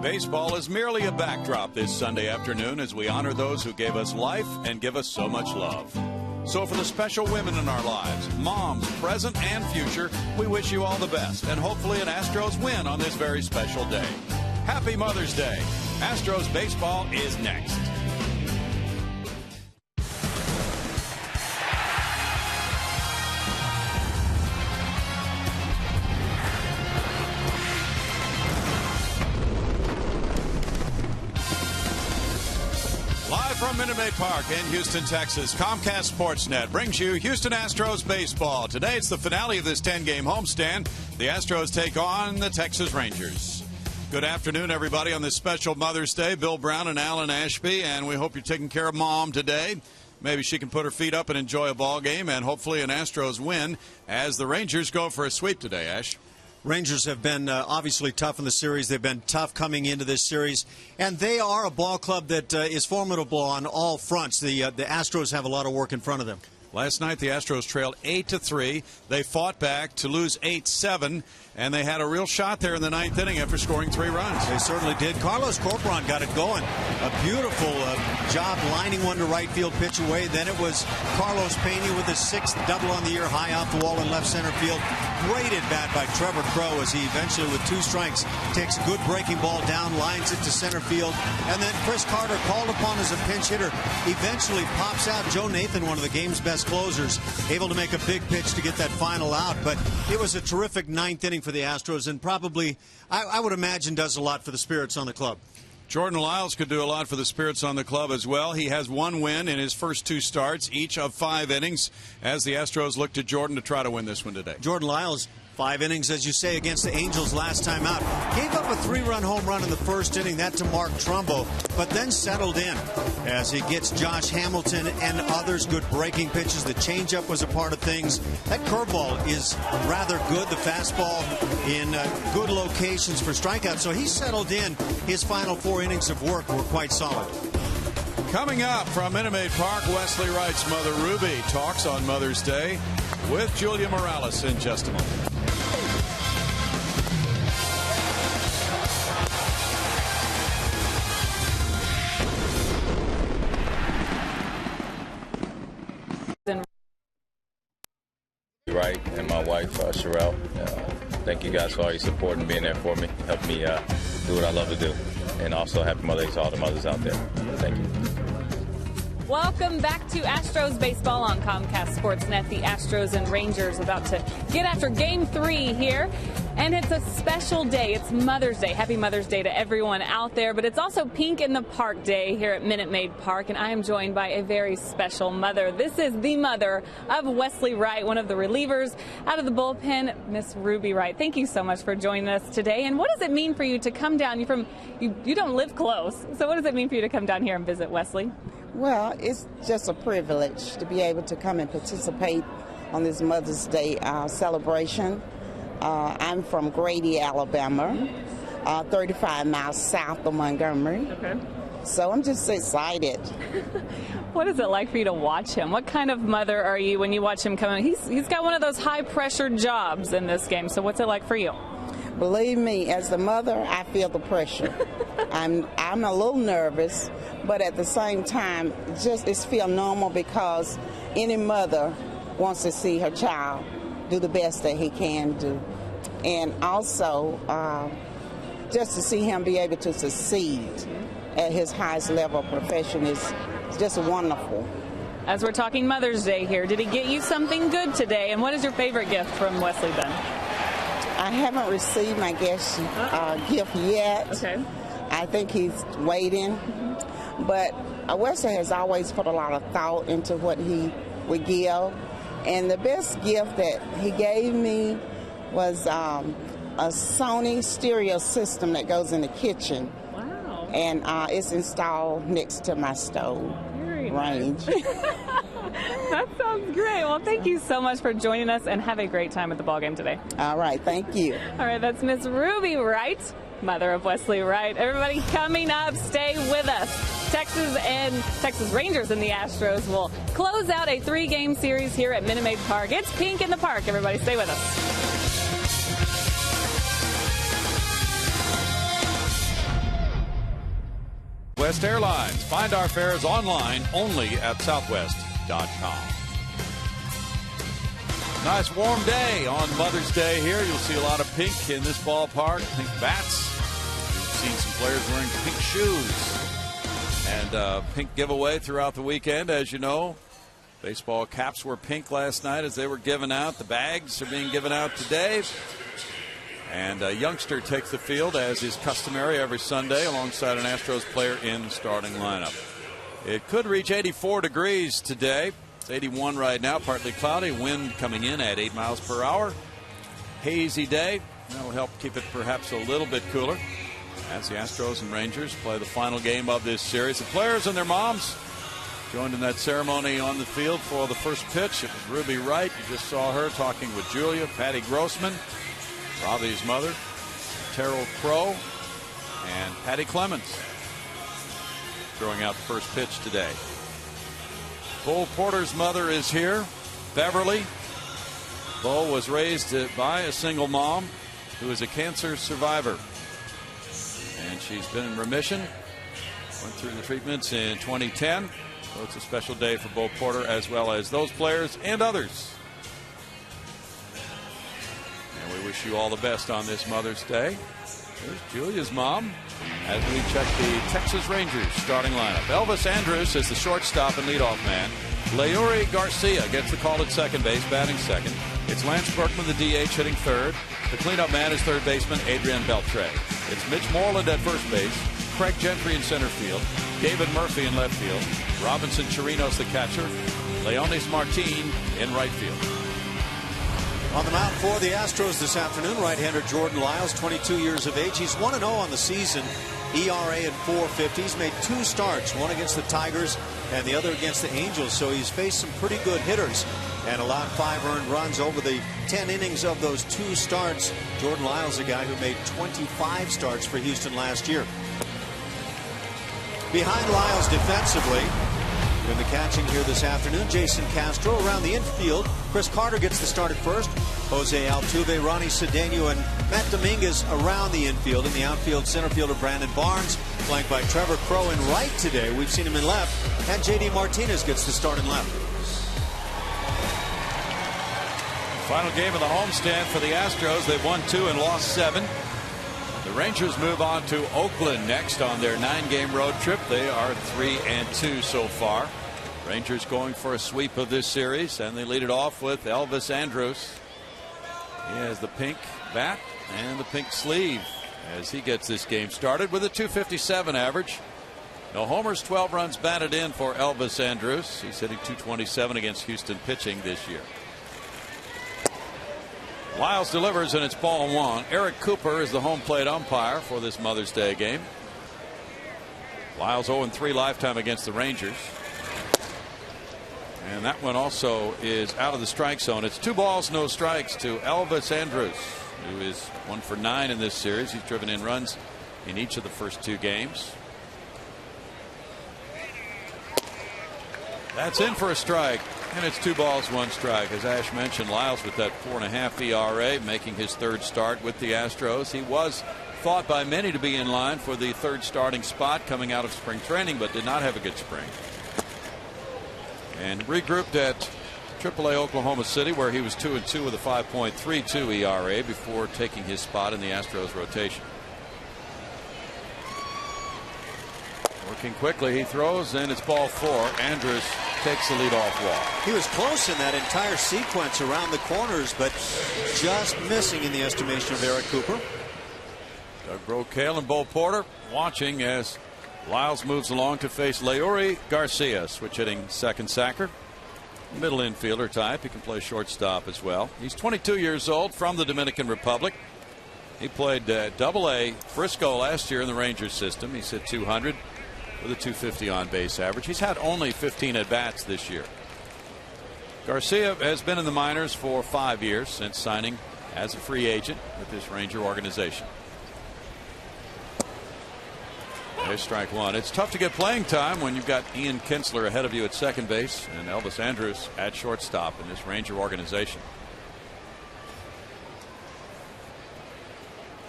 Baseball is merely a backdrop this Sunday afternoon as we honor those who gave us life and give us so much love. So for the special women in our lives, moms, present and future, we wish you all the best and hopefully an Astros win on this very special day. Happy Mother's Day. Astros baseball is next. Live from Minute Maid Park in Houston, Texas, Comcast Sportsnet brings you Houston Astros baseball. Today it's the finale of this 10-game homestand. The Astros take on the Texas Rangers. Good afternoon, everybody, on this special Mother's Day. Bill Brown and Alan Ashby, and we hope you're taking care of Mom today. Maybe she can put her feet up and enjoy a ball game, and hopefully an Astros win as the Rangers go for a sweep today, Ash. Rangers have been obviously tough in the series. They've been tough coming into this series. And they are a ball club that is formidable on all fronts. The Astros have a lot of work in front of them. Last night, the Astros trailed 8-3. They fought back to lose 8-7, and they had a real shot there in the ninth inning after scoring 3 runs. They certainly did. Carlos Corporon got it going. A beautiful job lining one to right field, pitch away. Then it was Carlos Pena with his 6th double on the year, high off the wall in left center field. Great at bat by Trevor Crow as he eventually, with 2 strikes, takes a good breaking ball down, lines it to center field. And then Chris Carter, called upon as a pinch hitter, eventually pops out. Joe Nathan, one of the game's best closers, able to make a big pitch to get that final out. But it was a terrific ninth inning for the Astros, and probably, I would imagine, does a lot for the spirits on the club. Jordan Lyles could do a lot for the spirits on the club as well. He has 1 win in his first 2 starts, each of 5 innings, as the Astros look to Jordan to try to win this one today. Jordan Lyles, 5 innings, as you say, against the Angels last time out. Gave up a 3-run home run in the first inning, that to Mark Trumbo, but then settled in as he gets Josh Hamilton and others good breaking pitches. The changeup was a part of things. That curveball is rather good. The fastball in good locations for strikeouts. So he settled in. His final 4 innings of work were quite solid. Coming up from Minute Maid Park, Wesley Wright's mother, Ruby, talks on Mother's Day with Julia Morales in just a moment. Right, and my wife, Sherelle. Thank you guys for all your support and being there for me. Help me do what I love to do. And also, happy Mother's Day to all the mothers out there. Thank you. Welcome back to Astros baseball on Comcast Sportsnet. The Astros and Rangers about to get after Game 3 here. And it's a special day. It's Mother's Day. Happy Mother's Day to everyone out there. But it's also Pink in the Park Day here at Minute Maid Park. And I am joined by a very special mother. This is the mother of Wesley Wright, one of the relievers out of the bullpen, Miss Ruby Wright. Thank you so much for joining us today. And what does it mean for you to come down? You don't live close. So what does it mean for you to come down here and visit Wesley? Well, it's just a privilege to be able to come and participate on this Mother's Day celebration. I'm from Grady, Alabama, 35 miles south of Montgomery. Okay. So I'm just excited. What is it like for you to watch him? What kind of mother are you when you watch him come in? He's got one of those high-pressure jobs in this game. So what's it like for you? Believe me, as the mother, I feel the pressure. I'm a little nervous, but at the same time, it's feel normal because any mother wants to see her child do the best that he can do. And also, just to see him be able to succeed at his highest level of profession is just wonderful. As we're talking Mother's Day here, did he get you something good today? And what is your favorite gift from Wesley Ben? I haven't received my gift yet. Okay. I think he's waiting. But Wesley has always put a lot of thought into what he would give. And the best gift that he gave me was a Sony stereo system that goes in the kitchen. Wow. And it's installed next to my stove range. That sounds great. Well, thank you so much for joining us, and have a great time at the ballgame today. All right. Thank you. All right. That's Miss Ruby Wright, mother of Wesley Wright. Everybody coming up, stay with us. Texas Rangers and the Astros will close out a 3-game series here at Minute Maid Park. It's Pink in the Park. Everybody stay with us. Southwest Airlines. Find our fares online only at southwest.com. Nice warm day on Mother's Day here. You'll see a lot of pink in this ballpark. Pink bats. You've seen some players wearing pink shoes. And pink giveaway throughout the weekend, as you know. Baseball caps were pink last night as they were given out. The bags are being given out today. And a youngster takes the field, as is customary every Sunday, alongside an Astros player in the starting lineup. It could reach 84 degrees today. It's 81 right now, partly cloudy. Wind coming in at 8 miles per hour. Hazy day. That will help keep it perhaps a little bit cooler as the Astros and Rangers play the final game of this series. The players and their moms joined in that ceremony on the field for the first pitch. It was Ruby Wright. You just saw her talking with Julia, Patty Grossman, Robbie's mother, Terrell Crow, and Patty Clemens throwing out the first pitch today. Bo Porter's mother is here, Beverly. Bo was raised by a single mom who is a cancer survivor. And she's been in remission. Went through the treatments in 2010. So it's a special day for Bo Porter, as well as those players and others. And we wish you all the best on this Mother's Day. There's Julia's mom as we check the Texas Rangers starting lineup. Elvis Andrus is the shortstop and leadoff man. Leury Garcia gets the call at second base, batting second. It's Lance Berkman, the DH, hitting third. The cleanup man is third baseman Adrian Beltre. It's Mitch Moreland at first base, Craig Gentry in center field, David Murphy in left field, Robinson Chirinos the catcher, Leonis Martin in right field. On the mound for the Astros this afternoon, right-hander Jordan Lyles, 22 years of age. He's 1-0 on the season, ERA at .450. He's made 2 starts, one against the Tigers and the other against the Angels, so he's faced some pretty good hitters and allowed 5 earned runs over the 10 innings of those 2 starts. Jordan Lyles, a guy who made 25 starts for Houston last year. Behind Lyles defensively, in the catching here this afternoon, Jason Castro. Around the infield, Chris Carter gets the start at first. Jose Altuve, Ronnie Cedeno, and Matt Dominguez around the infield. In the outfield, center fielder Brandon Barnes, flanked by Trevor Crow in right today. We've seen him in left. And J.D. Martinez gets the start in left. Final game of the homestand for the Astros. They've won 2 and lost 7. The Rangers move on to Oakland next on their 9-game road trip. They are 3-2 so far. Rangers going for a sweep of this series, and they lead it off with Elvis Andrus. He has the pink bat and the pink sleeve as he gets this game started with a .257 average. No homers, 12 runs batted in for Elvis Andrus. He's hitting .227 against Houston pitching this year. Lyles delivers, and it's ball 1. Eric Cooper is the home plate umpire for this Mother's Day game. Lyles 0-3 lifetime against the Rangers. And that one also is out of the strike zone. It's 2 balls, no strikes to Elvis Andrus, who is 1 for 9 in this series. He's driven in runs in each of the first 2 games. That's in for a strike. And it's 2 balls, 1 strike. As Ash mentioned, Lyles with that 4.5 ERA, making his 3rd start with the Astros. He was thought by many to be in line for the 3rd starting spot coming out of spring training, but did not have a good spring. And regrouped at AAA Oklahoma City, where he was 2-2 with a 5.32 ERA before taking his spot in the Astros rotation. Working quickly, he throws, and it's ball 4. Andrus takes the leadoff walk. He was close in that entire sequence around the corners, but just missing in the estimation of Eric Cooper. Doug Brocail and Bo Porter watching as Lyles moves along to face Leury Garcia, switch hitting second sacker. Middle infielder type. He can play shortstop as well. He's 22 years old, from the Dominican Republic. He played Double-A Frisco last year in the Rangers system. He's hit .200 with a .250 on base average. He's had only 15 at bats this year. Garcia has been in the minors for 5 years since signing as a free agent with this Ranger organization. There's strike 1. It's tough to get playing time when you've got Ian Kinsler ahead of you at second base and Elvis Andrus at shortstop in this Ranger organization.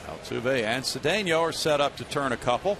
Altuve and Cedeno are set up to turn a couple.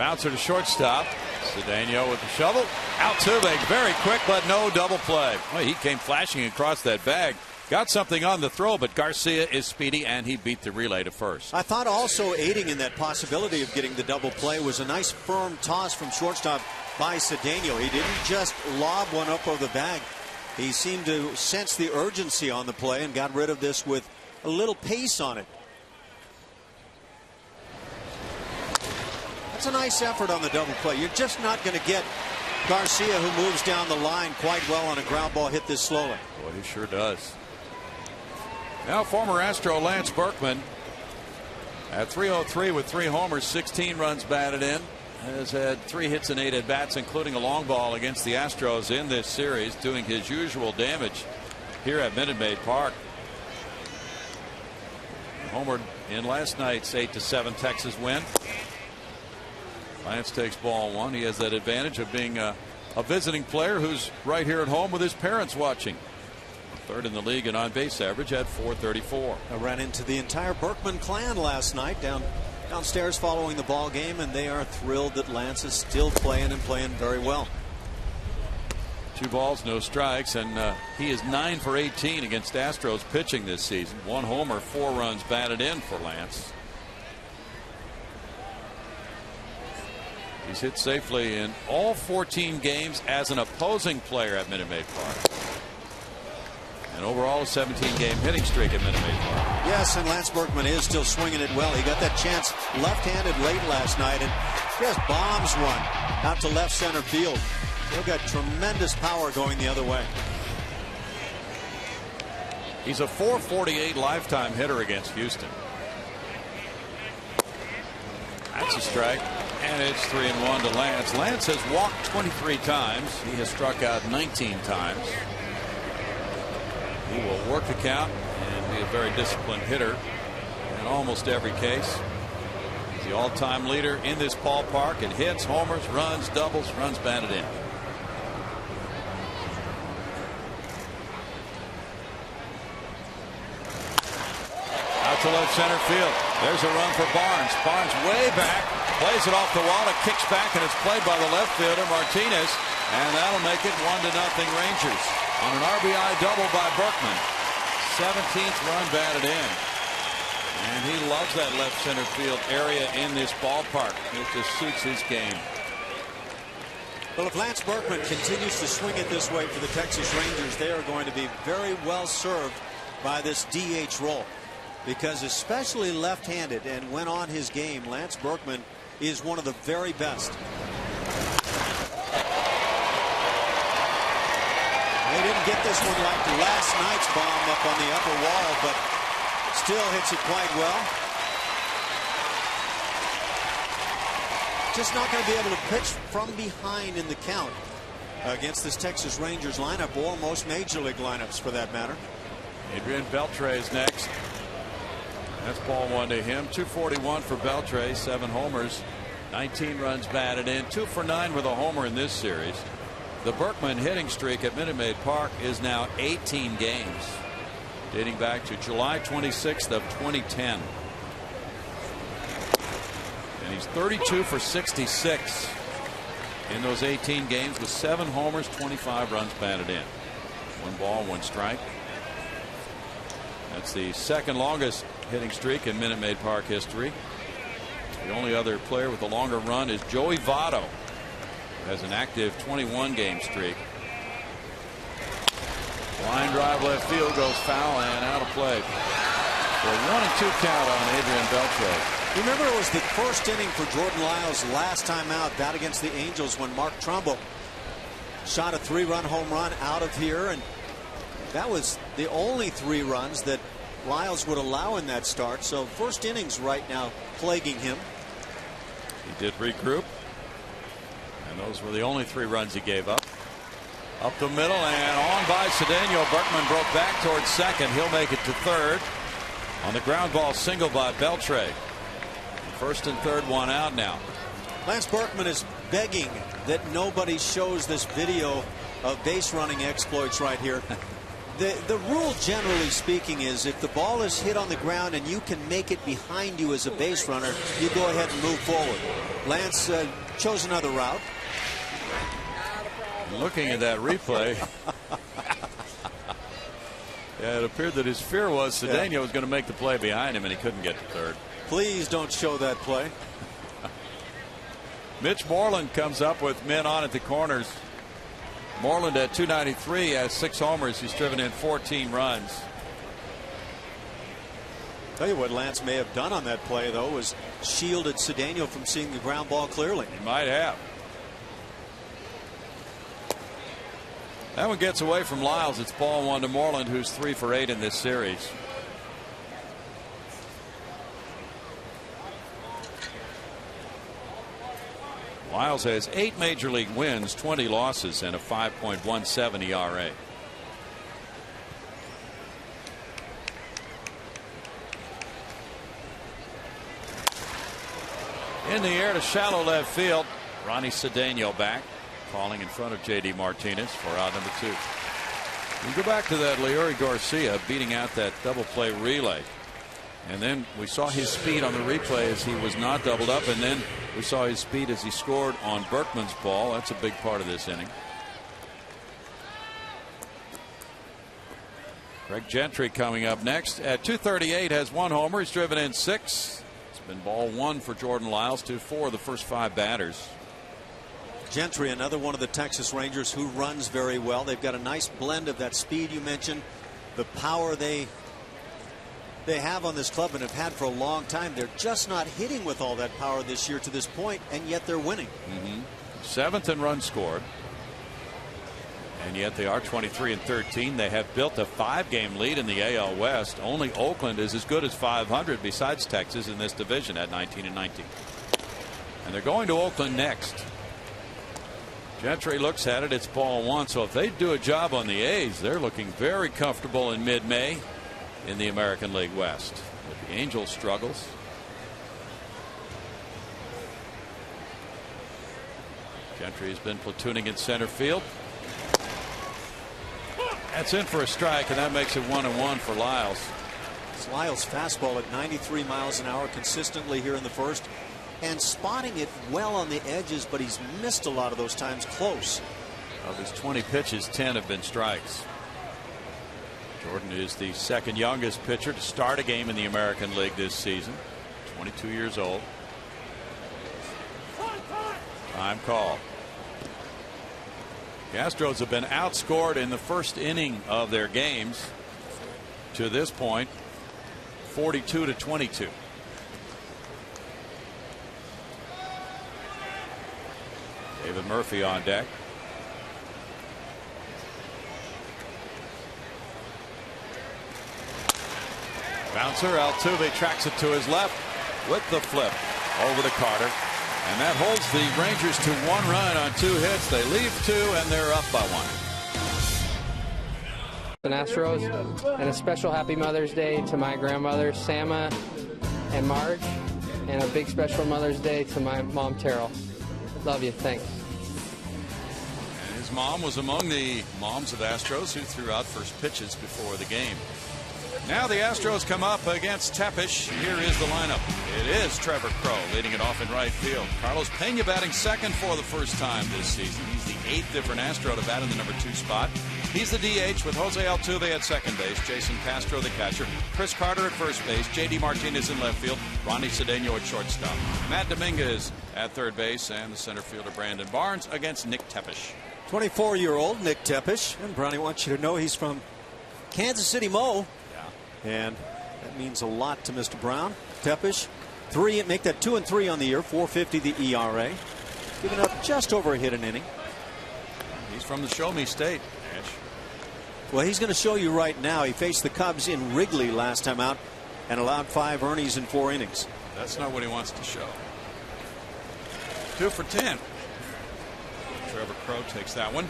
Bouncer to shortstop. Cedeno with the shovel. Out to big. Very quick, but no double play. Well, he came flashing across that bag. Got something on the throw, but Garcia is speedy, and he beat the relay to first. I thought also aiding in that possibility of getting the double play was a nice firm toss from shortstop by Cedeno. He didn't just lob one up over the bag. He seemed to sense the urgency on the play and got rid of this with a little pace on it. That's a nice effort on the double play. You're just not going to get Garcia, who moves down the line quite well on a ground ball, hit this slowly. Boy, he sure does. Now former Astro Lance Berkman at 303 with 3 homers, 16 runs batted in, has had 3 hits and 8 at bats, including a long ball against the Astros in this series, doing his usual damage here at Minute Maid Park. Homered in last night's 8-7 Texas win. Lance takes ball 1. He has that advantage of being a visiting player who's right here at home with his parents watching. Third in the league in on-base average at .434. I ran into the entire Berkman clan last night downstairs following the ball game, and they are thrilled that Lance is still playing and playing very well. 2 balls, no strikes, and he is 9 for 18 against Astros pitching this season. 1 homer, 4 runs batted in for Lance. He's hit safely in all 14 games as an opposing player at Minute Maid Park. And overall, a 17-game hitting streak at Minute Maid Park. Yes, and Lance Berkman is still swinging it well. He got that chance left-handed late last night and just bombs one out to left center field. He's got tremendous power going the other way. He's a .448 lifetime hitter against Houston. That's a strike, and it's 3-1 to Lance. Lance has walked 23 times. He has struck out 19 times. He will work the count and be a very disciplined hitter in almost every case. He's the all-time leader in this ballpark in hits, homers, runs, doubles, runs batted in. Out to left center field. There's a run for Barnes. Barnes way back, plays it off the wall. It kicks back, and it's played by the left fielder Martinez, and that'll make it 1-0 Rangers. On an RBI double by Berkman. 17th run batted in. And he loves that left center field area in this ballpark. It just suits his game. Well, if Lance Berkman continues to swing it this way for the Texas Rangers, they are going to be very well served by this DH role. Because especially left-handed and when on his game, Lance Berkman is one of the very best. They didn't get this one like last night's bomb up on the upper wall, but still hits it quite well. Just not going to be able to pitch from behind in the count against this Texas Rangers lineup, or most major league lineups for that matter. Adrian Beltre is next. That's ball 1 to him. 241 for Beltre, 7 homers, 19 runs batted in, 2 for 9 with a homer in this series. The Berkman hitting streak at Minute Maid Park is now 18 games, dating back to July 26th of 2010. And he's 32 for 66 in those 18 games with 7 homers, 25 runs batted in. 1 ball, 1 strike. That's the second longest hitting streak in Minute Maid Park history. The only other player with a longer run is Joey Votto, who has an active 21-game streak. Line drive left field goes foul and out of play. For a 1-2 count on Adrian Beltre. Remember, it was the first inning for Jordan Lyles last time out, that against the Angels, when Mark Trumbull shot a 3-run home run out of here, and that was the only 3 runs that Lyles would allow in that start. So first innings right now plaguing him. He did regroup, and those were the only 3 runs he gave up. Up the middle and on by Cedeno. Berkman broke back towards second. He'll make it to third on the ground ball single by Beltre. First and third, 1 out now. Lance Berkman is begging that nobody shows this video of base running exploits right here. The rule, generally speaking, is if the ball is hit on the ground and you can make it behind you as a base runner, you go ahead and move forward. Lance chose another route. Looking at that replay, yeah, it appeared that his fear was Cedeno was going to make the play behind him, and he couldn't get to third. Please don't show that play. Mitch Moreland comes up with men on at the corners. Moreland at 293 has 6 homers. He's driven in 14 runs. Tell you what Lance may have done on that play, though, was shielded Cedeno from seeing the ground ball clearly. He might have. That one gets away from Lyles. It's ball 1 to Moreland, who's 3 for 8 in this series. Lyles has 8 major league wins, 20 losses, and a 5.17 ERA. In the air to shallow left field. Ronnie Cedeno back, calling in front of J.D. Martinez for out number 2. We go back to that Leury Garcia beating out that double play relay. And then we saw his speed on the replay as he was not doubled up, and then we saw his speed as he scored on Berkman's ball. That's a big part of this inning. Greg Gentry coming up next at 238, has 1 homer. He's driven in 6. It's been ball 1 for Jordan Lyles, 2-4 of the first 5 batters. Gentry, another one of the Texas Rangers who runs very well. They've got a nice blend of that speed you mentioned, the power they have on this club and have had for a long time. They're just not hitting with all that power this year to this point, and yet they're winning. 7th in runs scored, and yet they are 23-13. They have built a 5-game lead in the AL West. Only Oakland is as good as 500 besides Texas in this division at 19-19. And they're going to Oakland next. Gentry looks at it. It's ball 1. So if they do a job on the A's, they're looking very comfortable in mid-May in the American League West. But the Angels struggles. Gentry has been platooning in center field. That's in for a strike, and that makes it 1-1 for Lyles. It's Lyles' fastball at 93 miles an hour consistently here in the first, and spotting it well on the edges, but he's missed a lot of those times close. Of his 20 pitches, 10 have been strikes. Jordan is the 2nd youngest pitcher to start a game in the American League this season. 22 years old. Time call. The Astros have been outscored in the first inning of their games to this point, 42-22. David Murphy on deck. Bouncer, Altuve tracks it to his left with the flip over to Carter. And that holds the Rangers to 1 run on 2 hits. They leave 2, and they're up by 1. Astros, and a special happy Mother's Day to my grandmothers, Sama and Marge, and a big special Mother's Day to my mom, Terrell. Love you. Thanks. And his mom was among the moms of Astros who threw out first pitches before the game. Now the Astros come up against Tepesch. Here is the lineup. It is Trevor Crow leading it off in right field. Carlos Pena batting second for the first time this season. He's the 8th different Astro to bat in the number 2 spot. He's the DH with Jose Altuve at second base, Jason Castro the catcher, Chris Carter at first base, J.D. Martinez in left field, Ronnie Cedeno at shortstop, Matt Dominguez at third base, and the center fielder Brandon Barnes against Nick Tepesch. 24-year-old Nick Tepesch, and Brownie wants you to know he's from Kansas City, Mo. And that means a lot to Mr. Brown. Tepesch, 3, make that 2-3 on the year, 4.50 the ERA. Giving up just over a hit an inning. He's from the Show Me State, Ash. Well, he's going to show you right now. He faced the Cubs in Wrigley last time out and allowed 5 earnings in 4 innings. That's not what he wants to show. 2 for 10. Trevor Crow takes that one.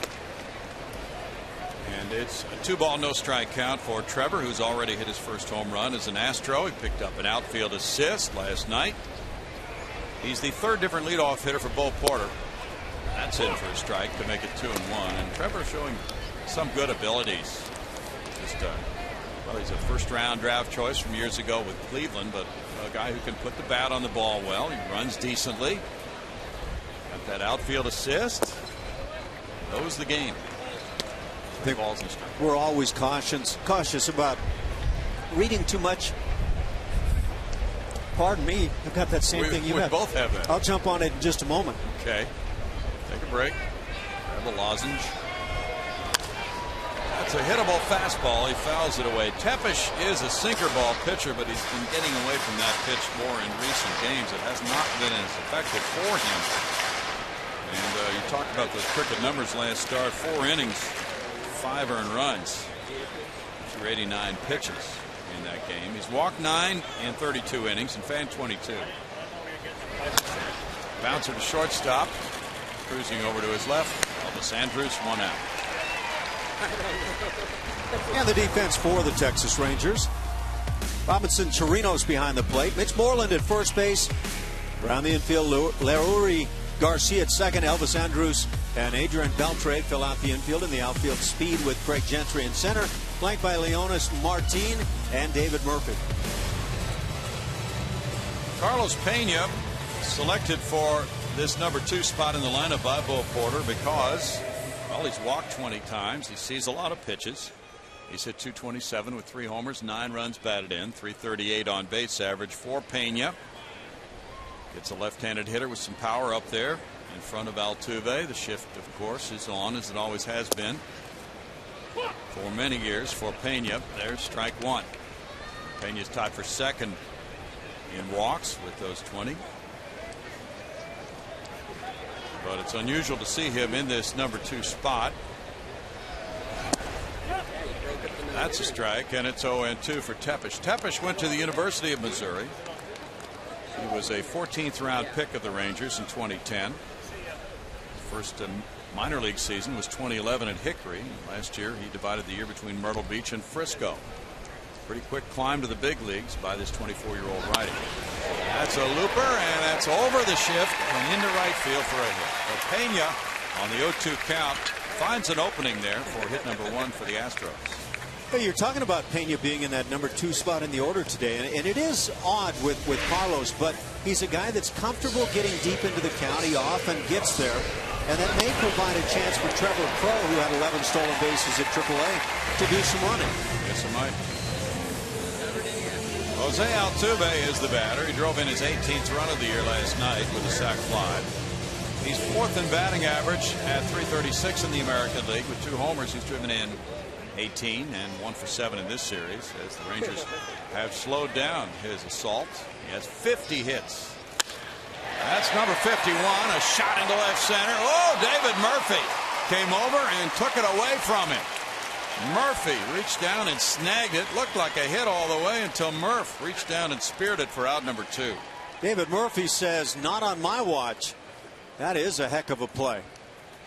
And it's a 2-ball, no strike count for Trevor, who's already hit his first home run as an Astro. He picked up an outfield assist last night. He's the 3rd different leadoff hitter for Bo Porter. That's in for a strike to make it 2-1. And Trevor showing some good abilities. well, he's a first-round draft choice from years ago with Cleveland, but a guy who can put the bat on the ball well. He runs decently. Got that outfield assist. Knows the game. I think we're always cautious about reading too much. Pardon me, I've got that same thing you have. We both have that. I'll jump on it in just a moment. Okay. Take a break. Grab a lozenge. That's a hittable fastball. He fouls it away. Tepesch is a sinker ball pitcher, but he's been getting away from that pitch more in recent games. It has not been as effective for him. And you talked about those cricket numbers last start. 4 innings, 5 earned runs through 89 pitches in that game. He's walked 9 in 32 innings and fanned 22. Bouncer to shortstop. Cruising over to his left. Elvis Andrus, 1 out. And the defense for the Texas Rangers. Robinson Chirinos behind the plate. Mitch Moreland at first base. Around the infield, Leury Garcia at second. Elvis Andrus and Adrian Beltre fill out the infield. In the outfield, Speed with Craig Gentry in center. Flanked by Leonis Martin and David Murphy. Carlos Pena selected for this number 2 spot in the lineup by Bo Porter because, well, he's walked 20 times. He sees a lot of pitches. He's hit .227 with 3 homers, 9 runs batted in, .338 on base average for Pena. Gets a left-handed hitter with some power up there in front of Altuve. The shift, of course, is on, as it always has been for many years for Pena. There's strike 1. Pena's tied for second in walks with those 20. But it's unusual to see him in this number 2 spot. That's a strike, and it's 0-2 for Tepesch. Tepesch went to the University of Missouri. He was a 14th round pick of the Rangers in 2010. First minor league season was 2011 at Hickory. Last year he divided the year between Myrtle Beach and Frisco. Pretty quick climb to the big leagues by this 24-year-old righty. That's a looper, and that's over the shift and into right field for a hit. But Pena on the 0-2 count finds an opening there for hit number 1 for the Astros. Hey, you're talking about Pena being in that number 2 spot in the order today, and it is odd with Carlos, but he's a guy that's comfortable getting deep into the count. He often gets there, and that may provide a chance for Trevor Crowe, who had 11 stolen bases at AAA, to do some running. Yes, it might. Jose Altuve is the batter. He drove in his 18th run of the year last night with a sac fly. He's 4th in batting average at .336 in the American League with 2 homers. He's driven in 18 and 1 for 7 in this series as the Rangers have slowed down his assault. He has 50 hits. That's number 51, a shot into left center. Oh, David Murphy came over and took it away from him. Murphy reached down and snagged it. Looked like a hit all the way until Murph reached down and speared it for out number 2. David Murphy says, not on my watch. That is a heck of a play.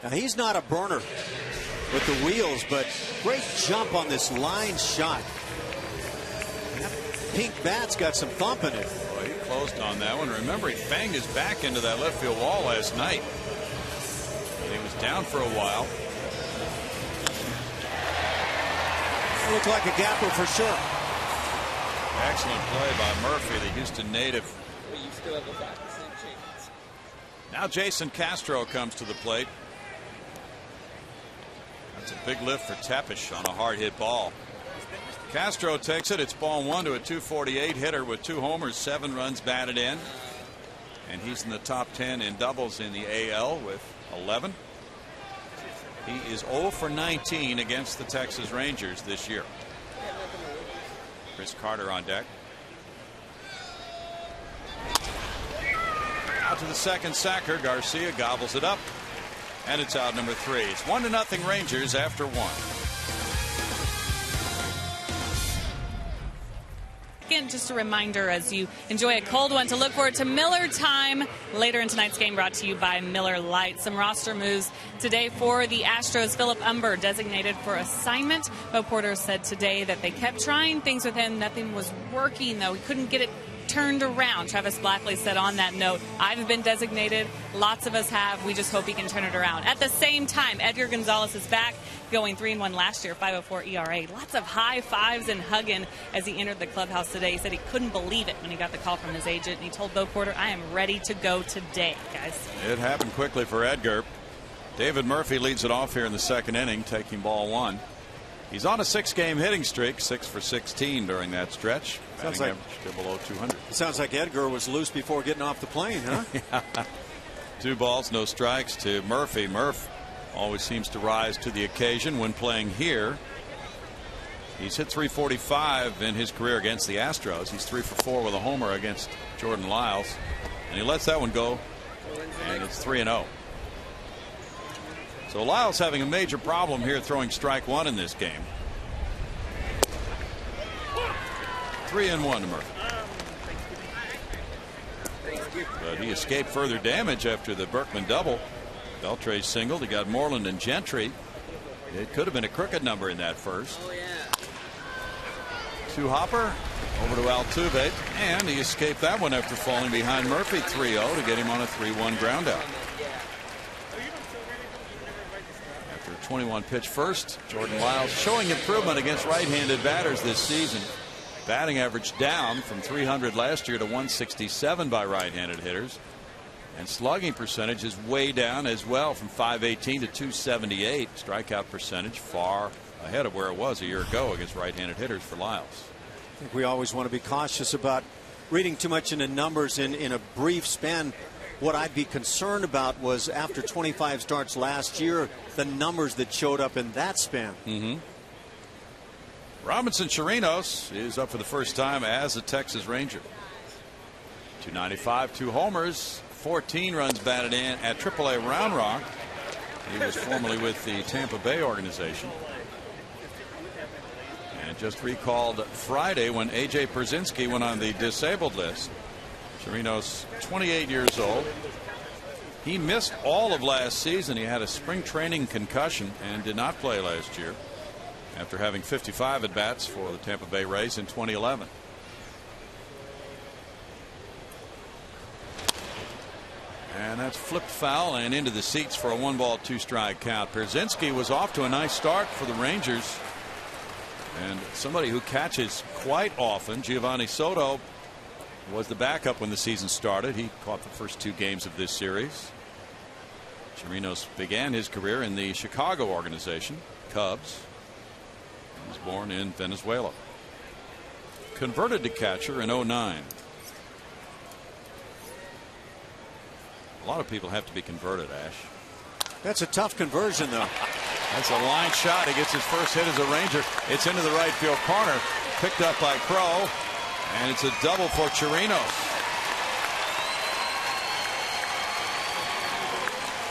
Now, he's not a burner with the wheels, but great jump on this line shot. That pink bat's got some thump in it. Well, he closed on that one. Remember, he banged his back into that left field wall last night. And he was down for a while. It looked like a gapper for sure. Excellent play by Murphy, the Houston native. Now Jason Castro comes to the plate. That's a big lift for Tepesch on a hard hit ball. Castro takes it. It's ball 1 to a .248 hitter with 2 homers, 7 runs batted in. And he's in the top 10 in doubles in the AL with 11. He is 0 for 19 against the Texas Rangers this year. Chris Carter on deck. Out to the second sacker. Garcia gobbles it up. And it's out number 3. It's 1-0 Rangers after 1. Again, just a reminder as you enjoy a cold one to look forward to Miller Time later in tonight's game, brought to you by Miller Lite. Some roster moves today for the Astros. Philip Umber designated for assignment. Bo Porter said today that they kept trying things with him. Nothing was working, though. He couldn't get it turned around. Travis Blackley said on that note, I've been designated. Lots of us have. We just hope he can turn it around. At the same time, Edgar Gonzalez is back. going 3-1 last year, 5.04 ERA. Lots of high fives and hugging as he entered the clubhouse today. He said he couldn't believe it when he got the call from his agent. And he told Bo Porter, I am ready to go today, guys. It happened quickly for Edgar. David Murphy leads it off here in the second inning, taking ball one. He's on a 6-game hitting streak, 6 for 16 during that stretch. Sounds like still below 200. It sounds like Edgar was loose before getting off the plane, huh? Yeah. 2 balls, no strikes to Murphy. Murph always seems to rise to the occasion when playing here. He's hit .345 in his career against the Astros. He's 3 for 4 with a homer against Jordan Lyles, and he lets that one go, and it's 3-0. So Lyles having a major problem here throwing strike one in this game. 3-1 to Murphy. But he escaped further damage after the Berkman double. Beltre singled. He got Moreland and Gentry. It could have been a crooked number in that first. To Hopper, over to Altuve, and he escaped that one after falling behind Murphy 3-0 to get him on a 3-1 ground out. After a 21 pitch first, Jordan Lyles showing improvement against right-handed batters this season. Batting average down from 300 last year to 167 by right-handed hitters. And slugging percentage is way down as well from 518 to 278. Strikeout percentage far ahead of where it was a year ago against right-handed hitters for Lyles. I think we always want to be cautious about reading too much into numbers in a brief span. What I'd be concerned about was after 25 starts last year, the numbers that showed up in that span. Robinson Chirinos is up for the first time as a Texas Ranger. 295, 2 homers, 14 runs batted in at AAA Round Rock. He was formerly with the Tampa Bay organization. And just recalled Friday when A.J. Pierzynski went on the disabled list. Chirinos, 28 years old. He missed all of last season. He had a spring training concussion and did not play last year, after having 55 at-bats for the Tampa Bay Rays in 2011. And that's flipped foul and into the seats for a 1-ball, 2-strike count. Pierzynski was off to a nice start for the Rangers. And somebody who catches quite often, Giovanni Soto, was the backup when the season started. He caught the first 2 games of this series. Chirinos began his career in the Chicago organization, Cubs. He was born in Venezuela. Converted to catcher in 2009. A lot of people have to be converted, Ash. That's a tough conversion, though. That's a line shot. He gets his first hit as a Ranger. It's into the right field corner. Picked up by Crow. And it's a double for Chirinos.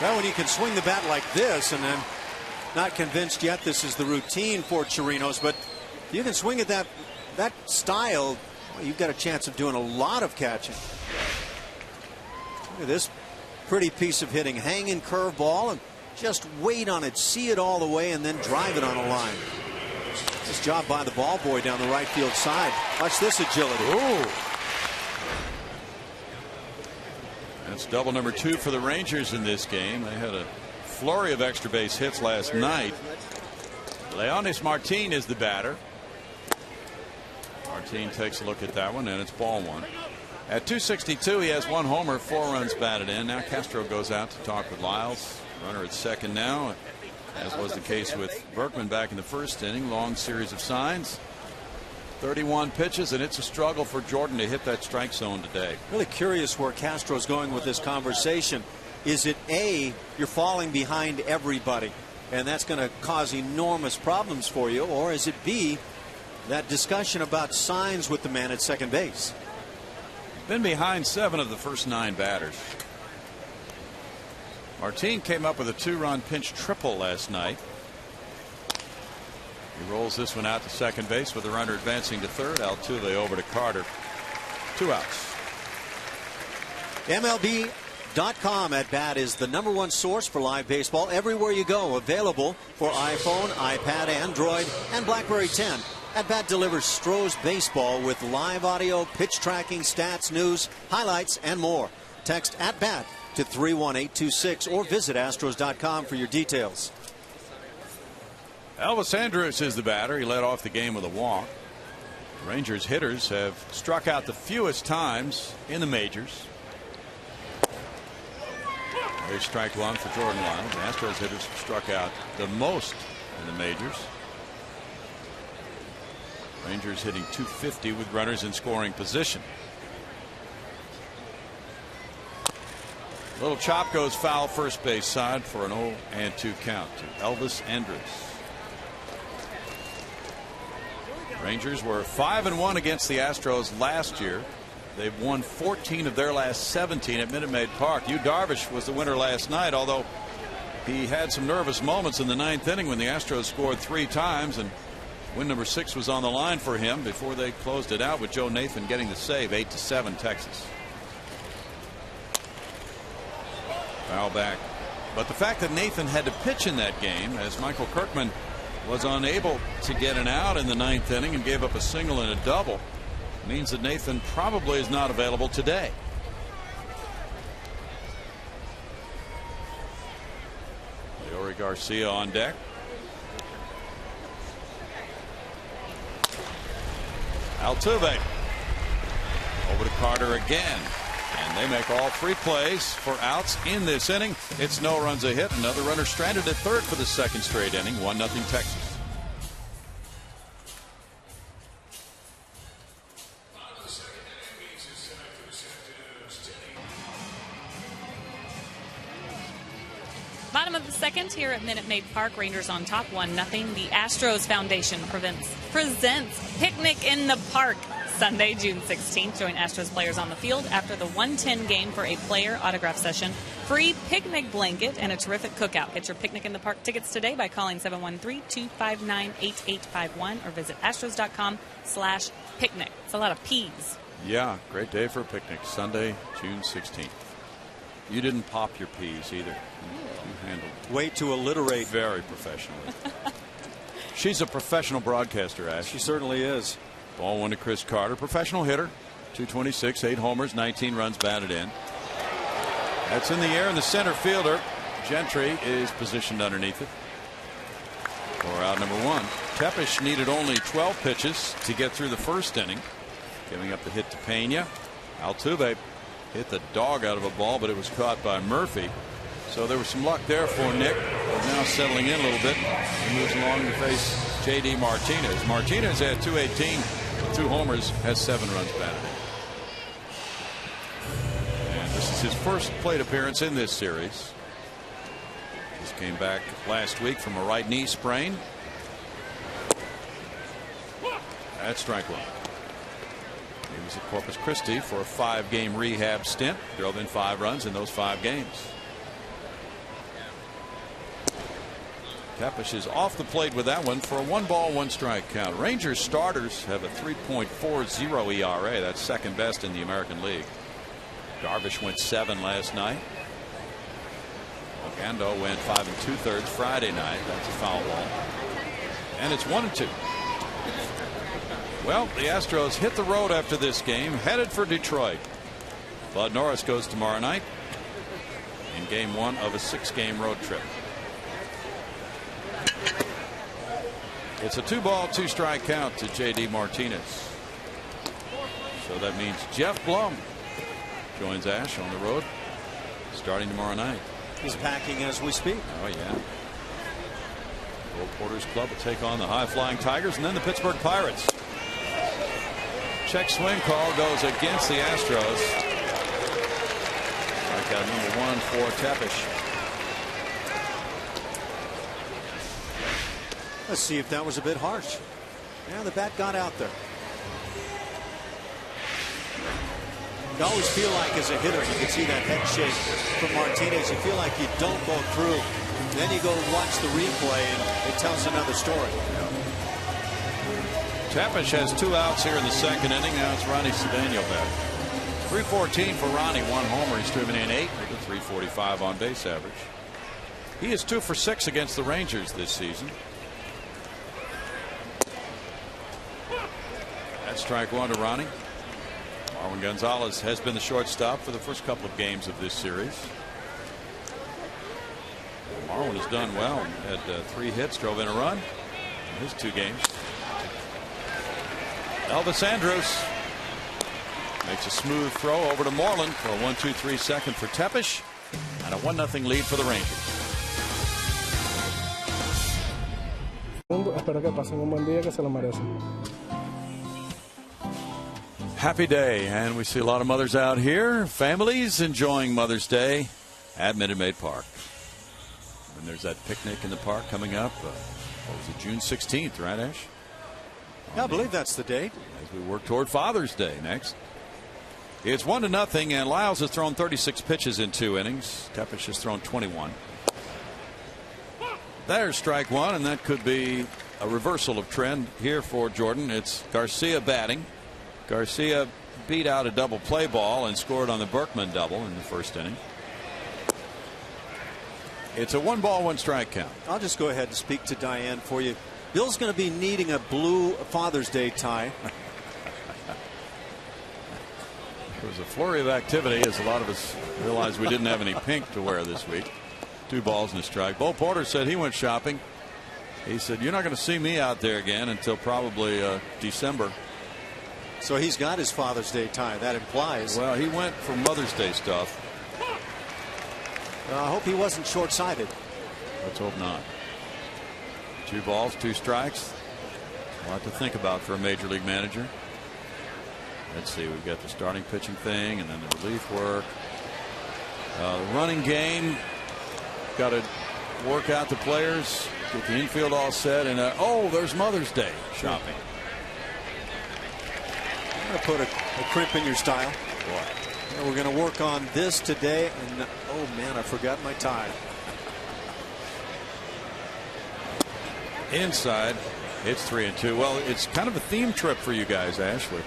Now, when you can swing the bat like this, and I'm not convinced yet this is the routine for Chirinos, but you can swing it that style, well, you've got a chance of doing a lot of catching. Look at this pretty piece of hitting. Hanging curveball and just wait on it, see it all the way, and then drive it on a line. Nice job by the ball boy down the right field side. Watch this agility. Ooh. That's double number 2 for the Rangers in this game. They had a flurry of extra base hits last night. Leonis Martin is the batter. Martin takes a look at that one, and it's ball 1. At 262, he has 1 homer, 4 runs batted in. Now Castro goes out to talk with Lyles. Runner at second now, as was the case with Berkman back in the first inning. Long series of signs. 31 pitches, and it's a struggle for Jordan to hit that strike zone today. Really curious where Castro's going with this conversation. Is it A, you're falling behind everybody, and that's going to cause enormous problems for you, or is it B, that discussion about signs with the man at second base? Been behind 7 of the first 9 batters. Martin came up with a 2-run pinch triple last night. He rolls this one out to second base with the runner advancing to third. Altuve over to Carter. 2 outs. MLB.com at bat is the #1 source for live baseball everywhere you go. Available for iPhone, iPad, Android, and BlackBerry 10. At Bat delivers Astros baseball with live audio, pitch tracking, stats, news, highlights, and more. Text at bat to 31826 or visit Astros.com for your details. Elvis Andrus is the batter. He led off the game with a walk. Rangers hitters have struck out the fewest times in the majors. There's strike one for Jordan Lyles. The Astros hitters have struck out the most in the majors. Rangers hitting .250 with runners in scoring position. Little chop goes foul first base side for an 0-2 count to Elvis Andrus. Rangers were 5-1 against the Astros last year. They've won 14 of their last 17 at Minute Maid Park. Yu Darvish was the winner last night, although he had some nervous moments in the ninth inning when the Astros scored 3 times, and win number 6 was on the line for him before they closed it out with Joe Nathan getting the save. 8-7 Texas. Foul back. But the fact that Nathan had to pitch in that game, as Michael Kirkman was unable to get an out in the ninth inning and gave up a single and a double, means that Nathan probably is not available today. Leori Garcia on deck. Altuve over to Carter again, and they make all 3 plays for outs in this inning. It's no runs a hit. Another runner stranded at third for the second straight inning. 1-0 Texas. Bottom of the second here at Minute Maid Park. Rangers on top 1-0. The Astros Foundation presents Picnic in the Park Sunday, June 16th. Join Astros players on the field after the 1:10 game for a player autograph session, free picnic blanket, and a terrific cookout. Get your Picnic in the Park tickets today by calling 713-259-8851 or visit astros.com/picnic. It's a lot of P's. Yeah, great day for a picnic. Sunday, June 16th. You didn't pop your P's either. You handled it. Way to alliterate. Very professionally. She's a professional broadcaster, Ash. She certainly is. Ball one to Chris Carter. Professional hitter. .226, 8 homers, 19 runs batted in. That's in the air, and the center fielder, Gentry, is positioned underneath it. For out number 1. Tepesch needed only 12 pitches to get through the first inning, giving up the hit to Pena. Altuve hit the dog out of a ball, but it was caught by Murphy. So there was some luck there for Nick. Now settling in a little bit. He moves along to face J.D. Martinez. Martinez had .218 with 2 homers, has 7 runs batted in. And this is his first plate appearance in this series. Just came back last week from a right knee sprain. That's strike one. He was at Corpus Christi for a 5-game rehab stint. Drove in 5 runs in those 5 games. Tepesch is off the plate with that one for a 1-ball, 1-strike count. Rangers starters have a 3.40 ERA. That's second best in the American League. Darvish went 7 last night. Ogando went 5 2/3 Friday night. That's a foul ball. And it's 1-2. Well, the Astros hit the road after this game, headed for Detroit. Bud Norris goes tomorrow night in game 1 of a 6-game road trip. It's a 2-ball, 2-strike count to J.D. Martinez. So that means Jeff Blum joins Ash on the road starting tomorrow night. He's packing as we speak. Oh, yeah. Old Porter's Club will take on the high-flying Tigers and then the Pittsburgh Pirates. Check swing call goes against the Astros. Strikeout number 1 for Tepesch. Let's see if that was a bit harsh. Yeah, the bat got out there. You always feel like as a hitter, you can see that head shake from Martinez. You feel like you don't go through. Then you go watch the replay and it tells another story. Tepesch has 2 outs here in the second inning. Now it's Ronnie Cedeno back. .314 for Ronnie. 1 homer. He's driven in 8 with a .345 on base average. He is 2 for 6 against the Rangers this season. That's strike 1 to Ronnie. Marwin Gonzalez has been the shortstop for the first couple of games of this series. Marwin has done well. Had 3 hits, drove in a run. his 2 games. Elvis Andrus makes a smooth throw over to Moreland for a 1-2-3 second for Tepesch and a 1-0 lead for the Rangers. Espero que pasen un buen día, que se lo merecen. Happy day, and we see a lot of mothers out here, families enjoying Mother's Day at Minute Maid Park. And there's that picnic in the park coming up. What was it, June 16th, right, Ash? Yeah, I believe that's the date. As we work toward Father's Day next. It's 1-0, and Lyles has thrown 36 pitches in 2 innings. Tepesch has thrown 21. There's strike 1, and that could be a reversal of trend here for Jordan. It's Garcia batting. Garcia beat out a double play ball and scored on the Berkman double in the first inning. It's a 1-ball, 1-strike count. I'll just go ahead and speak to Diane for you. Bill's going to be needing a blue Father's Day tie. There was a flurry of activity as a lot of us realized we didn't have any pink to wear this week. 2 balls and a strike. Bo Porter said he went shopping. He said, "You're not going to see me out there again until probably December." So he's got his Father's Day tie. That implies. Well, he went for Mother's Day stuff. I hope he wasn't short-sighted. Let's hope not. 2 balls, 2 strikes. A lot to think about for a major league manager. Let's see, we've got the starting pitching thing and then the relief work. The running game. Got to work out the players, get the infield all set, and oh, there's Mother's Day shopping. I'm going to put a crimp in your style. What? We're going to work on this today, and oh man, I forgot my tie. Inside, it's 3-2. Well, it's kind of a theme trip for you guys, Ash, with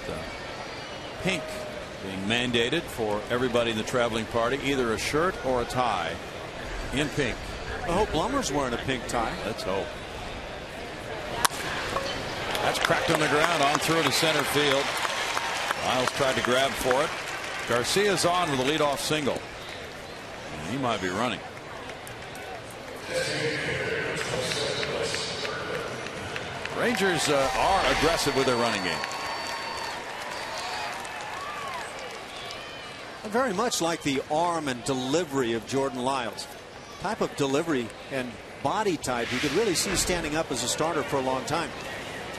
pink being mandated for everybody in the traveling party, either a shirt or a tie in pink. I hope Blummer's wearing a pink tie. Let's hope. That's cracked on the ground, on through to center field. Lyles tried to grab for it. Garcia's on with a leadoff single. And he might be running. Rangers are aggressive with their running game. Very much like the arm and delivery of Jordan Lyles. Type of delivery and body type you could really see standing up as a starter for a long time.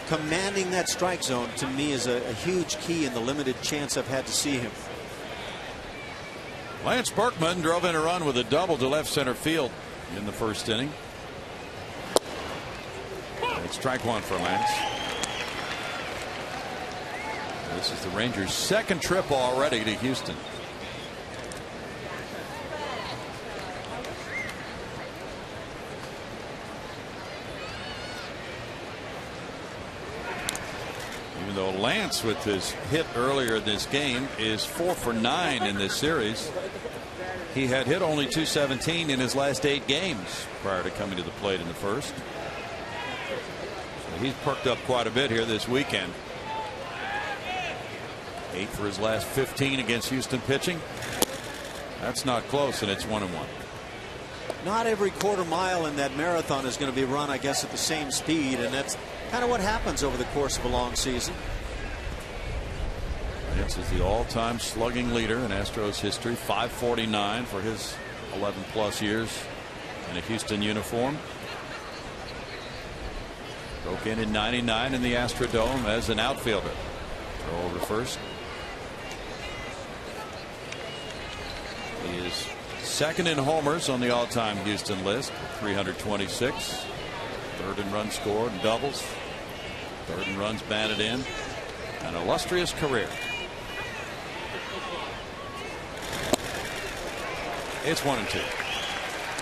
Commanding that strike zone to me is a huge key in the limited chance I've had to see him. Lance Berkman drove in a run with a double to left center field in the first inning. It's strike 1 for Lance. This is the Rangers' second trip already to Houston. Even though Lance, with his hit earlier in this game, is 4 for 9 in this series, he had hit only .217 in his last 8 games prior to coming to the plate in the first. So he's perked up quite a bit here this weekend. 8 for his last 15 against Houston pitching. That's not close, and it's 1-1. Not every quarter mile in that marathon is going to be run, I guess, at the same speed, and that's kind of what happens over the course of a long season. Lance is the all-time slugging leader in Astros history, 549 for his 11+ years in a Houston uniform. Broke in '99 in the Astrodome as an outfielder. Throw over first. He is second in homers on the all-time Houston list, 326. Third in runs scored and doubles. Third in runs batted in. An illustrious career. It's 1-2.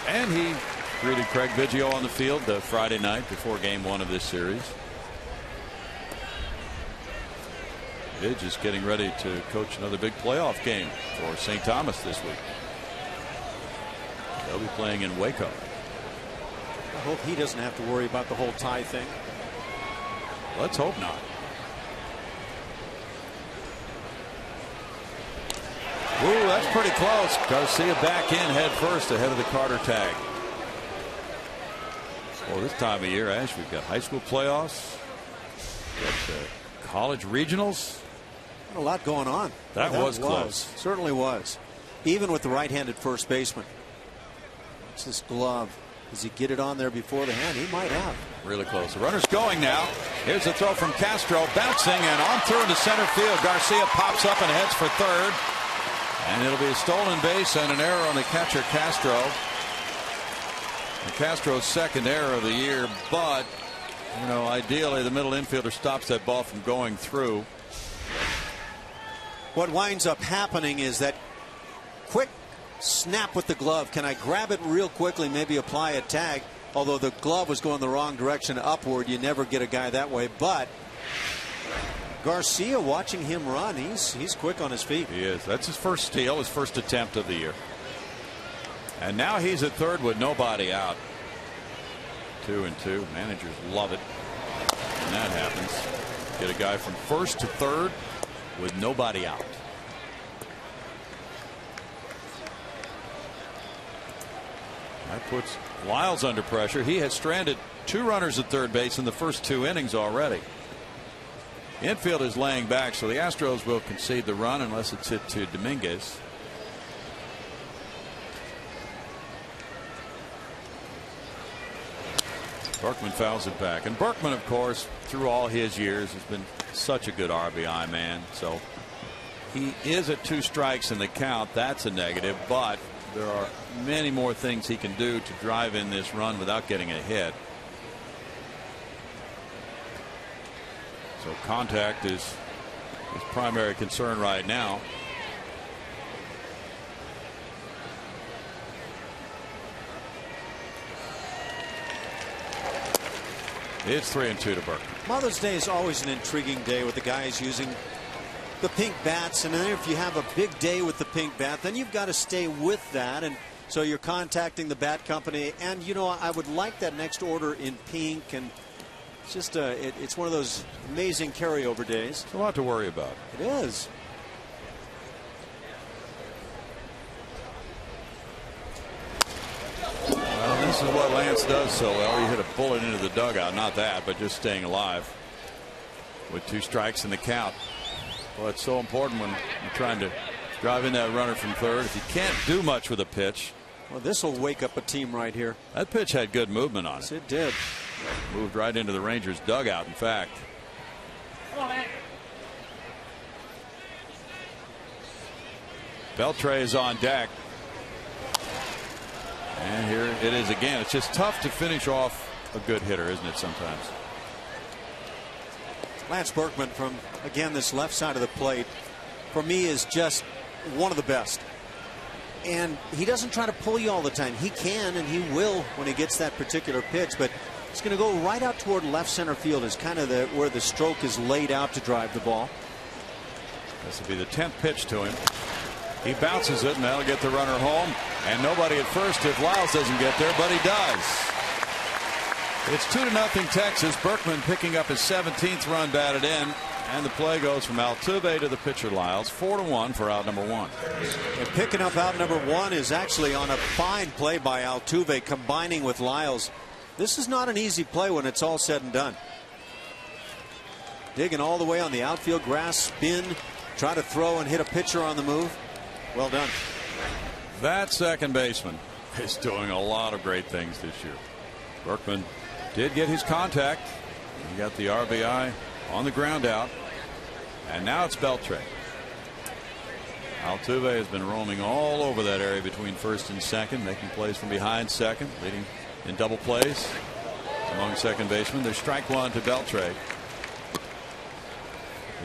And he greeted Craig Biggio on the field the Friday night before game 1 of this series. Bidge is getting ready to coach another big playoff game for St. Thomas this week. They'll be playing in Waco. I hope he doesn't have to worry about the whole tie thing. Let's hope not. Ooh, that's pretty close. Garcia back in head first ahead of the Carter tag. Well, this time of year, Ash, we've got high school playoffs, we've got college regionals. A lot going on. That was close. Certainly was. Even with the right-handed first baseman. It's this glove. Does he get it on there before the hand? He might have. Really close. The runner's going now. Here's a throw from Castro, bouncing and on through into center field. Garcia pops up and heads for third. And it'll be a stolen base and an error on the catcher, Castro. And Castro's second error of the year, but, you know, ideally the middle infielder stops that ball from going through. What winds up happening is that quick snap with the glove. Can I grab it real quickly, maybe apply a tag? Although the glove was going the wrong direction upward, you never get a guy that way. But Garcia, watching him run, he's quick on his feet. He is. That's his first steal, his first attempt of the year. And now he's at third with nobody out. 2-2. Managers love it when that happens. Get a guy from first to third with nobody out. That puts Lyles under pressure. He has stranded 2 runners at third base in the first 2 innings already. Infield is laying back, so the Astros will concede the run unless it's hit to Dominguez. Berkman fouls it back, and Berkman, of course, through all his years has been such a good RBI man. So he is at 2 strikes in the count. That's a negative, but there are many more things he can do to drive in this run without getting a hit. So contact is his primary concern right now. It's 3-2 to Berkman. Mother's Day is always an intriguing day with the guys using the pink bats, and then if you have a big day with the pink bat, then you've got to stay with that, and so you're contacting the bat company. And you know, I would like that next order in pink, and it's just it's one of those amazing carryover days. It's a lot to worry about. It is. Well, this is what Lance does so well. You hit a bullet into the dugout, not that, but just staying alive with 2 strikes in the count. Well, it's so important when you're trying to drive in that runner from third. If you can't do much with a pitch. Well, this will wake up a team right here. That pitch had good movement on it. Yes, it did. Moved right into the Rangers dugout, in fact. Come on, man. Beltre is on deck. And here it is again. It's just tough to finish off a good hitter, isn't it, sometimes? Lance Berkman from, again, this left side of the plate, for me, is just one of the best. And he doesn't try to pull you all the time. He can, and he will when he gets that particular pitch, but it's going to go right out toward left center field is kind of where the stroke is laid out to drive the ball. This will be the 10th pitch to him. He bounces it, and that'll get the runner home. And nobody at first if Lyles doesn't get there, but he does. It's 2-0 Texas. Berkman picking up his 17th run batted in. And the play goes from Altuve to the pitcher Lyles. 4-1 for out number 1. And picking up out number 1 is actually on a fine play by Altuve, combining with Lyles. This is not an easy play when it's all said and done. Digging all the way on the outfield grass, spin, try to throw and hit a pitcher on the move. Well done. That second baseman is doing a lot of great things this year. Berkman did get his contact. He got the RBI on the ground out. And now it's Beltre. Altuve has been roaming all over that area between first and second, making plays from behind second, leading in double plays among second basemen. There's strike 1 to Beltre.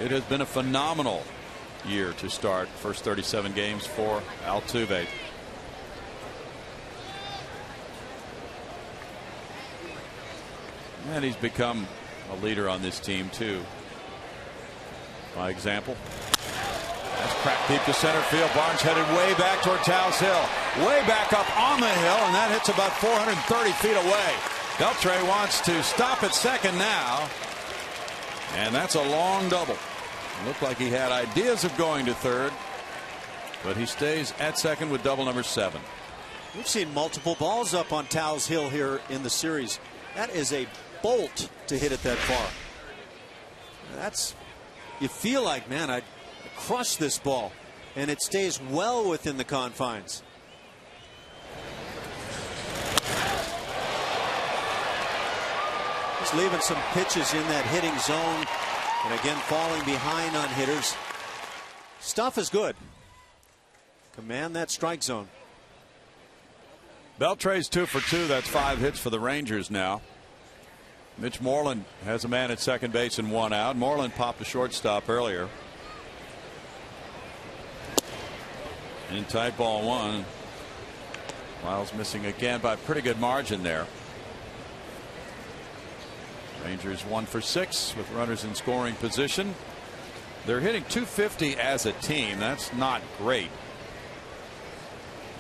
It has been a phenomenal year to start. First 37 games for Altuve. And he's become a leader on this team too, by example. That's cracked deep to center field. Barnes headed way back toward Taos Hill, way back up on the hill, and that hits about 430 feet away. Beltre wants to stop at second now, and that's a long double. It looked like he had ideas of going to third, but he stays at second with double number 7. We've seen multiple balls up on Taos Hill here in the series. That is a bolt to hit it that far. You feel like, man, I'd crush this ball, and it stays well within the confines. He's leaving some pitches in that hitting zone, and again falling behind on hitters. Stuff is good. Command that strike zone. Beltre's 2 for 2. That's 5 hits for the Rangers now. Mitch Moreland has a man at second base and 1 out. Moreland popped a shortstop earlier. In tight, ball 1. Lyles missing again by a pretty good margin there. Rangers 1 for 6 with runners in scoring position. They're hitting .250 as a team. That's not great.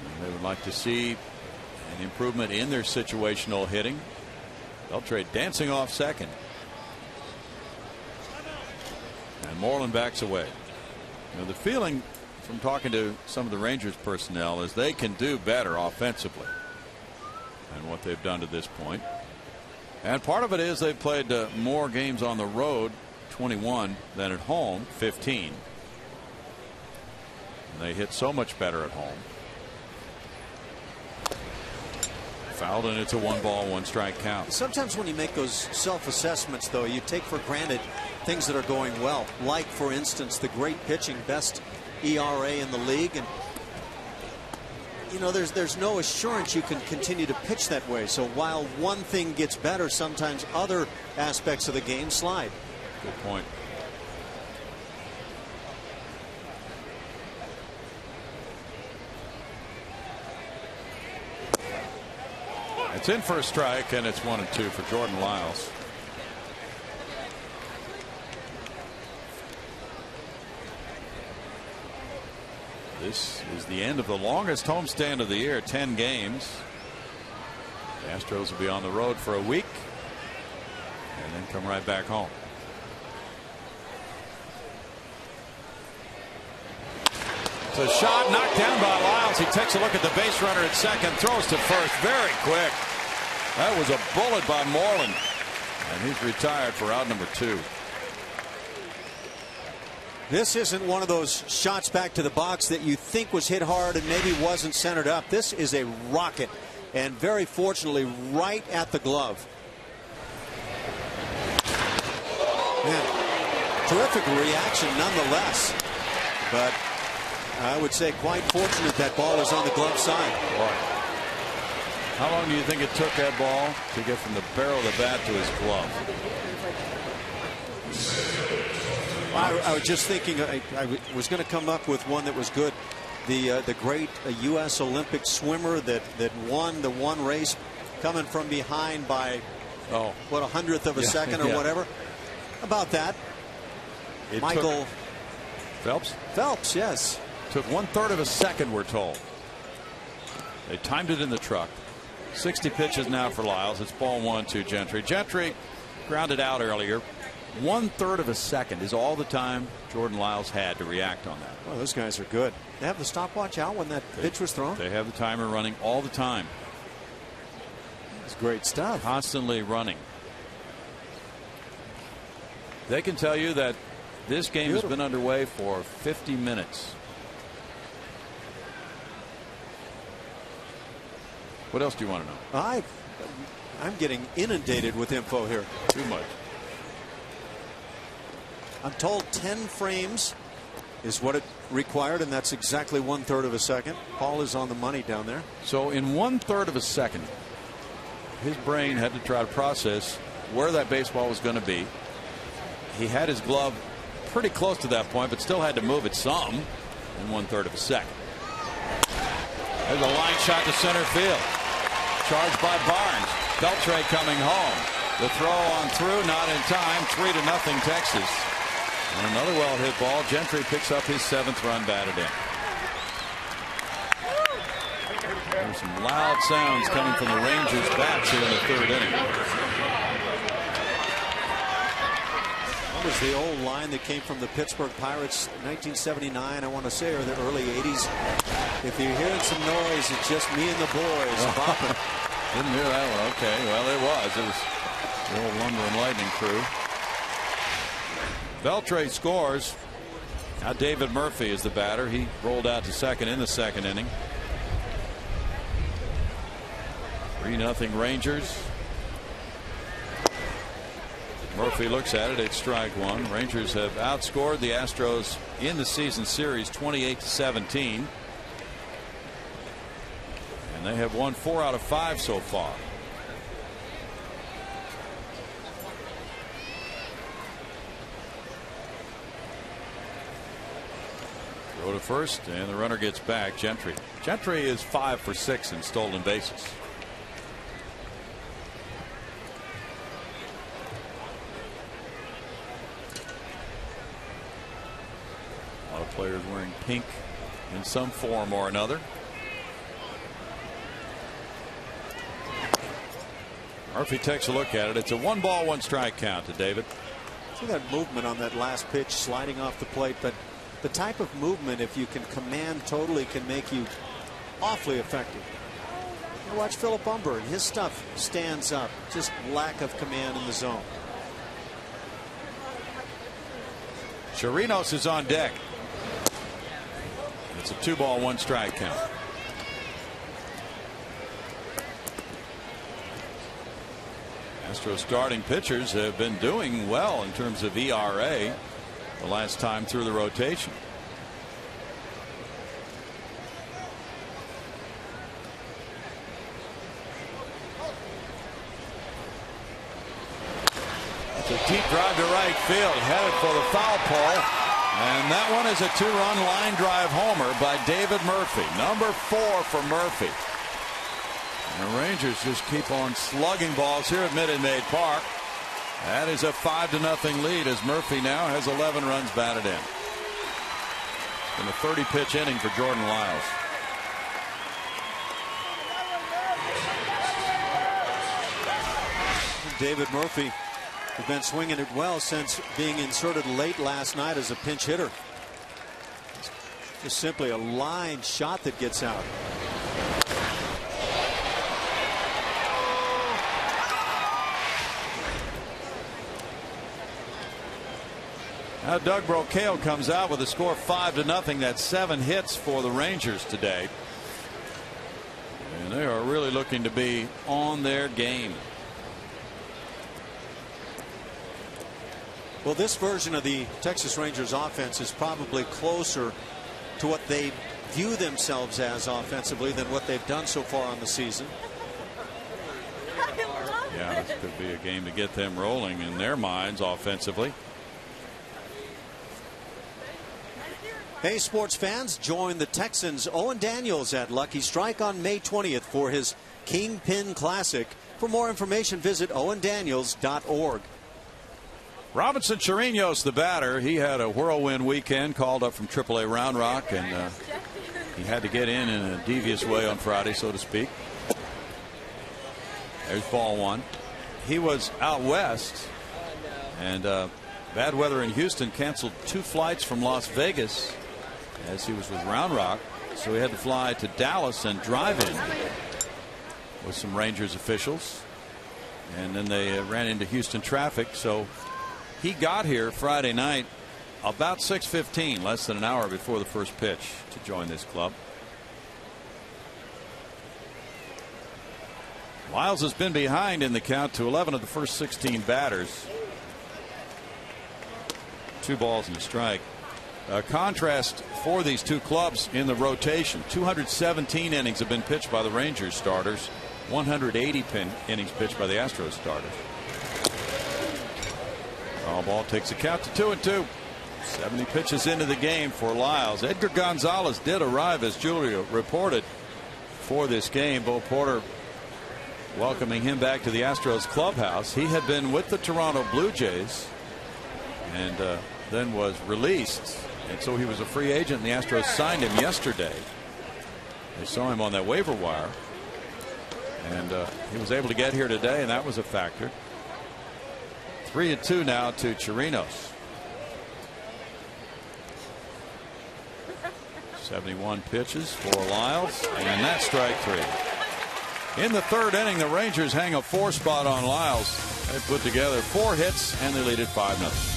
And they would like to see an improvement in their situational hitting. Beltre dancing off second. And Moreland backs away. You know, the feeling from talking to some of the Rangers personnel is they can do better offensively than what they've done to this point. And part of it is they've played more games on the road, 21, than at home, 15. And they hit so much better at home. Fouled, and it's a 1-ball-1-strike count. Sometimes when you make those self-assessments, though, you take for granted things that are going well, like, for instance, the great pitching, best ERA in the league, and you know there's no assurance you can continue to pitch that way. So while one thing gets better, sometimes other aspects of the game slide. Good point. It's in for a strike, and it's 1-2 for Jordan Lyles. This is the end of the longest homestand of the year, 10 games. The Astros will be on the road for a week and then come right back home. It's a shot knocked down by Lyles. He takes a look at the base runner at second, throws to first very quick. That was a bullet by Moreland, and he's retired for out number 2. This isn't one of those shots back to the box that you think was hit hard and maybe wasn't centered up. This is a rocket, and very fortunately right at the glove. Man, terrific reaction nonetheless, but I would say quite fortunate that ball is on the glove side. Boy. How long do you think it took that ball to get from the barrel of the bat to his glove? I was just thinking I was going to come up with one that was good. The great U.S. Olympic swimmer that won the one race, coming from behind by what, 100th of a second or whatever. About that. Michael Phelps. Phelps, yes. Took 1/3 of a second, we're told. They timed it in the truck. 60 pitches now for Lyles. It's ball 1 to Gentry. Gentry grounded out earlier. 1/3 of a second is all the time Jordan Lyles had to react on that. Well, those guys are good. They have the stopwatch out when that pitch was thrown. They have the timer running all the time. It's great stuff. Constantly running. They can tell you that this game has been underway for 50 minutes. What else do you want to know? I'm getting inundated with info here. Too much. I'm told 10 frames is what it required, and that's exactly 1/3 of a second. Paul is on the money down there. So in 1/3 of a second, his brain had to try to process where that baseball was going to be. He had his glove pretty close to that point, but still had to move it some in 1/3 of a second. There's a line shot to center field. Charged by Barnes. Beltre coming home. The throw on through, not in time. 3-0 Texas. And another well-hit ball. Gentry picks up his 7th run batted in. There's some loud sounds coming from the Rangers' bats here in the 3rd inning. That was the old line that came from the Pittsburgh Pirates, 1979, I want to say, or the early 80s. If you're hearing some noise, it's just me and the boys bopping. Didn't hear that one. Okay, well, it was the old Lumber and Lightning crew. Beltre scores. Now David Murphy is the batter. He rolled out to second in the second inning. 3-0 Rangers. Murphy looks at it. It's strike one. Rangers have outscored the Astros in the season series 28-17. And they have won 4 out of 5 so far. Throw to first, and the runner gets back. Gentry. Gentry is 5 for 6 in stolen bases. A lot of players wearing pink in some form or another. Murphy takes a look at it. It's a 1-ball, 1-strike count to David. See that movement on that last pitch, sliding off the plate, but the type of movement, if you can command totally, can make you awfully effective. You watch Philip Umber, and his stuff stands up. Just lack of command in the zone. Chirinos is on deck. It's a 2-ball, 1-strike count. Astros starting pitchers have been doing well in terms of ERA the last time through the rotation. It's a deep drive to right field, headed for the foul pole, and that one is a 2-run line drive homer by David Murphy. Number 4 for Murphy. And the Rangers just keep on slugging balls here at Minute Maid Park. That is a 5-0 lead as Murphy now has 11 runs batted in. It's been a 30-pitch inning for Jordan Lyles. David Murphy has been swinging it well since being inserted late last night as a pinch hitter. Just simply a line shot that gets out. Now Doug Brocail comes out with a score of 5-0. That's 7 hits for the Rangers today. And they are really looking to be on their game. Well, this version of the Texas Rangers offense is probably closer to what they view themselves as offensively than what they've done so far on the season. Yeah, this could be a game to get them rolling in their minds offensively. Hey, sports fans, join the Texans' Owen Daniels at Lucky Strike on May 20th for his Kingpin Classic. For more information, visit owendaniels.org. Robinson Chirinos, the batter, he had a whirlwind weekend, called up from AAA Round Rock, and he had to get in a devious way on Friday, so to speak. There's ball one. He was out west, and bad weather in Houston canceled 2 flights from Las Vegas as he was with Round Rock, so he had to fly to Dallas and drive in with some Rangers officials, and then they ran into Houston traffic. So he got here Friday night about 6:15, less than an hour before the first pitch, to join this club. Lyles has been behind in the count to 11 of the first 16 batters. 2 balls and a strike. Contrast for these two clubs in the rotation. 217 innings have been pitched by the Rangers starters. 180 innings pitched by the Astros starters. Foul ball takes a count to 2-2. 70 pitches into the game for Lyles. Edgar Gonzalez did arrive, as Julia reported, for this game. Bo Porter welcoming him back to the Astros clubhouse. He had been with the Toronto Blue Jays and then was released, and so he was a free agent, and the Astros signed him yesterday. They saw him on that waiver wire, and he was able to get here today, and that was a factor. 3-2 now to Chirinos. 71 pitches for Lyles, and that's strike 3. In the third inning, the Rangers hang a 4 spot on Lyles. They put together 4 hits, and they lead it 5-0.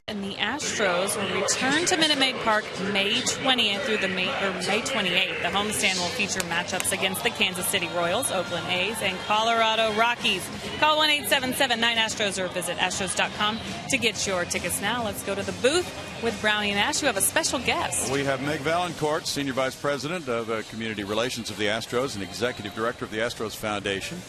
And the Astros will return to Minute Maid Park May 20th through May 28th. The homestand will feature matchups against the Kansas City Royals, Oakland A's, and Colorado Rockies. Call 1-877-9-ASTROS or visit astros.com to get your tickets now. Let's go to the booth with Brownie and Ash. You have a special guest. We have Meg Valancourt, Senior Vice President of Community Relations of the Astros and Executive Director of the Astros Foundation.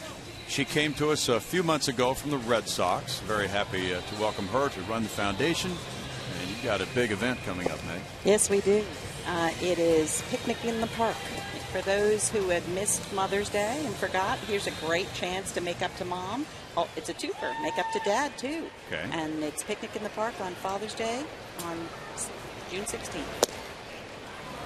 She came to us a few months ago from the Red Sox. Very happy to welcome her to run the foundation. And you've got a big event coming up, Meg. Yes, we do. It is Picnic in the Park. For those who had missed Mother's Day and forgot, here's a great chance to make up to Mom. Oh, it's a twofer. Make up to Dad, too. Okay. And it's Picnic in the Park on Father's Day on June 16th.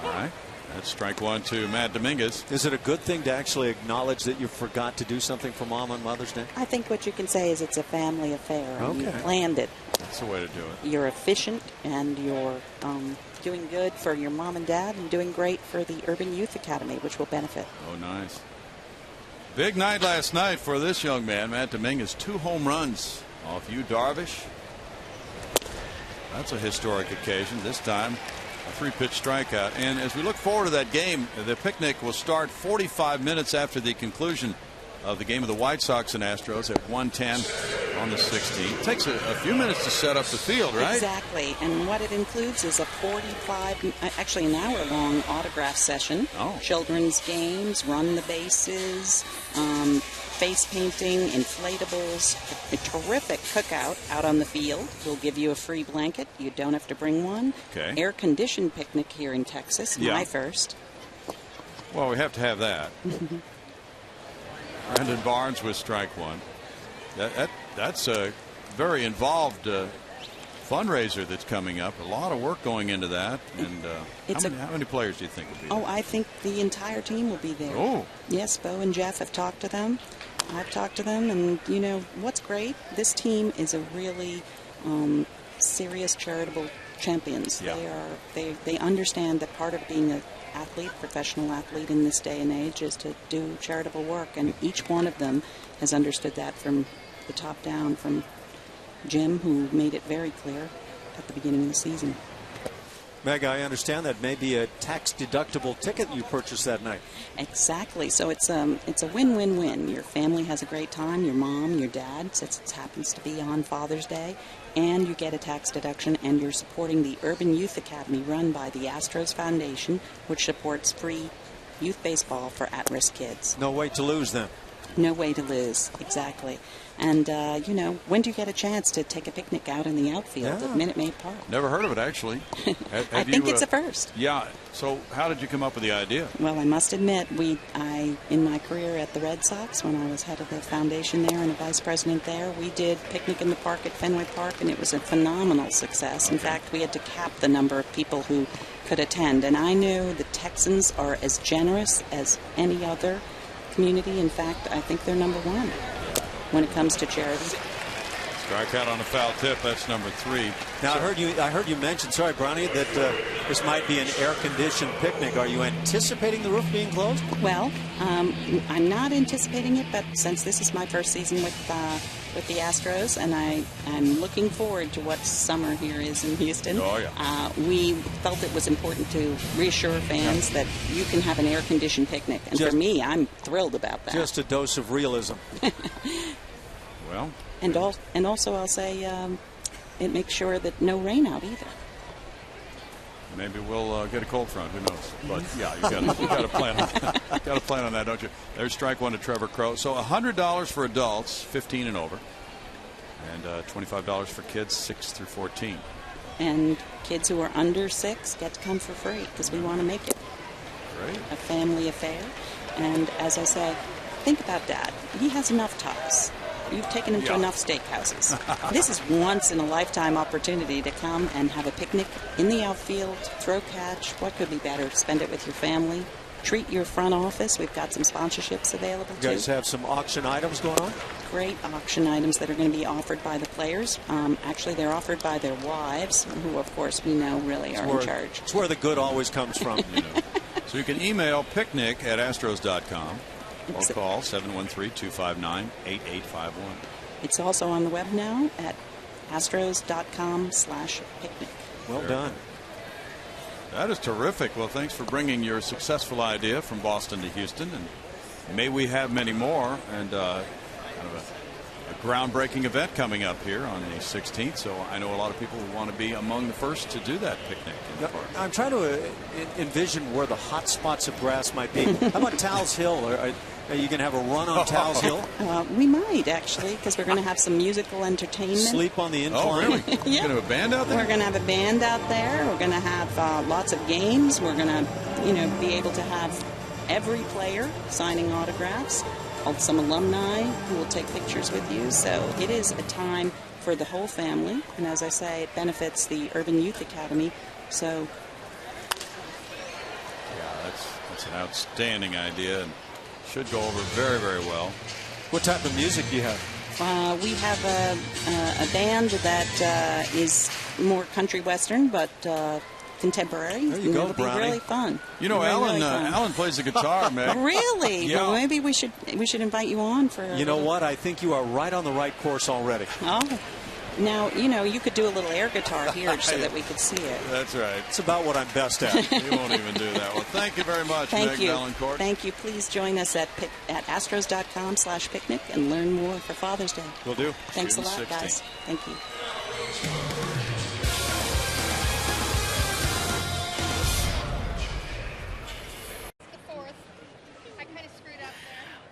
All right. That's strike one to Matt Dominguez. Is it a good thing to actually acknowledge that you forgot to do something for Mom on Mother's Day? I think what you can say is it's a family affair. And you planned it. That's the way to do it. You're efficient and you're doing good for your mom and dad and doing great for the Urban Youth Academy, which will benefit. Oh, nice. Big night last night for this young man, Matt Dominguez. 2 home runs off Yu Darvish. That's a historic occasion. This time, a 3-pitch strikeout. And as we look forward to that game, the picnic will start 45 minutes after the conclusion of the game of the White Sox and Astros at 1:10 on the 16th. It takes a few minutes to set up the field, right? Exactly. And what it includes is a 45, actually an hour-long autograph session. Oh. Children's games, run the bases, face painting, inflatables, a terrific cookout out on the field. We'll give you a free blanket. You don't have to bring one. Okay. Air-conditioned picnic here in Texas, my first. Well, we have to have that. Brandon Barnes with strike one. That's a very involved fundraiser that's coming up. A lot of work going into that. And how many players do you think will be there? Oh, I think the entire team will be there. Oh. Yes, Bo and Jeff have talked to them. I've talked to them, and you know what's great? This team is a really serious charitable champions. Yeah. They understand that part of being a professional athlete in this day and age is to do charitable work, and each one of them has understood that from the top down, from Jim, who made it very clear at the beginning of the season. Meg, I understand that may be a tax-deductible ticket you purchased that night. Exactly. So it's a win-win-win. Your family has a great time. Your mom, your dad, since it happens to be on Father's Day, and you get a tax deduction, and you're supporting the Urban Youth Academy run by the Astros Foundation, which supports free youth baseball for at-risk kids. No way to lose then. No way to lose, exactly. And, you know, when do you get a chance to take a picnic out in the outfield at Minute Maid Park? Never heard of it, actually. I think it's a first. Yeah. So how did you come up with the idea? Well, I must admit, in my career at the Red Sox, when I was head of the foundation there and a vice president there, we did Picnic in the Park at Fenway Park, and it was a phenomenal success. In fact, we had to cap the number of people who could attend. And I knew the Texans are as generous as any other community. In fact, I think they're number one when it comes to charity. Strikeout on a foul tip. That's number 3. Now, I heard you mention, sorry, Brownie, that this might be an air-conditioned picnic. Are you anticipating the roof being closed? Well, I'm not anticipating it, but since this is my first season with the Astros, and I'm looking forward to what summer here is in Houston. Oh, yeah. We felt it was important to reassure fans that you can have an air-conditioned picnic. And for me, I'm thrilled about that. Just a dose of realism. Well. And also I'll say it makes sure that no rain out either. Maybe we'll get a cold front. Who knows? But yeah, you got to plan on that. Got to plan on that, don't you? There's strike one to Trevor Crow. So $100 for adults, 15 and over, and $25 for kids 6 through 14. And kids who are under 6 get to come for free because we want to make it a family affair. And as I say, think about Dad. He has enough tops. You've taken him to enough steakhouses. This is once-in-a-lifetime opportunity to come and have a picnic in the outfield, throw catch. What could be better? Spend it with your family. Treat your front office. We've got some sponsorships available, too. You guys have some auction items going on? Great auction items that are going to be offered by the players. Actually, they're offered by their wives, who, of course, we know really are in charge. It's where the good always comes from. So you can email picnic@astros.com. Or call 713-259-8851. It's also on the web now at astros.com/picnic. Well done. That is terrific. Well, thanks for bringing your successful idea from Boston to Houston, and may we have many more, and kind of a groundbreaking event coming up here on the 16th. So I know a lot of people want to be among the first to do that picnic in the park. I'm trying to envision where the hot spots of grass might be. How about Towles Hill? Are you going to have a run on Towles Hill? We might, actually, because we're going to have some musical entertainment. Sleep on the incline? Oh, really? Yeah. You're going to have a band out there? We're going to have a band out there. We're going to have lots of games. We're going to, be able to have every player signing autographs. Some alumni who will take pictures with you. So it is a time for the whole family. And as I say, it benefits the Urban Youth Academy. So yeah, that's an outstanding idea and should go over very, very well. What type of music do you have? We have a band that is more country western, but contemporary. There you go, It'll be Brownie. really fun. Alan plays the guitar, man. Really? Yeah. Well, maybe we should invite you on for. You know what? I think you are right on the right course already. Oh, now you could do a little air guitar here so that we could see it. That's right. It's about what I'm best at. We won't even do that. Well, thank you very much, Thank Meg you. Valancourt. Thank you. Please join us at astros.com/picnic and learn more for Father's Day. Will do. Thanks a June lot, 16th. guys. Thank you.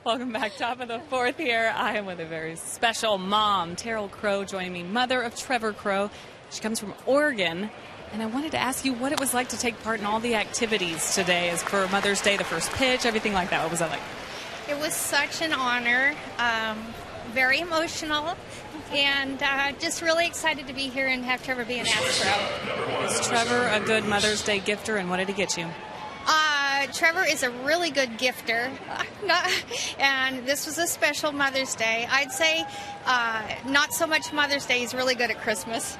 Welcome back. Top of the fourth here. I am with a very special mom, Terrell Crow, joining me, mother of Trevor Crow. She comes from Oregon. And I wanted to ask you what it was like to take part in all the activities today as for Mother's Day, the first pitch, everything like that. What was that like? It was such an honor, very emotional, and just really excited to be here and have Trevor be an Astro. Is Trevor a good Mother's Day gifter, and what did he get you? Trevor is a really good gifter, and this was a special Mother's Day. I'd say not so much Mother's Day. He's really good at Christmas.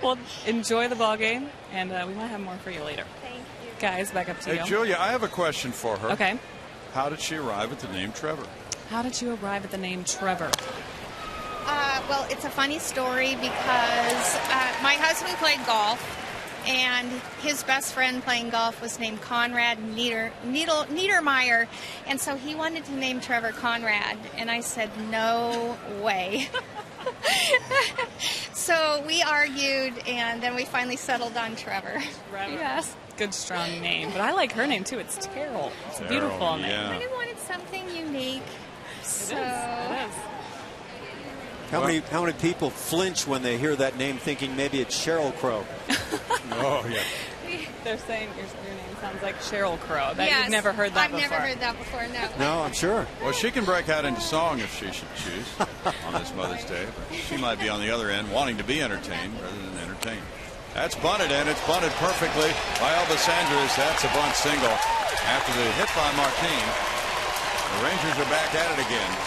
Well, enjoy the ball game, and we might have more for you later. Thank you. Guys, back up to you. Hey, Julia, I have a question for her. Okay. How did she arrive at the name Trevor? How did you arrive at the name Trevor? Well, it's a funny story because my husband played golf, and his best friend playing golf was named Conrad Niedermeyer, and so he wanted to name Trevor Conrad, and I said, no way. So we argued, and then we finally settled on Trevor. Yes. Good, strong name. But I like her name, too. It's Terrell. It's a beautiful name. Yeah. I really wanted something unique. So. It is. How many people flinch when they hear that name thinking maybe it's Sheryl Crow? Oh, yeah. They're saying your name sounds like Sheryl Crow. Yes, You've never heard that I've before. never heard that before, no. No, I'm sure. Well, she can break out into song if she should choose on this Mother's Day. But she might be on the other end wanting to be entertained rather than entertained. That's bunted, and it's bunted perfectly by Elvis Andrews. That's a bunt single. After the hit by Martin, the Rangers are back at it again.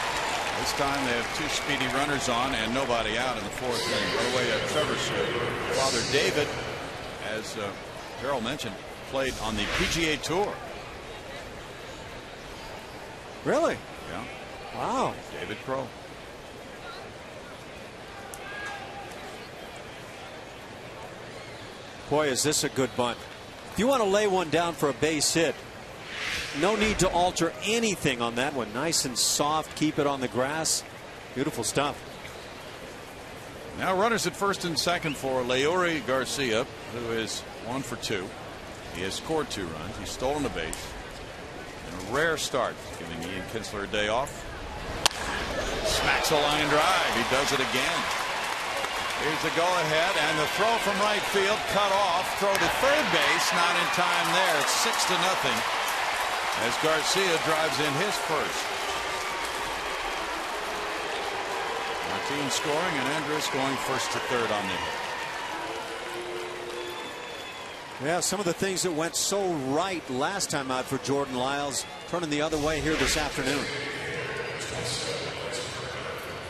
This time they have two speedy runners on and nobody out in the fourth inning. By the way, Trevor's father, David, as Carol mentioned, played on the PGA Tour. Really? Yeah. Wow. David Crow. Boy, is this a good bunt. If you want to lay one down for a base hit, no need to alter anything on that one. Nice and soft. Keep it on the grass. Beautiful stuff. Now runners at first and second for Leury Garcia, who is 1 for 2. He has scored 2 runs. He's stolen a base. And a rare start, giving Ian Kinsler a day off. Smacks a line drive. He does it again. Here's the go-ahead, and the throw from right field cut off. Throw to third base, not in time there. It's 6-0 as Garcia drives in his first. Martin scoring, and Andrus going first to third on the hit. Yeah, some of the things that went so right last time out for Jordan Lyles turning the other way here this afternoon.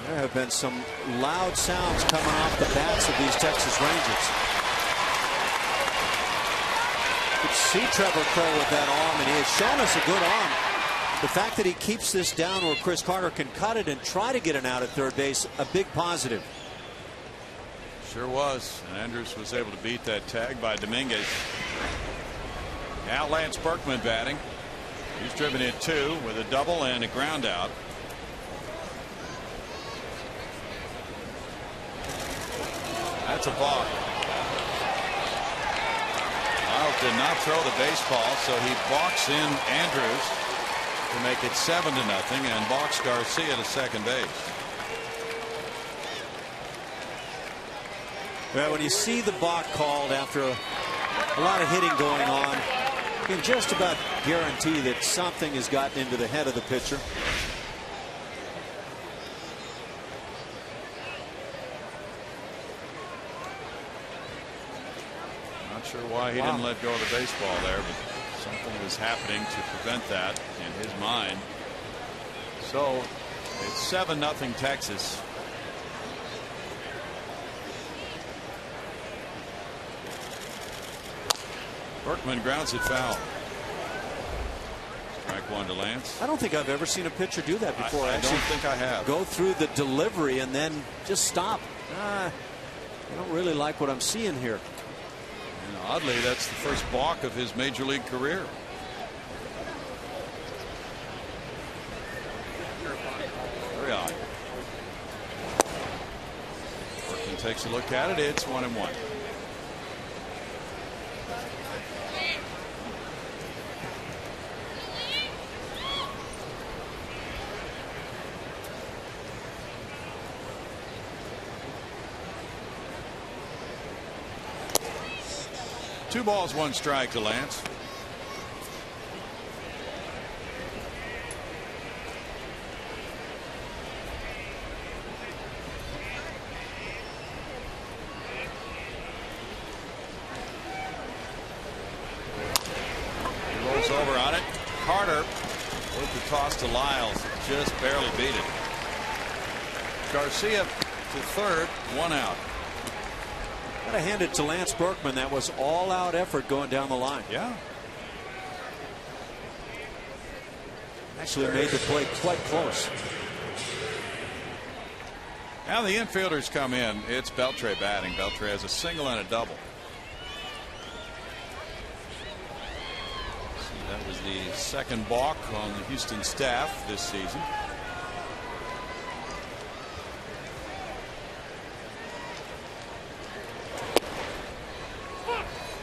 There have been some loud sounds coming off the bats of these Texas Rangers. You could see Trevor Crow with that arm, and he has shown us a good arm. The fact that he keeps this down where Chris Carter can cut it and try to get an out at third base, a big positive. Sure was. And Andrews was able to beat that tag by Dominguez. Now Lance Berkman batting. He's driven in 2 with a double and a ground out. That's a balk. Miles did not throw the baseball, so he balks in Andrews to make it 7-0 and balks Garcia to second base. Well, when you see the balk called after a lot of hitting going on, you can just about guarantee that something has gotten into the head of the pitcher. Not sure why he didn't let go of the baseball there, but something was happening to prevent that in his mind. So it's 7-0 Texas. Berkman grounds it foul. Strike 1 to Lance. I don't think I've ever seen a pitcher do that before. I don't think I have. Go through the delivery and then just stop. I don't really like what I'm seeing here. And oddly, that's the first balk of his major league career. Very odd. Berkman takes a look at it. It's 1-1. Two balls, 1 strike to Lance. He rolls over on it. Carter with the toss to Lyles, just barely beat it. Garcia to third, 1 out. Gotta hand it to Lance Berkman. That was all-out effort going down the line. Yeah. Actually made the play quite close. Now the infielders come in. It's Beltre batting. Beltre has a single and a double. See, that was the second balk on the Houston staff this season.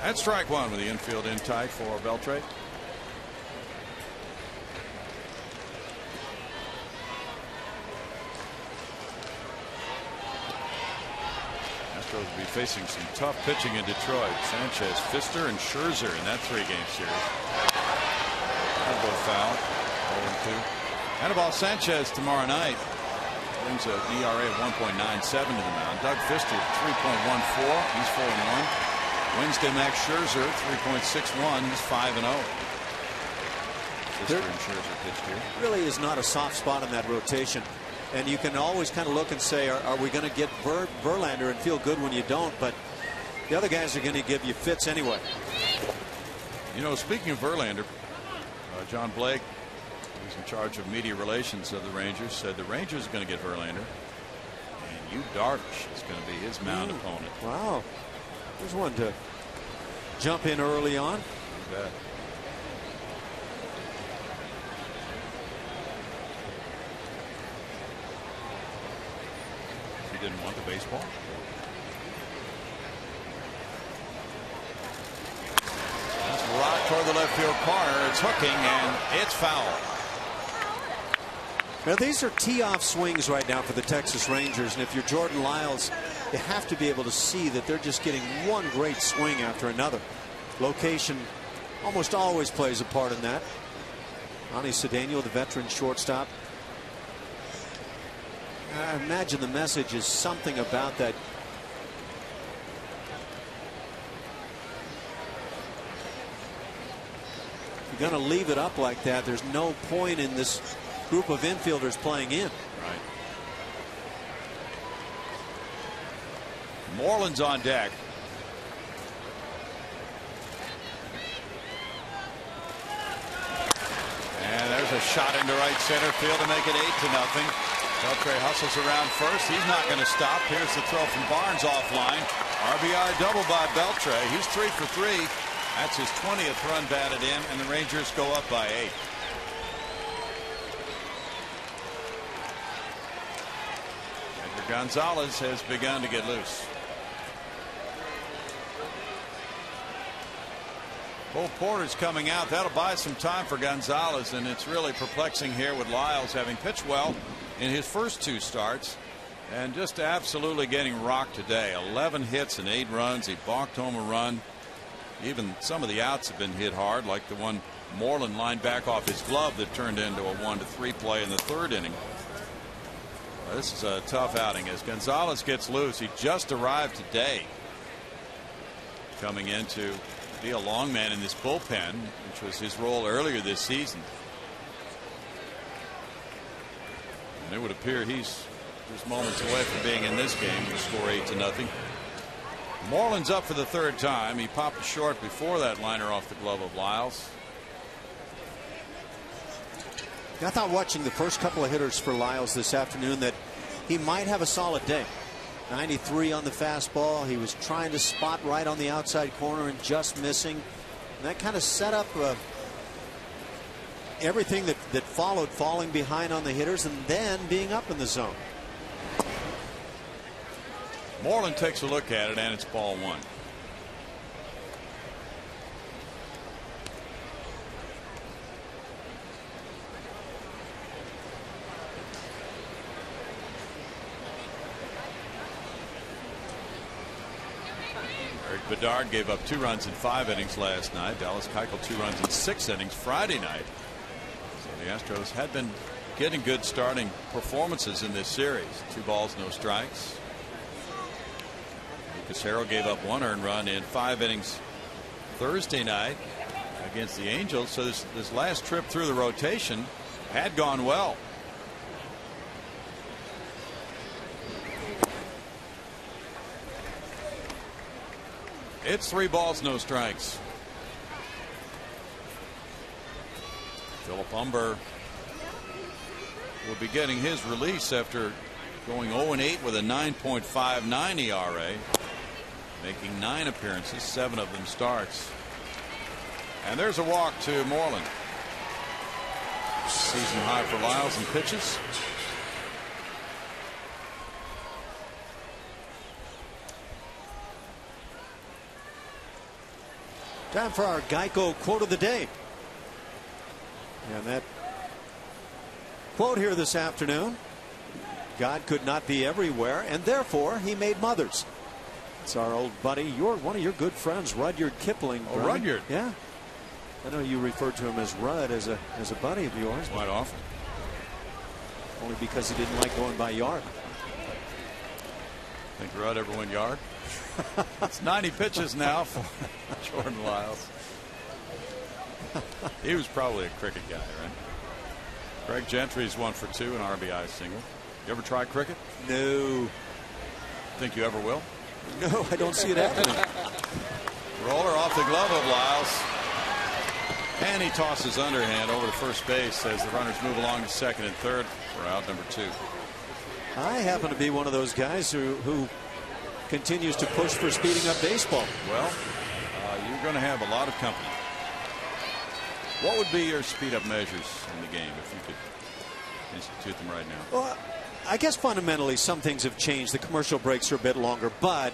That's strike 1 with the infield in tight for Beltre. Astros will be facing some tough pitching in Detroit. Sanchez, Pfister, and Scherzer in that 3-game series. That'll go foul. 0-2. Anibal Sanchez tomorrow night brings an ERA of 1.97 to the mound. Doug Pfister 3.14. He's 4-1. Wednesday, Max Scherzer 3.61. He's 5-0. Pfister and Scherzer pitched here. Really is not a soft spot in that rotation. And you can always kind of look and say, are we going to get Verlander and feel good when you don't? But the other guys are going to give you fits anyway. You know, speaking of Verlander, John Blake, who's in charge of media relations of the Rangers, said the Rangers are going to get Verlander. And Yu Darvish is going to be his mound opponent. Wow. There's one to jump in early on. You bet. He didn't want the baseball. That's rocked toward the left field corner. It's hooking and it's foul. Now these are tee-off swings right now for the Texas Rangers, and if you're Jordan Lyles, you have to be able to see that they're just getting one great swing after another. Location almost always plays a part in that. Ronnie Cedeno, the veteran shortstop. I imagine the message is something about that. If you're going to leave it up like that, there's no point in this group of infielders playing in. Right. Moreland's on deck. And there's a shot into right center field to make it 8-0. Beltre hustles around first. He's not going to stop. Here's the throw from Barnes offline. RBI double by Beltre. He's 3 for 3. That's his 20th run batted in, and the Rangers go up by 8. Edgar Gonzalez has begun to get loose. Cole Porter's coming out. That'll buy some time for Gonzalez, and it's really perplexing here with Lyles having pitched well in his first 2 starts and just absolutely getting rocked today. 11 hits and 8 runs. He balked home a run. Even some of the outs have been hit hard, like the one Moreland lined back off his glove that turned into a 1-3 play in the 3rd inning. This is a tough outing as Gonzalez gets loose. He just arrived today, coming into be a long man in this bullpen, which was his role earlier this season. And it would appear he's just moments away from being in this game. The score 8-0. Moreland's up for the 3rd time. He popped short before that liner off the glove of Lyles. I thought watching the first couple of hitters for Lyles this afternoon that he might have a solid day. 93 on the fastball. He was trying to spot right on the outside corner and just missing. And that kind of set up everything that followed, falling behind on the hitters and then being up in the zone. Moreland takes a look at it, and it's ball 1. Bedard gave up 2 runs in 5 innings last night. Dallas Keuchel 2 runs in 6 innings Friday night. So the Astros had been getting good starting performances in this series. 2 balls, no strikes. Lucas Harrell gave up 1 earned run in 5 innings Thursday night against the Angels. So this last trip through the rotation had gone well. It's 3 balls, no strikes. Philip Humber will be getting his release after going 0-8 with a 9.59 ERA, making 9 appearances, 7 of them starts. And there's a walk to Moreland. Season high for Lyles in pitches. Time for our Geico quote of the day. And that quote here this afternoon: God could not be everywhere, and therefore he made mothers. It's our old buddy, one of your good friends, Rudyard Kipling. Oh, Rudyard. Yeah. I know you referred to him as Rudd as a buddy of yours. Quite often. Only because he didn't like going by yard. Think Rudd ever went yard? It's 90 pitches now for Jordan Lyles. He was probably a cricket guy, right? Greg Gentry's 1 for 2, an RBI single. You ever try cricket? No. Think you ever will? No, I don't see it happening. Roller off the glove of Lyles. And he tosses underhand over to first base as the runners move along to second and third for out number 2. I happen to be one of those guys who continues to push for speeding up baseball. Well, you're going to have a lot of company. What would be your speed up measures in the game if you could institute them right now? Well, I guess fundamentally some things have changed. The commercial breaks are a bit longer, but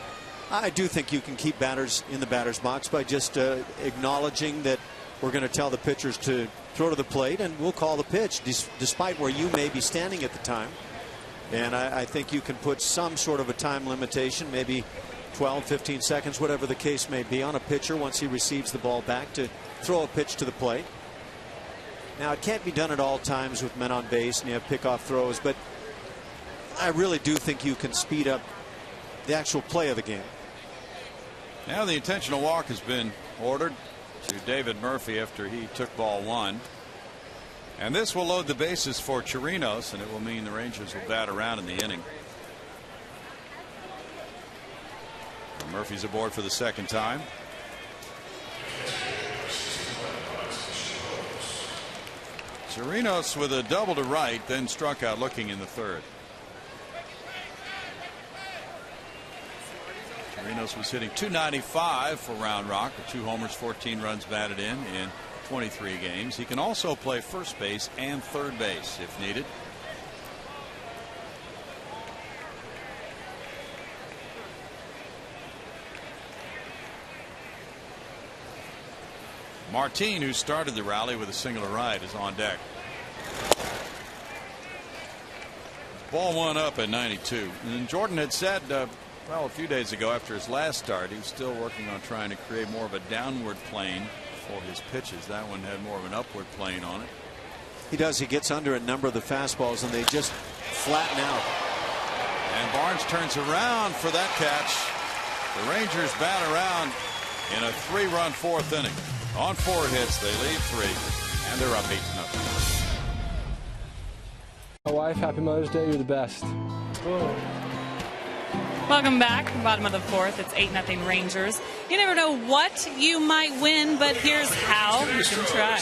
I do think you can keep batters in the batter's box by just acknowledging that we're going to tell the pitchers to throw to the plate, and we'll call the pitch despite where you may be standing at the time. And I think you can put some sort of a time limitation, maybe 12, 15 seconds, whatever the case may be, on a pitcher once he receives the ball back to throw a pitch to the plate. Now, it can't be done at all times with men on base and you have pickoff throws, but I really do think you can speed up the actual play of the game. Now the intentional walk has been ordered to David Murphy after he took ball 1. And this will load the bases for Chirinos, and it will mean the Rangers will bat around in the inning. Murphy's aboard for the second time. Chirinos with a double to right, then struck out looking in the third. Chirinos was hitting .295 for Round Rock, with 2 homers, 14 runs batted in 23 games. He can also play first base and third base if needed. Martin, who started the rally with a single to right, is on deck. Ball 1 up at 92. And Jordan had said, well, a few days ago after his last start, he was still working on trying to create more of a downward plane for his pitches. That one had more of an upward plane on it. He does. He gets under a number of the fastballs and they just flatten out. And Barnes turns around for that catch. The Rangers bat around in a 3-run 4th inning. On 4 hits, they lead 3, and they're up 8-0. My wife, happy Mother's Day. You're the best. Whoa. Welcome back. Bottom of the 4th. It's 8-0 Rangers. You never know what you might win, but here's how you can try.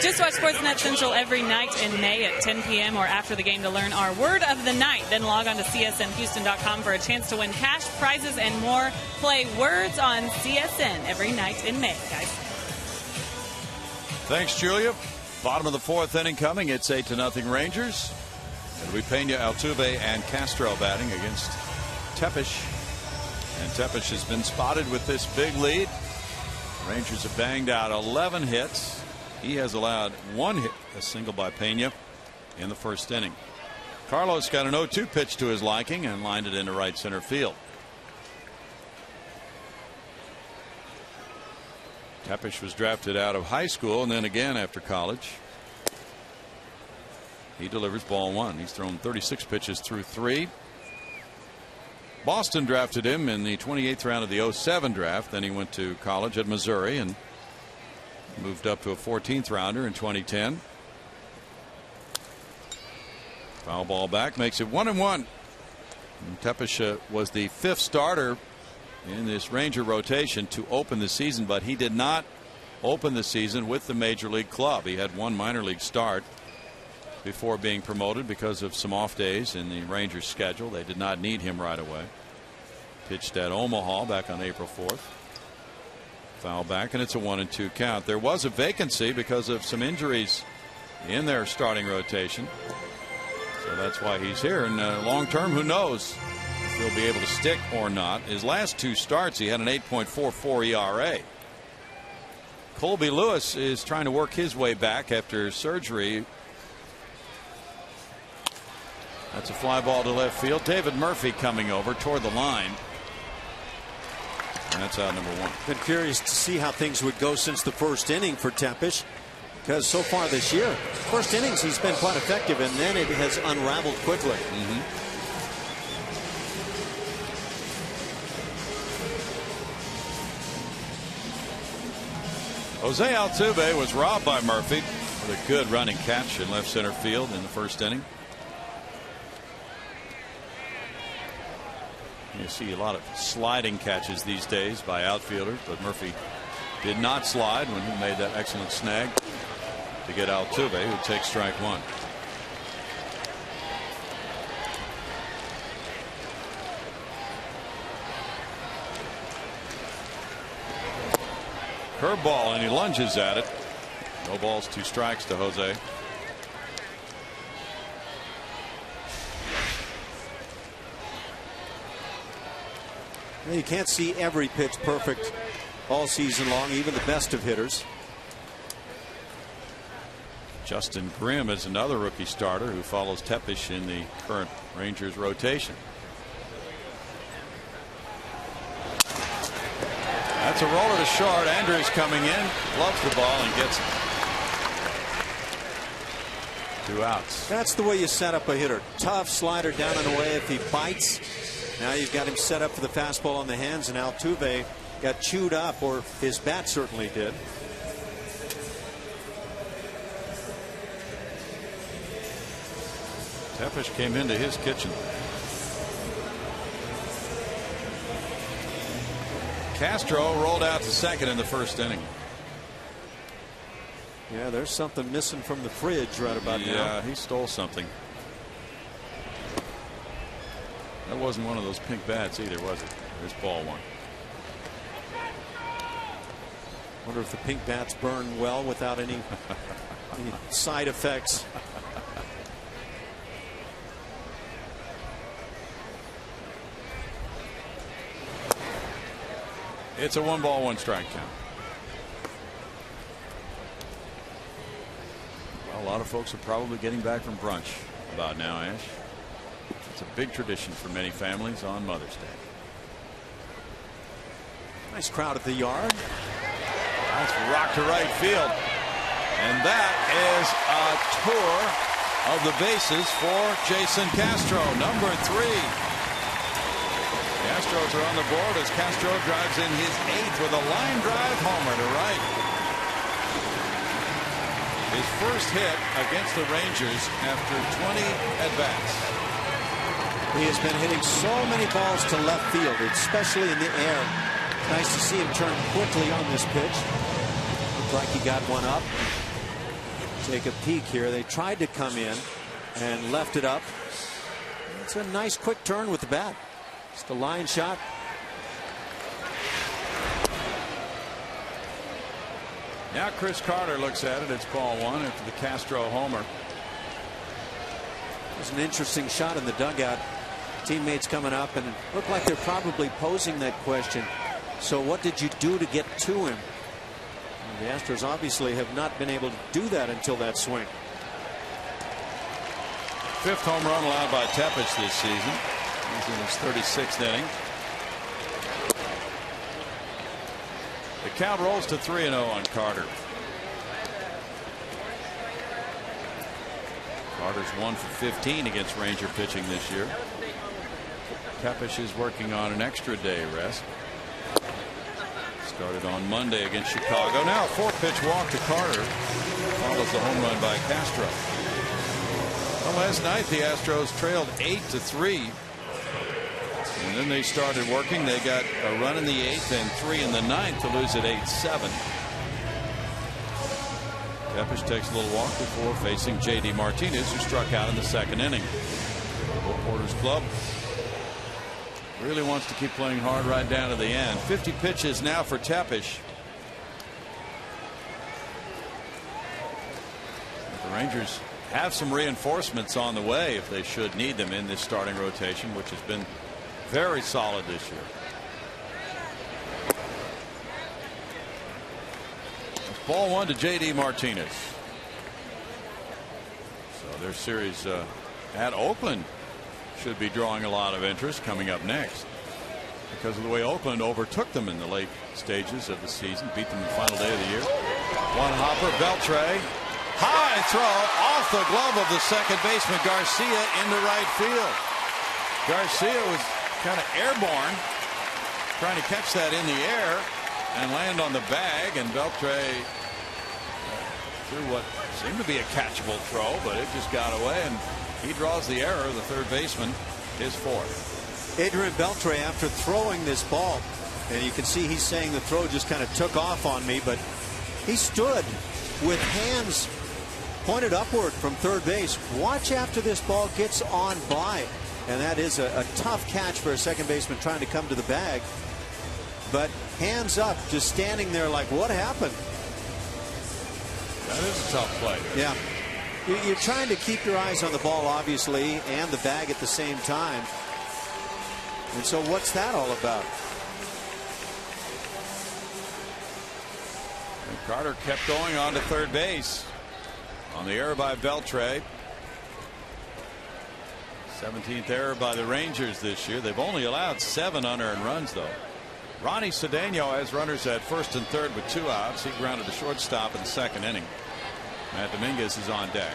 Just watch Sportsnet Central every night in May at 10 p.m. or after the game to learn our word of the night. Then log on to csnhouston.com for a chance to win cash, prizes, and more. Play words on CSN every night in May, guys. Thanks, Julia. Bottom of the 4th inning coming. It's 8-0 Rangers. It'll be Pena, Altuve, and Castro batting against Tepesch. And Tepesch has been spotted with this big lead. Rangers have banged out 11 hits. He has allowed 1 hit, a single by Pena, in the 1st inning. Carlos got an 0-2 pitch to his liking and lined it into right center field. Tepesch was drafted out of high school and then again after college. He delivers ball 1. He's thrown 36 pitches through 3. Boston drafted him in the 28th round of the 07 draft. Then he went to college at Missouri and moved up to a 14th rounder in 2010. Foul ball back, makes it 1-1. Tepesch was the 5th starter in this Ranger rotation to open the season, but he did not open the season with the major league club. He had 1 minor league start before being promoted because of some off days in the Rangers schedule. They did not need him right away. Pitched at Omaha back on April 4th. Foul back, and it's a 1-2 count. There was a vacancy because of some injuries in their starting rotation, so that's why he's here. And long term, who knows if he'll be able to stick or not. His last 2 starts, he had an 8.44 ERA. Colby Lewis is trying to work his way back after surgery. That's a fly ball to left field. David Murphy coming over toward the line. And that's out number 1. Been curious to see how things would go since the 1st inning for Tepesch, because so far this year, 1st innings he's been quite effective, and then it has unraveled quickly. Jose Altuve was robbed by Murphy with a good running catch in left center field in the 1st inning. You see a lot of sliding catches these days by outfielders, but Murphy did not slide when he made that excellent snag to get Altuve, who takes strike 1. Curveball, and he lunges at it. No balls, 2 strikes to Jose. You can't see every pitch perfect all season long, even the best of hitters. Justin Grimm is another rookie starter who follows Tepesch in the current Rangers rotation. That's a roller to short. Andrews coming in, gloves the ball and gets it. 2 outs. That's the way you set up a hitter. Tough slider down and away. If he bites, now you've got him set up for the fastball on the hands, and Altuve got chewed up, or his bat certainly did. Tepesch came into his kitchen. Castro rolled out to second in the 1st inning. Yeah, there's something missing from the fridge right about now. Yeah, he stole something. That wasn't one of those pink bats either, was it? There's ball one. Wonder if the pink bats burn well without any side effects. It's a 1-1 strike count. Well, a lot of folks are probably getting back from brunch about now, Ash. It's a big tradition for many families on Mother's Day. Nice crowd at the yard. That's rocked to right field. And that is a tour of the bases for Jason Castro, number 3. The Astros are on the board as Castro drives in his 8th with a line drive homer to right. His first hit against the Rangers after 20 at-bats. He has been hitting so many balls to left field, especially in the air. Nice to see him turn quickly on this pitch. Looked like he got one up. Take a peek here. They tried to come in and left it up. It's a nice quick turn with the bat. Just a line shot. Now Chris Carter looks at it. It's ball one after the Castro homer. It was an interesting shot in the dugout. Teammates coming up, and it looked like they're probably posing that question. So what did you do to get to him? And the Astros obviously have not been able to do that until that swing. 5th home run allowed by Tepesch this season. He's in his 36th inning. The count rolls to 3-0 on Carter. Carter's 1 for 15 against Ranger pitching this year. Tepesch is working on an extra day rest. Started on Monday against Chicago. Now a 4-pitch walk to Carter. Follows the home run by Castro. Well, last night the Astros trailed 8-3. And then they started working. They got a run in the 8th and 3 in the 9th to lose at 8-7. Tepesch takes a little walk before facing J.D. Martinez, who struck out in the 2nd inning. Reporters Club really wants to keep playing hard right down to the end. 50 pitches now for Tepesch. The Rangers have some reinforcements on the way if they should need them in this starting rotation, which has been very solid this year. It's ball one to J.D. Martinez. So their series at Oakland should be drawing a lot of interest coming up next, because of the way Oakland overtook them in the late stages of the season, beat them in the final day of the year. One hopper, Beltre, high throw off the glove of the second baseman Garcia into right field. Garcia was kind of airborne, trying to catch that in the air and land on the bag, and Beltre threw what seemed to be a catchable throw, but it just got away, and he draws the error. The third baseman, his 4th. Adrian Beltre, after throwing this ball, and you can see he's saying the throw just kind of took off on me, but he stood with hands pointed upward from third base. Watch after this ball gets on by, and that is a tough catch for a second baseman trying to come to the bag, but hands up, just standing there like, what happened? That is a tough play. Yeah. You're trying to keep your eyes on the ball, obviously, and the bag at the same time. And so what's that all about? And Carter kept going on to third base on the error by Beltre. 17th error by the Rangers this year. They've only allowed 7 unearned runs, though. Ronnie Cedeno has runners at first and third with 2 outs. He grounded to shortstop in the 2nd inning. Matt Dominguez is on deck.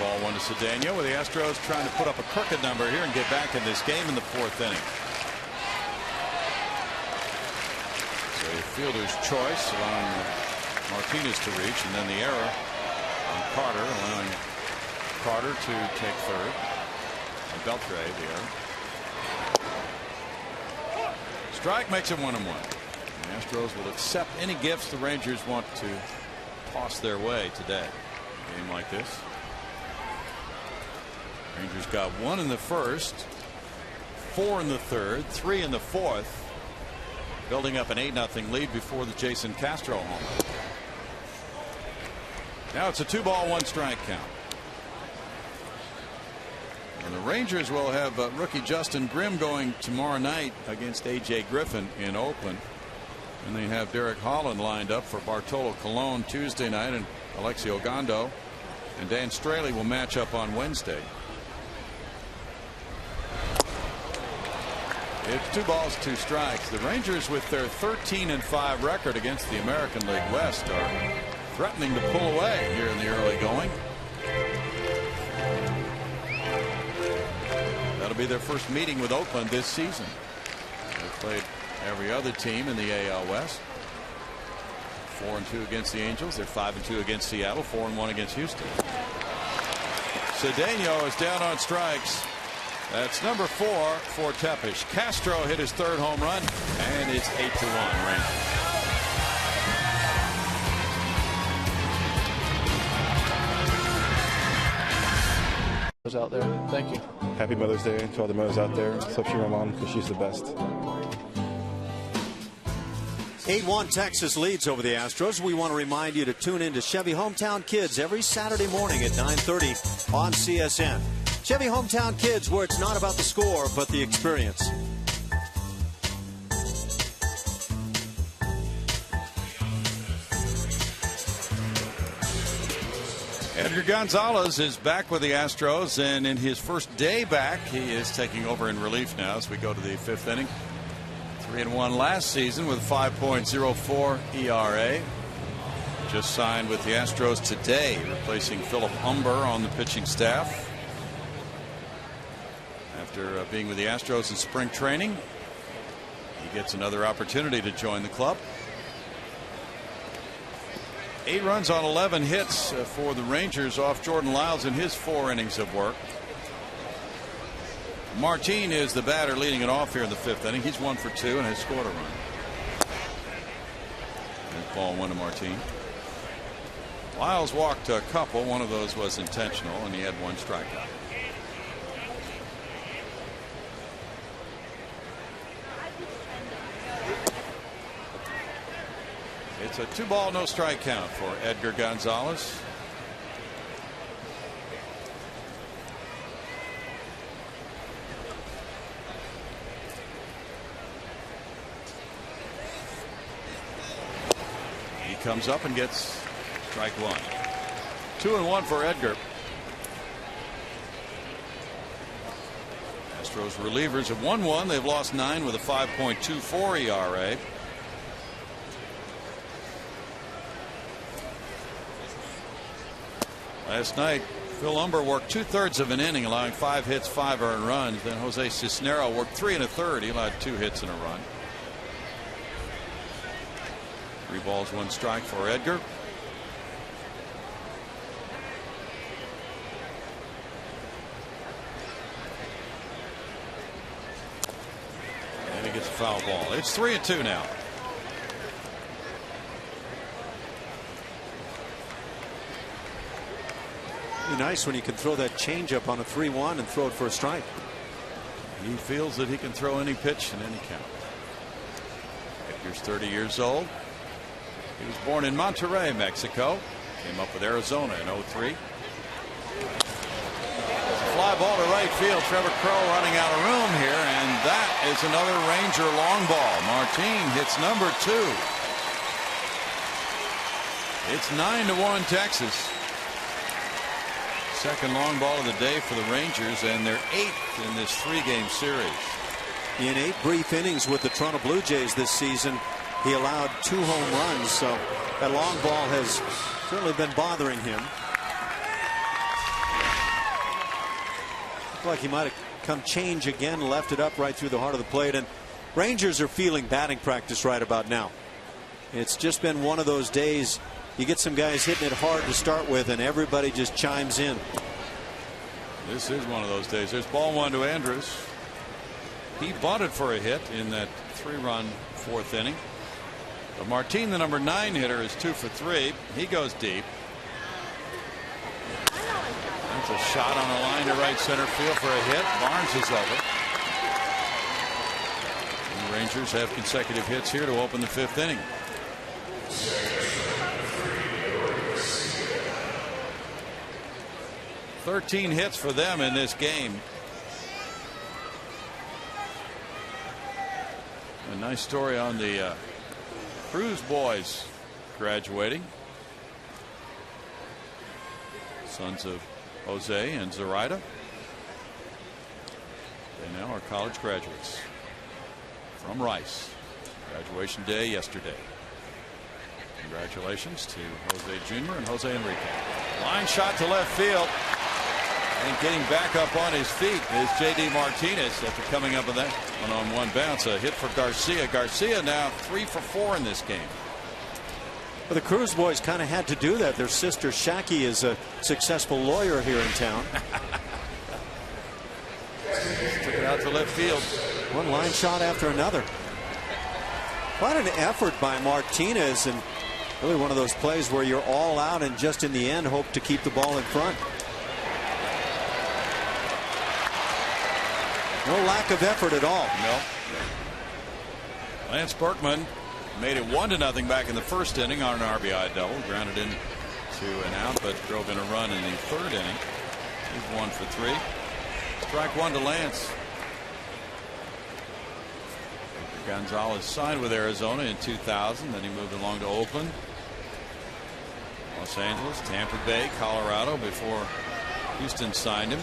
Ball one to Cedeno, with the Astros trying to put up a crooked number here and get back in this game in the 4th inning. So a fielder's choice, allowing Martinez to reach, and then the error on Carter, allowing Carter to take third. And Beltre the error. strike makes it 1-1. The Astros will accept any gifts the Rangers want to toss their way today. A game like this. Rangers got 1 in the first, 4 in the third, 3 in the fourth, building up an 8-0 lead before the Jason Castro home. Now it's a 2-ball 1-strike count. And the Rangers will have rookie Justin Grimm going tomorrow night against A.J. Griffin in Oakland. And they have Derek Holland lined up for Bartolo Colon Tuesday night, and Alexi Ogando and Dan Straley will match up on Wednesday. It's 2 balls 2 strikes. The Rangers, with their 13-5 record against the American League West, are threatening to pull away here in the early going. That'll be their first meeting with Oakland this season. They've played every other team in the AL West. 4-2 against the Angels. They're 5-2 against Seattle. 4-1 against Houston. Cedeno is down on strikes. That's number 4 for Tepesch. Castro hit his 3rd home run, and it's 8-1 Rangers. Out there. Thank you. Happy Mother's Day to all the mothers out there, especially my mom, because she's the best. 8-1 Texas leads over the Astros. We want to remind you to tune in to Chevy Hometown Kids every Saturday morning at 9:30 on CSN. Chevy Hometown Kids, where it's not about the score but the experience. Edgar Gonzalez is back with the Astros, and in his first day back, he is taking over in relief now as we go to the 5th inning. 3-1 last season with a 5.04 ERA. Just signed with the Astros today, replacing Philip Humber on the pitching staff. After being with the Astros in spring training, he gets another opportunity to join the club. 8 runs on 11 hits for the Rangers off Jordan Lyles in his 4 innings of work. Martin is the batter leading it off here in the 5th inning. He's 1 for 2 and has scored a run. And ball 1 to Martin. Lyles walked a couple. One of those was intentional, and he had 1 strikeout. It's a 2-ball, no strike count for Edgar Gonzalez. He comes up and gets strike 1. 2-1 for Edgar. Astros relievers have won 1. They've lost 9 with a 5.24 ERA. Last night, Phil Humber worked 2/3 of an inning, allowing 5 hits, 5 earned runs. Then Jose Cisnero worked 3 1/3. He allowed 2 hits and a run. 3 balls, 1 strike for Edgar. And he gets a foul ball. It's 3-2 now. Nice when you can throw that changeup on a 3-1 and throw it for a strike. He feels that he can throw any pitch in any count. Edgar's 30 years old. He was born in Monterrey, Mexico. Came up with Arizona in 03. Fly ball to right field. Trevor Crowe running out of room here, and that is another Ranger long ball. Martin hits number 2. It's 9-1 Texas. Second long ball of the day for the Rangers, and they're 8th in this 3-game series. In 8 brief innings with the Toronto Blue Jays this season, he allowed 2 home runs, so that long ball has certainly been bothering him. Looked like he might have come change again, left it up right through the heart of the plate, and Rangers are feeling batting practice right about now. It's just been one of those days. You get some guys hitting it hard to start with, and everybody just chimes in. This is one of those days. There's ball 1 to Andrus. He bunted for a hit in that 3-run 4th inning. But Martin, the number 9 hitter, is 2 for 3. He goes deep. That's a shot on a line to right center field for a hit. Barnes is over. And the Rangers have consecutive hits here to open the 5th inning. "13 hits for them in this game. A nice story on the Cruz boys graduating. Sons of Jose and Zoraida. They now are college graduates from Rice. Graduation day yesterday. Congratulations to Jose Jr. and Jose Enrique. Line shot to left field. And getting back up on his feet is J.D. Martinez after coming up with that one-on-one bounce. A hit for Garcia. Garcia now 3 for 4 in this game. Well, the Cruz boys kind of had to do that. Their sister Shaki is a successful lawyer here in town. Took it out to left field. One line shot after another. Quite an effort by Martinez, and really one of those plays where you're all out and just in the end hope to keep the ball in front. No lack of effort at all. No. Lance Berkman made it 1-0 back in the 1st inning on an RBI double. Grounded in to an out, but drove in a run in the 3rd inning. He's 1 for 3. Strike 1 to Lance. Gonzalez signed with Arizona in 2000. Then he moved along to Oakland, Los Angeles, Tampa Bay, Colorado before Houston signed him.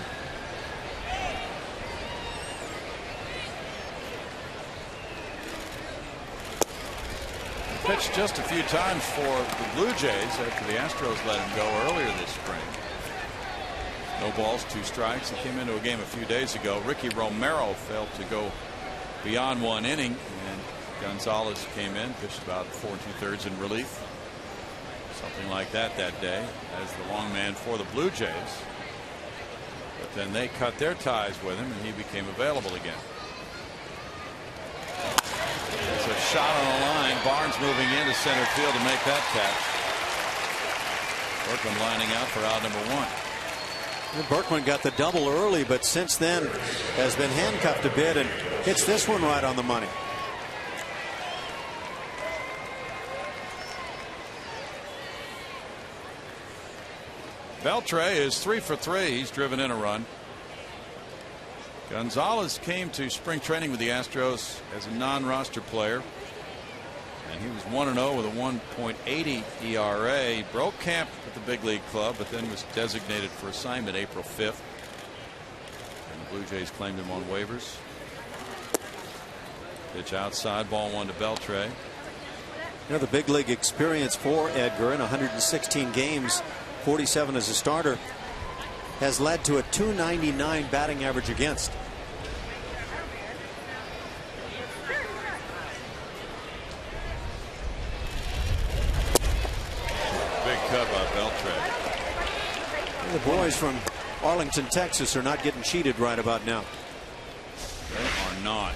Pitched just a few times for the Blue Jays after the Astros let him go earlier this spring. No balls, 2 strikes. He came into a game a few days ago. Ricky Romero failed to go beyond 1 inning, and Gonzalez came in, pitched about 4 2/3 in relief. Something like that day as the long man for the Blue Jays. But then they cut their ties with him, and he became available again. It's a shot on the line. Barnes moving into center field to make that catch. Berkman lining out for out number 1. And Berkman got the double early, but since then has been handcuffed a bit and hits this one right on the money. Beltre is 3 for 3. He's driven in a run. Gonzalez came to spring training with the Astros as a non-roster player, and he was 1-0 with a 1.80 ERA. He broke camp at the big league club, but then was designated for assignment April 5th. And the Blue Jays claimed him on waivers. Pitch outside, ball 1 to Beltre. You know, the big league experience for Edgar in 116 games, 47 as a starter, has led to a .299 batting average against. Big cut by Beltre. The boys from Arlington, Texas are not getting cheated right about now. They are not.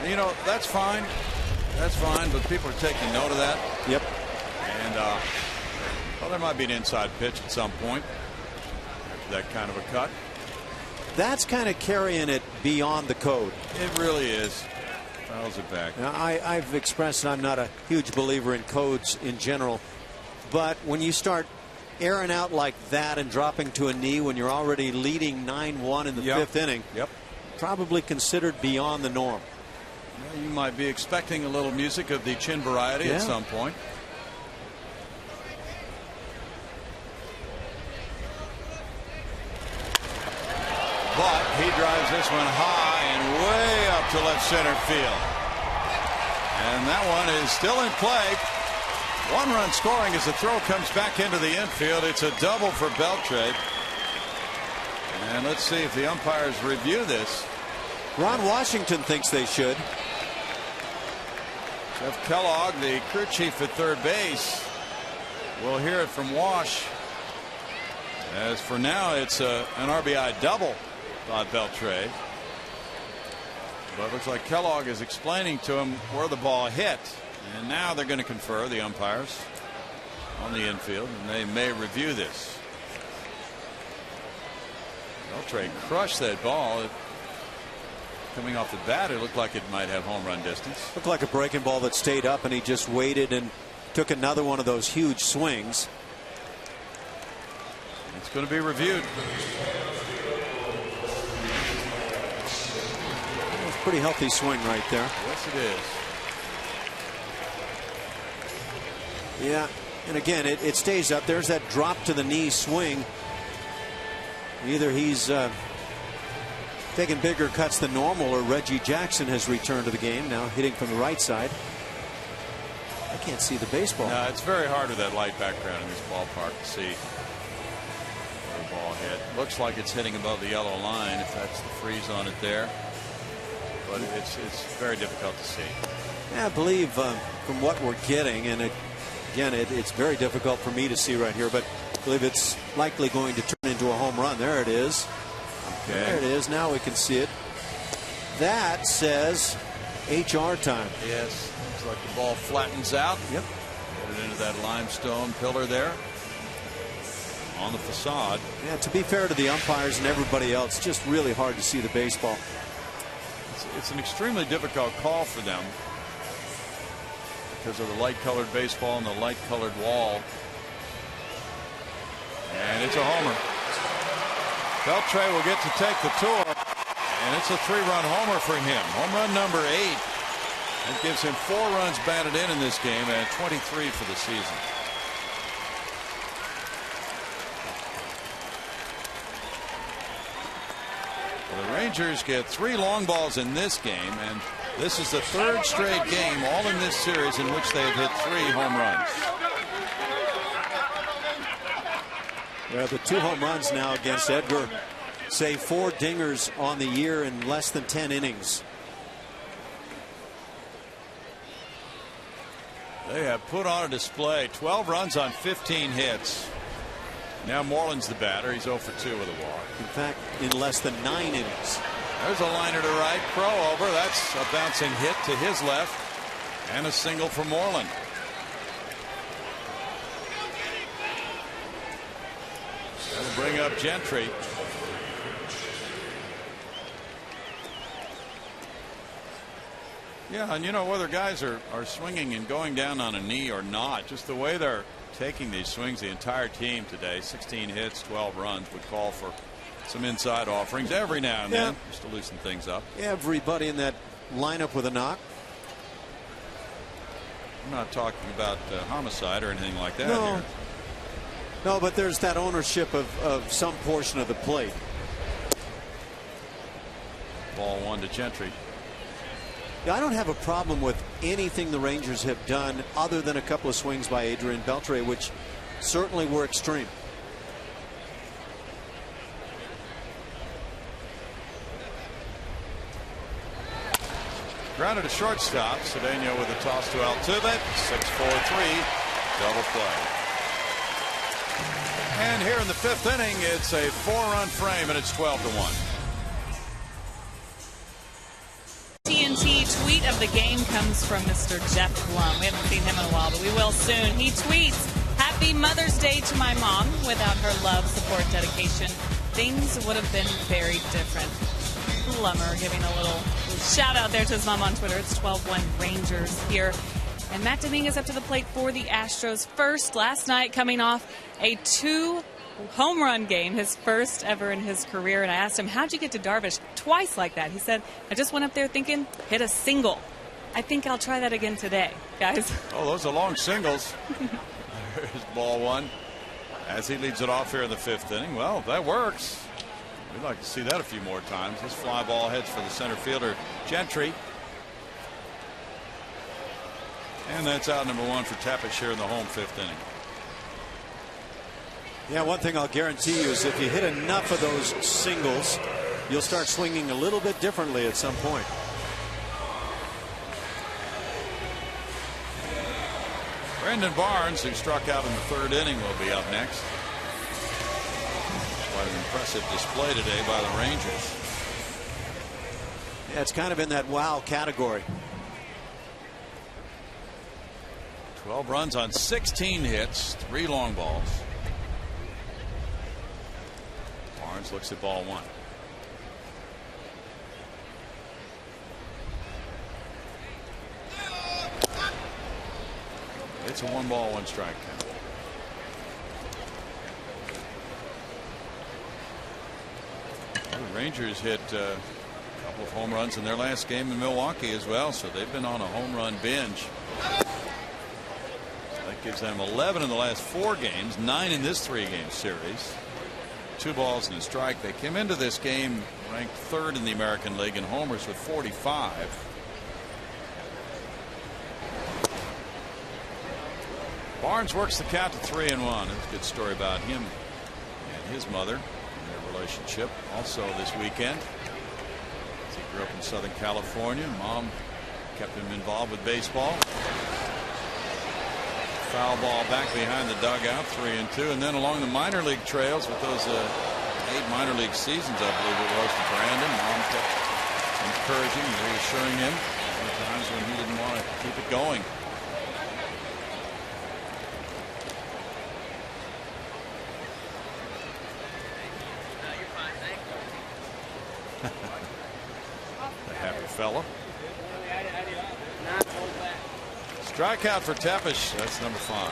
You know, that's fine. That's fine, but people are taking note of that. Yep. And well, there might be an inside pitch at some point after that kind of a cut. That's kind of carrying it beyond the code. It really is. Fouls it back. Now, I've expressed I'm not a huge believer in codes in general, but when you start airing out like that and dropping to a knee when you're already leading 9-1 in the 5th inning, probably considered beyond the norm. Well, you might be expecting a little music of the chin variety at some point. But he drives this one high and way up to left center field. And that one is still in play. 1-run scoring as the throw comes back into the infield. It's a double for Beltre. And let's see if the umpires review this. Ron Washington thinks they should. Jeff Kellogg, the crew chief at third base, we'll hear it from Wash. As for now, it's an RBI double by Beltre. But it looks like Kellogg is explaining to him where the ball hit. And now they're going to confer, the umpires, on the infield, and they may review this. Beltre crushed that ball. Coming off the bat, it looked like it might have home run distance. Looked like a breaking ball that stayed up, and he just waited and took another one of those huge swings. It's going to be reviewed. Pretty healthy swing right there. Yes, it is. Yeah, and again, it stays up. There's that drop to the knee swing. Either he's taking bigger cuts than normal, or Reggie Jackson has returned to the game, now hitting from the right side. I can't see the baseball. No, it's very hard with that light background in this ballpark to see where the ball hit. Looks like it's hitting above the yellow line, if that's the freeze on it there. But it's very difficult to see. Yeah, I believe from what we're getting, and again, it's very difficult for me to see right here, but I believe it's likely going to turn into a home run. There it is. Okay. There it is. Now we can see it. That says HR time. Yes. Looks like the ball flattens out. Yep. Get it into that limestone pillar there on the facade. Yeah, to be fair to the umpires and everybody else, just really hard to see the baseball. It's an extremely difficult call for them because of the light colored baseball and the light colored wall. And it's a homer. Beltre will get to take the tour, and it's a 3-run homer for him. Home run number 8. That gives him 4 runs batted in this game and 23 for the season. Well, the Rangers get 3 long balls in this game, and this is the 3rd straight game, all in this series, in which they have hit 3 home runs. Yeah, the 2 home runs now against Edgar, say 4 dingers on the year in less than 10 innings. They have put on a display. 12 runs on 15 hits. Now Moreland's the batter. He's 0 for 2 with a walk. In fact, in less than 9 innings. There's a liner to right. Crow over. That's a bouncing hit to his left. And a single for Moreland. That'll bring up Gentry. Yeah, and you know, whether guys are swinging and going down on a knee or not, just the way they're taking these swings, the entire team today, 16 hits, 12 runs, would call for some inside offerings every now and then, just to loosen things up. Everybody in that lineup with a knock. I'm not talking about homicide or anything like that. No. Here. No, but there's that ownership of some portion of the plate. Ball 1 to Gentry. Yeah, I don't have a problem with anything the Rangers have done other than a couple of swings by Adrian Beltre, which certainly were extreme. Grounded to shortstop. Cedeno with a toss to Altuve. 6-4-3. Double play. And here in the 5th inning, it's a 4-run frame, and it's 12-1. TNT tweet of the game comes from Mr. Jeff Blum. We haven't seen him in a while, but we will soon. He tweets, "Happy Mother's Day to my mom. Without her love, support, dedication, things would have been very different." Blummer giving a little shout out there to his mom on Twitter. It's 12-1 Rangers here. And Matt Dominguez up to the plate for the Astros. First last night, coming off a 2-home run game, his first ever in his career. And I asked him, how'd you get to Darvish twice like that? He said, I just went up there thinking, hit a single. I think I'll try that again today, guys. Oh, those are long singles. There's ball 1 as he leads it off here in the 5th inning. Well, that works. We'd like to see that a few more times. This fly ball heads for the center fielder, Gentry. And that's out number 1 for Tepesch here in the home 5th inning. Yeah, one thing I'll guarantee you is if you hit enough of those singles, you'll start swinging a little bit differently at some point. Brandon Barnes, who struck out in the 3rd inning, will be up next. Quite an impressive display today by the Rangers. Yeah, it's kind of in that wow category. 12 runs on 16 hits, 3 long balls. Barnes looks at ball 1. It's a 1-ball, 1-strike count. The Rangers hit a couple of home runs in their last game in Milwaukee as well, so they've been on a home run binge. That gives them 11 in the last 4 games, 9 in this 3-game series. 2 balls and a strike. They came into this game ranked 3rd in the American League in homers with 45. Barnes works the count to 3-1. That's a good story about him and his mother and their relationship. Also this weekend, he grew up in Southern California. Mom kept him involved with baseball. Foul ball back behind the dugout, 3-2, and then along the minor league trails with those 8 minor league seasons, I believe it was, to Brandon. Mom kept encouraging and reassuring him at times when he didn't want to keep it going. A happy fella. Strikeout for Tepesch. That's number 5.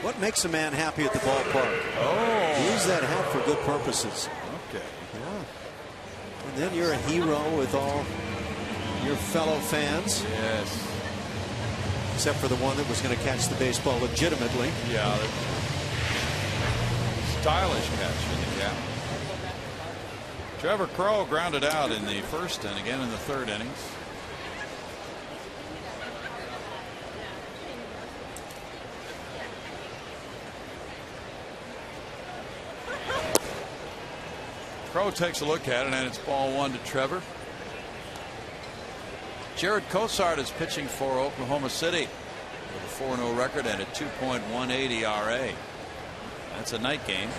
What makes a man happy at the ballpark? Oh, use that hat for good purposes. Okay. Yeah. And then you're a hero with all your fellow fans. Yes. Except for the one that was going to catch the baseball legitimately. Yeah. Stylish catch in the cap. Trevor Crowe grounded out in the 1st and again in the 3rd innings. Crowe takes a look at it, and it's ball 1 to Trevor. Jared Cosart is pitching for Oklahoma City with a 4-0 record and a 2.18 ERA. That's a night game.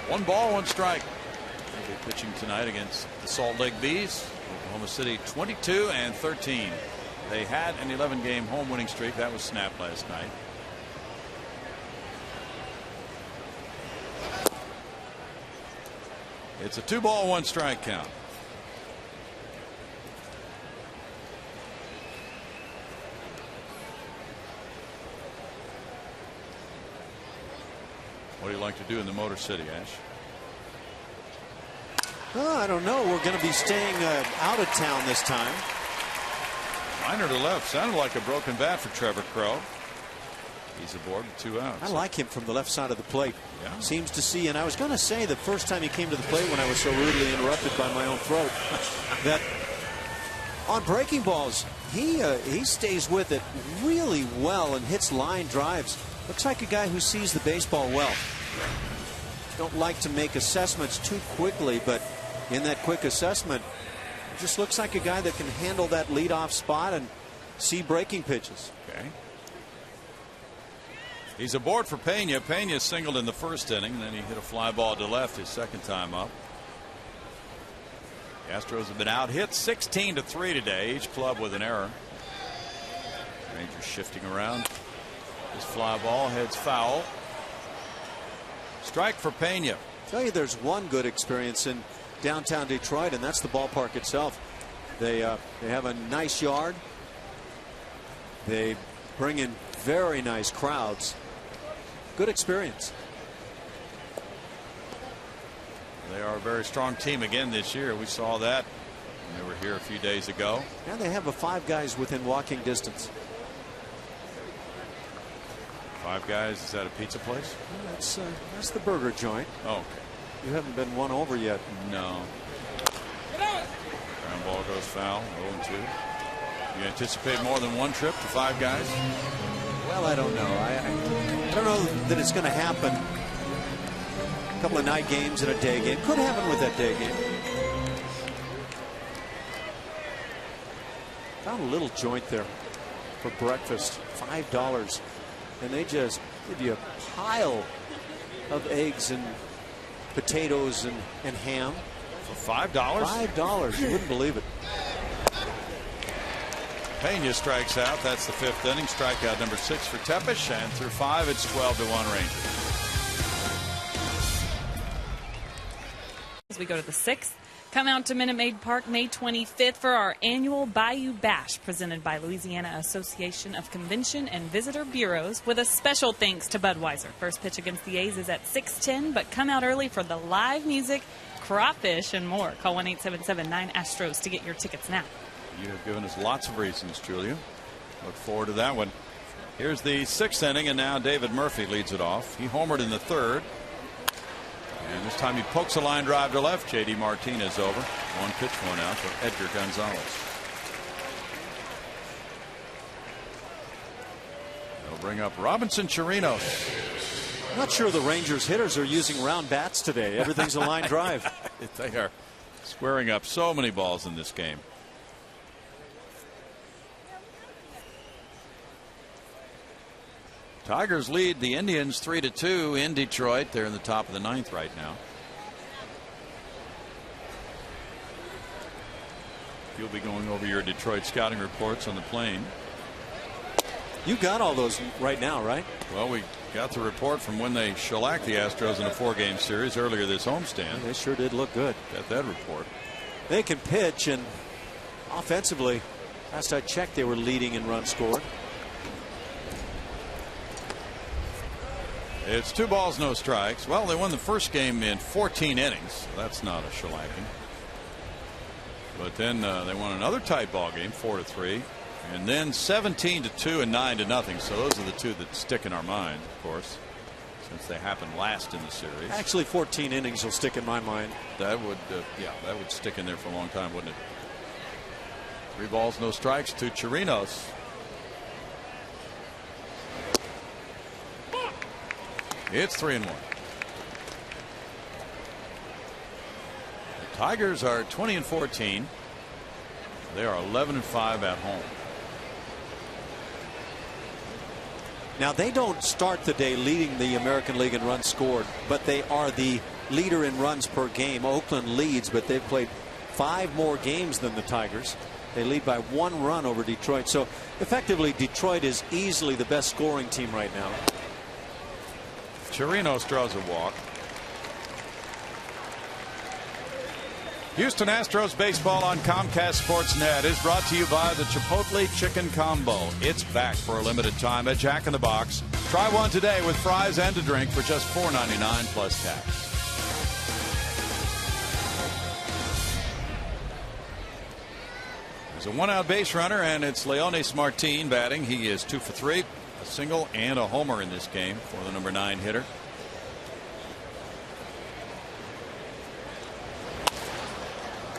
1 ball, 1 strike. They'll be pitching tonight against the Salt Lake Bees. Oklahoma City 22-13. They had an 11-game home winning streak that was snapped last night. It's a 2-ball, 1 strike count. What do you like to do in the Motor City, Ash? Oh, I don't know. We're going to be staying out of town this time. Liner to left. Sounded like a broken bat for Trevor Crowe. He's aboard with 2 outs. I like him from the left side of the plate. Yeah. Seems to see, and I was going to say the first time he came to the plate when I was so rudely interrupted by my own throat, that on breaking balls, he stays with it really well and hits line drives. Looks like a guy who sees the baseball well. Don't like to make assessments too quickly, but in that quick assessment, it just looks like a guy that can handle that leadoff spot and see breaking pitches. Okay. He's aboard for Pena. Pena singled in the 1st inning, and then he hit a fly ball to left his 2nd time up. The Astros have been out hit 16-3 today, each club with an error. Rangers shifting around. This fly ball heads foul. Strike for Pena. Tell you, there's one good experience in downtown Detroit, and that's the ballpark itself. They have a nice yard. They bring in very nice crowds. Good experience. They are a very strong team again this year. We saw that when they were here a few days ago. And they have 5 guys within walking distance. 5 guys. Is that a pizza place? That's the burger joint. Oh, okay. You haven't been won over yet. No. Ground ball goes foul. 0-2. You anticipate more than 1 trip to 5 guys? Well, I don't know. I don't know that it's going to happen. A couple of night games and a day game. Could happen with that day game. Found a little joint there for breakfast. $5. And they just give you a pile of eggs and potatoes and ham. For $5? $5. You wouldn't believe it. Pena strikes out. That's the 5th inning. Strikeout number 6 for Tepesch. And through 5, it's 12-1 Rangers. As we go to the 6th, come out to Minute Maid Park May 25th for our annual Bayou Bash presented by Louisiana Association of Convention and Visitor Bureaus with a special thanks to Budweiser. First pitch against the A's is at 6:10, but come out early for the live music, crawfish, and more. Call 1-877-9-ASTROS to get your tickets now. You have given us lots of reasons, Julia. Look forward to that one. Here's the 6th inning, and now David Murphy leads it off. He homered in the 3rd. And this time he pokes a line drive to left. J.D. Martinez over. 1 pitch, 1 out for Edgar Gonzalez. They'll bring up Robinson Chirinos. I'm not sure the Rangers hitters are using round bats today. Everything's a line drive. They are squaring up so many balls in this game. Tigers lead the Indians 3-2 in Detroit. They're in the top of the 9th right now. You'll be going over your Detroit scouting reports on the plane. You got all those right now, right? Well, we got the report from when they shellacked the Astros in a 4-game series earlier this homestand. They sure did look good. Got that report. They can pitch, and offensively, last I checked, they were leading in runs scored. It's 2 balls, no strikes. Well, they won the first game in 14 innings. So that's not a shellacking. But then they won another tight ball game, 4-3, and then 17-2 and 9-0. So those are the 2 that stick in our mind, of course, since they happened last in the series. Actually, 14 innings will stick in my mind. That would, yeah, that would stick in there for a long time, wouldn't it? 3 balls, no strikes to Chirinos. It's 3-1. The Tigers are 20-14. They are 11-5 at home. Now, they don't start the day leading the American League in runs scored, but they are the leader in runs per game. Oakland leads, but they've played 5 more games than the Tigers. They lead by 1 run over Detroit. So effectively, Detroit is easily the best scoring team right now. Chirinos draws a walk. Houston Astros baseball on Comcast Sportsnet is brought to you by the Chipotle Chicken Combo. It's back for a limited time at Jack in the Box. Try one today with fries and a drink for just $4.99 plus tax. There's a 1-out base runner, and it's Leonis Martin batting. He is 2 for 3. A single and a homer in this game for the number 9 hitter.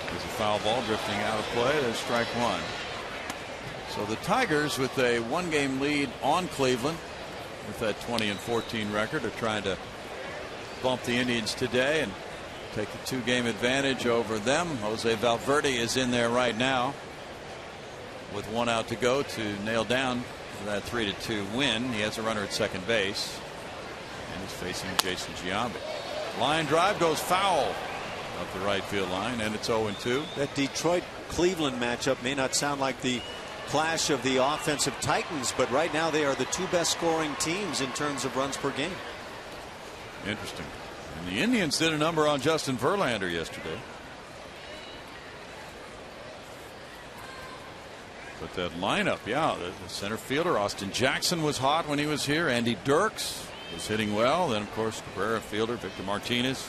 There's a foul ball drifting out of play. There's strike 1. So the Tigers, with a 1-game lead on Cleveland, with that 20-14 record, are trying to bump the Indians today and take the 2-game advantage over them. Jose Valverde is in there right now with 1 out to go to nail down that 3-2 win. He has a runner at second base, and he's facing Jason Giambi. Line drive goes foul up the right field line, and it's 0-2. That Detroit Cleveland matchup may not sound like the clash of the offensive titans, but right now they are the 2 best scoring teams in terms of runs per game. Interesting. And the Indians did a number on Justin Verlander yesterday. But that lineup, yeah, the center fielder Austin Jackson was hot when he was here. Andy Dirks was hitting well. Then, of course, Cabrera fielder Victor Martinez,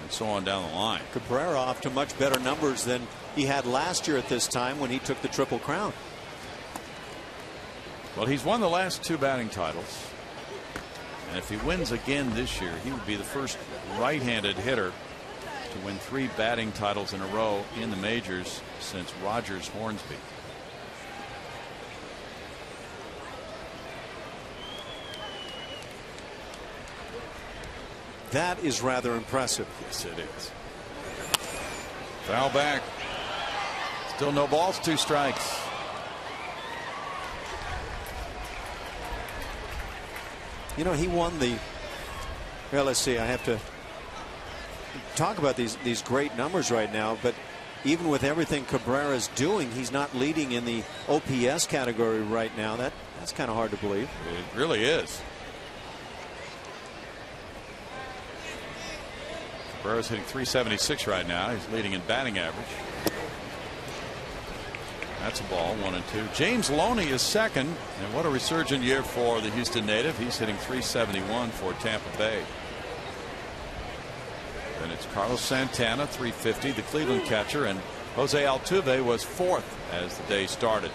and so on down the line. Cabrera off to much better numbers than he had last year at this time when he took the Triple Crown. Well, he's won the last 2 batting titles, and if he wins again this year, he would be the first right-handed hitter to win 3 batting titles in a row in the majors since Rogers Hornsby. That is rather impressive. Yes, it is. Foul back. Still no balls, 2 strikes. You know, he won the Well, let's see. I have to talk about these great numbers right now, but even with everything Cabrera's doing, he's not leading in the OPS category right now. That's kind of hard to believe. It really is. Cabrera's hitting .376 right now. He's leading in batting average. That's a ball, 1-2. James Loney is second, and what a resurgent year for the Houston native. He's hitting .371 for Tampa Bay. Then it's Carlos Santana, .350, the Cleveland catcher, and Jose Altuve was fourth as the day started.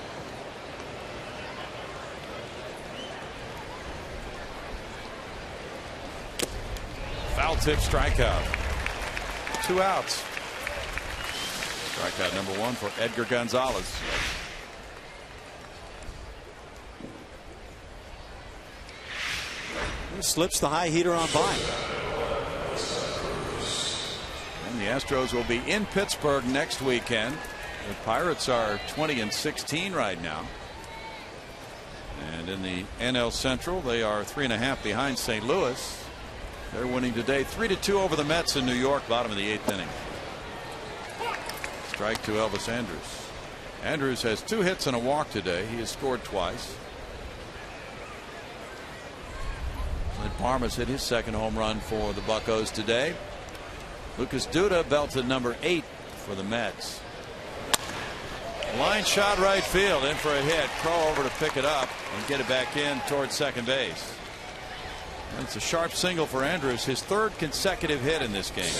Foul tip strikeout. 2 outs. Strikeout number 1 for Edgar Gonzalez. He slips the high heater on by. And the Astros will be in Pittsburgh next weekend. The Pirates are 20-16 right now. And in the NL Central, they are 3.5 behind St. Louis. They're winning today 3-2 over the Mets in New York, bottom of the 8th inning. Strike to Elvis Andrus. Andrus has 2 hits and a walk today. He has scored twice. And Parma's hit his second home run for the Buccos today. Lucas Duda belted number 8 for the Mets. Line shot right field, in for a hit. Crow over to pick it up and get it back in towards second base. And it's a sharp single for Andrus, his 3rd consecutive hit in this game.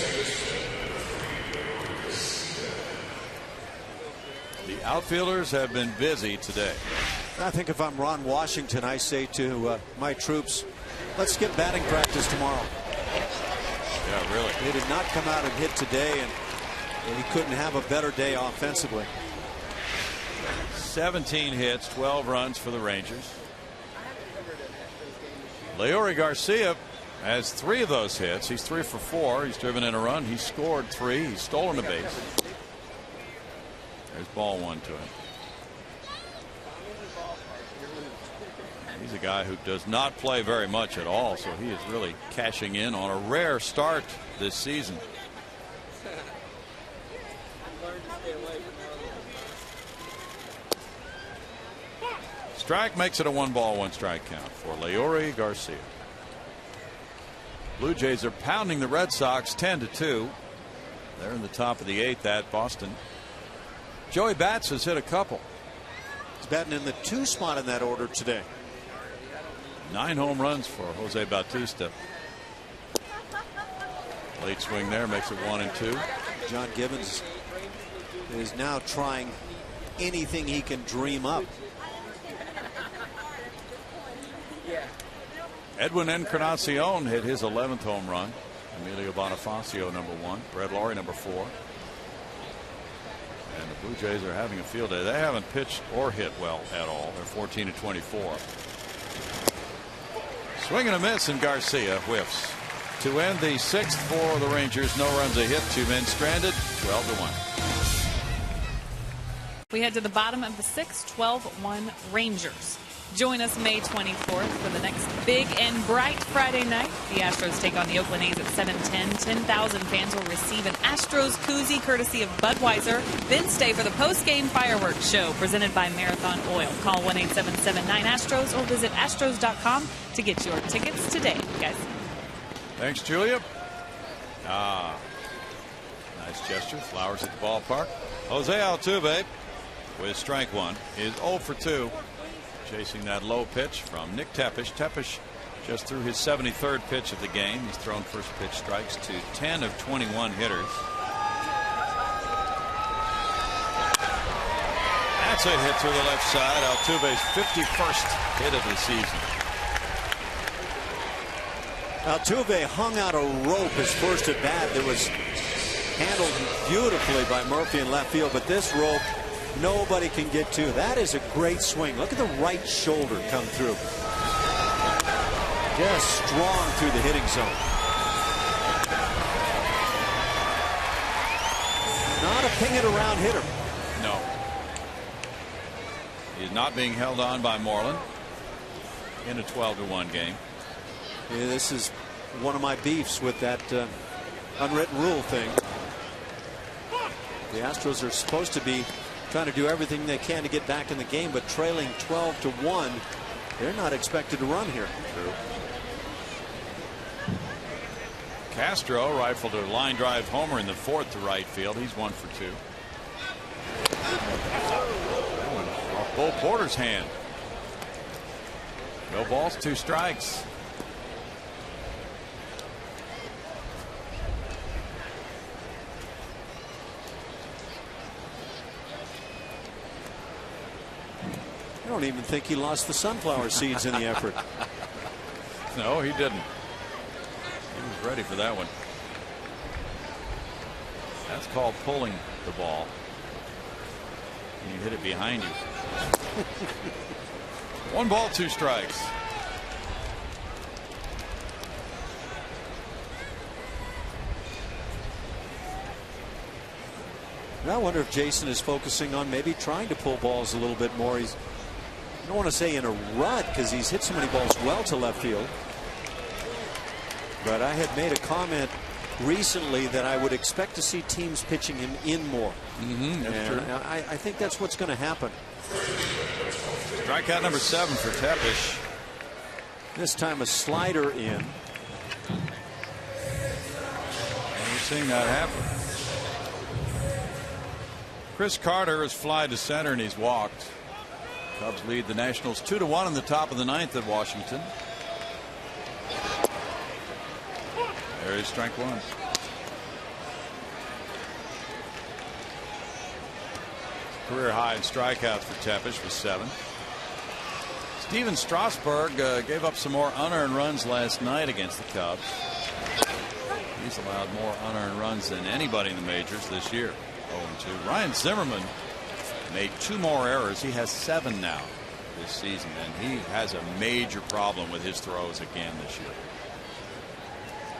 The outfielders have been busy today. I think if I'm Ron Washington, I say to my troops, let's skip batting practice tomorrow. Yeah, really. They did not come out and hit today, and he couldn't have a better day offensively. 17 hits, 12 runs for the Rangers. Leori Garcia has 3 of those hits. He's 3 for 4. He's driven in a run. He's scored 3. He's stolen a base. There's ball 1 to him. He's a guy who does not play very much at all, so he is really cashing in on a rare start this season. Strike makes it a 1-ball, 1-strike count for Leori Garcia. Blue Jays are pounding the Red Sox 10-2. They're in the top of the 8th at Boston. Joey Bats has hit a couple. He's batting in the 2 spot in that order today. 9 home runs for Jose Bautista. Late swing there makes it 1-2. John Gibbons is now trying anything he can dream up. Edwin Encarnacion hit his 11th home run. Emilio Bonifacio number 1. Brett Laurie number 4. And the Blue Jays are having a field day. They haven't pitched or hit well at all. They're 14-24. Swing and a miss, and Garcia whiffs. To end the 6th for the Rangers. No runs a hit, 2 men stranded, 12-1. We head to the bottom of the 6th, 12-1 Rangers. Join us May 24th for the next big and bright Friday night. The Astros take on the Oakland A's at 7:10. 10,000 fans will receive an Astros koozie courtesy of Budweiser. Then stay for the post-game fireworks show presented by Marathon Oil. Call 1-877-9-ASTROS or visit astros.com to get your tickets today, guys. Thanks, Julia. Nice gesture. Flowers at the ballpark. Jose Altuve with strike 1 is 0 for 2. Chasing that low pitch from Nick Tepesch. Tepesch just threw his 73rd pitch of the game. He's thrown first pitch strikes to 10 of 21 hitters. That's a hit through the left side. Altuve's 51st hit of the season. Altuve hung out a rope his first at bat that was handled beautifully by Murphy in left field, but this rope nobody can get to. That is a great swing. Look at the right shoulder come through. Just strong through the hitting zone. Not a ping it around hitter. No. He's not being held on by Moreland in a 12-1 game. Yeah, this is one of my beefs with that unwritten rule thing. The Astros are supposed to be trying to do everything they can to get back in the game, but trailing 12-1, they're not expected to run here. True. Castro rifled a line drive homer in the fourth to right field. He's 1 for 2. Off Bull Porter's hand. No balls, 2 strikes. I don't even think he lost the sunflower seeds in the effort. No, he didn't. He was ready for that one. That's called pulling the ball. And you hit it behind you. 1 ball, 2 strikes. And I wonder if Jason is focusing on maybe trying to pull balls a little bit more. He's, I don't want to say in a rut because he's hit so many balls well to left field. But I had made a comment recently that I would expect to see teams pitching him in more. That's true. I think that's what's going to happen. Strikeout number 7 for Tepesch. This time a slider in. And we're seeing that happen. Chris Carter has flied to center and he's walked. Cubs lead the Nationals 2-1 in the top of the 9th at Washington. There is strike 1. Career high in strikeouts for Tepesch with 7. Steven Strasburg gave up some more unearned runs last night against the Cubs. He's allowed more unearned runs than anybody in the majors this year. 0-2. Ryan Zimmerman made 2 more errors. He has 7 now this season, and he has a major problem with his throws again this year.